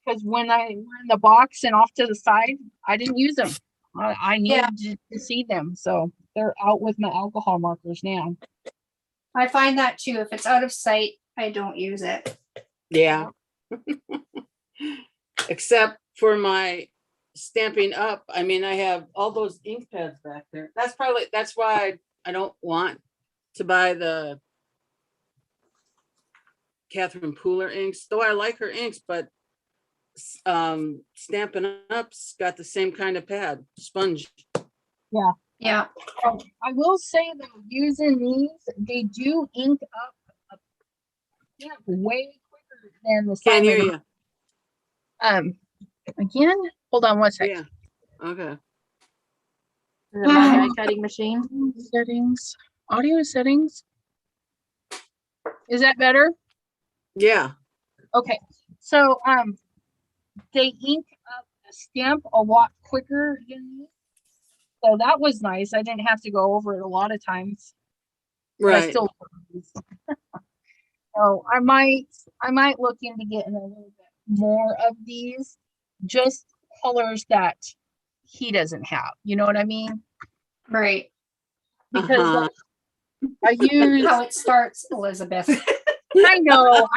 Because when I were in the box and off to the side, I didn't use them. I needed to see them, so they're out with my alcohol markers now. I find that too. If it's out of sight, I don't use it. Yeah. Except for my Stampin' Up. I mean, I have all those ink pads back there. That's why I don't want to buy the Catherine Pooler inks, though I like her inks, but Stampin' Up's got the same kind of pad, sponge. Yeah. Yeah. I will say though, using these, they do ink up way quicker than the Can't hear Simon. you. Again, hold on one second. Yeah. Okay. Is it my die cutting machine? Settings, audio settings. Is that better? Yeah. Okay. So they ink up a stamp a lot quicker than these. So that was nice. I didn't have to go over it a lot of times. Right. I still so I might look into getting a little bit more of these, just colors that he doesn't have. You know what I mean? Right. Because I use how it starts, Elizabeth. I know.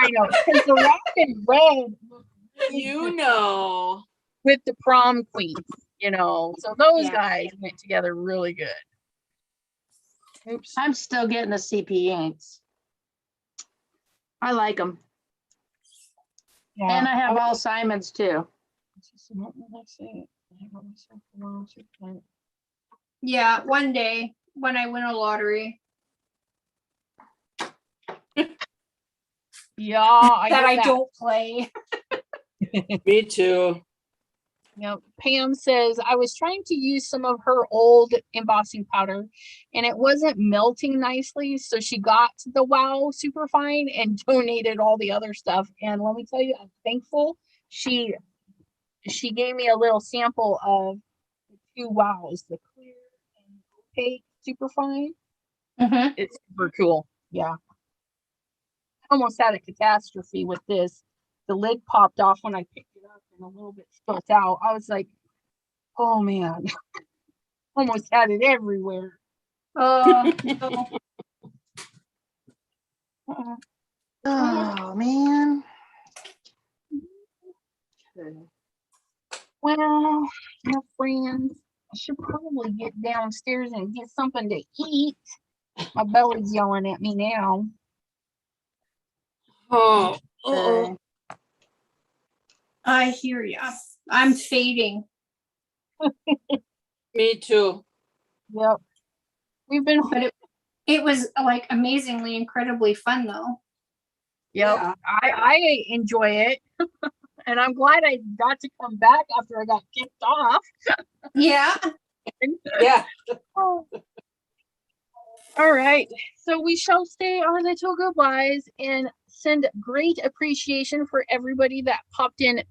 Because the rock and red look really You know. with the prom queens, so those Yeah. guys went together really good. Oops. I'm still getting the CP inks. I like them. Yeah. And I have all Simons too. Yeah, one day when I win a lottery. Yeah, that I don't play. Me too. Pam says, I was trying to use some of her old embossing powder and it wasn't melting nicely. So she got the wow super fine and donated all the other stuff. And let me tell you, I'm thankful. She gave me a little sample of the 2 wows, the clear and opaque super fine. Mm-hmm. It's super cool. Yeah. Almost had a catastrophe with this. The lid popped off when I picked it up and a little bit spilt out. I was like, oh man, almost had it everywhere. Oh man. Well, my friends, I should probably get downstairs and get something to eat. My belly's yelling at me now. Oh, Uh-oh. I hear ya. I'm fading. me too. Yep. We've been. But it was like amazingly, incredibly fun though. Yep. Yeah. I enjoy it. And I'm glad I got to come back after I got kicked off. Yeah. Yeah. All right. So we shall say our little goodbyes and send great appreciation for everybody that popped in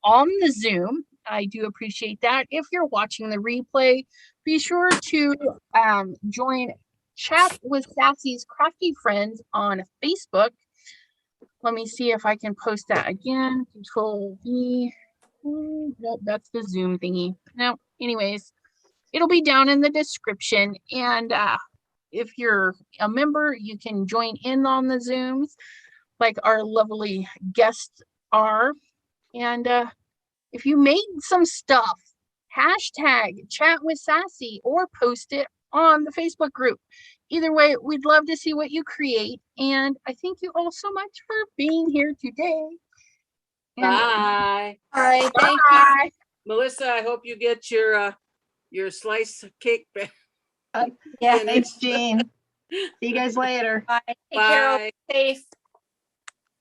on the Zoom. I do appreciate that. If you're watching the replay, be sure to join Chat with Sassy's Crafty Friends on Facebook. Let me see if I can post that again. Control V. Nope, that's the Zoom thingy. No, anyways, it'll be down in the description. And if you're a member, you can join in on the Zooms like our lovely guests are. And if you made some stuff, hashtag chat with Sassy or post it on the Facebook group. Either way, we'd love to see what you create. And I thank you all so much for being here today. And Bye. All right. Thank you. bye. Melissa, I hope you get your slice cake back. Yeah, Finish. thanks, Jean. See you guys later. Bye. Take care. Bye. Safe.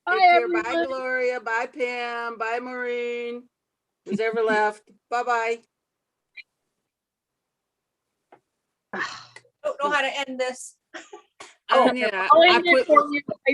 Bye, Take care. Bye, everyone. Gloria. Bye, Pam. Bye, Maureen. Who's ever left? Bye-bye. Don't know how to end this. Anya, I'll I end it put for you. I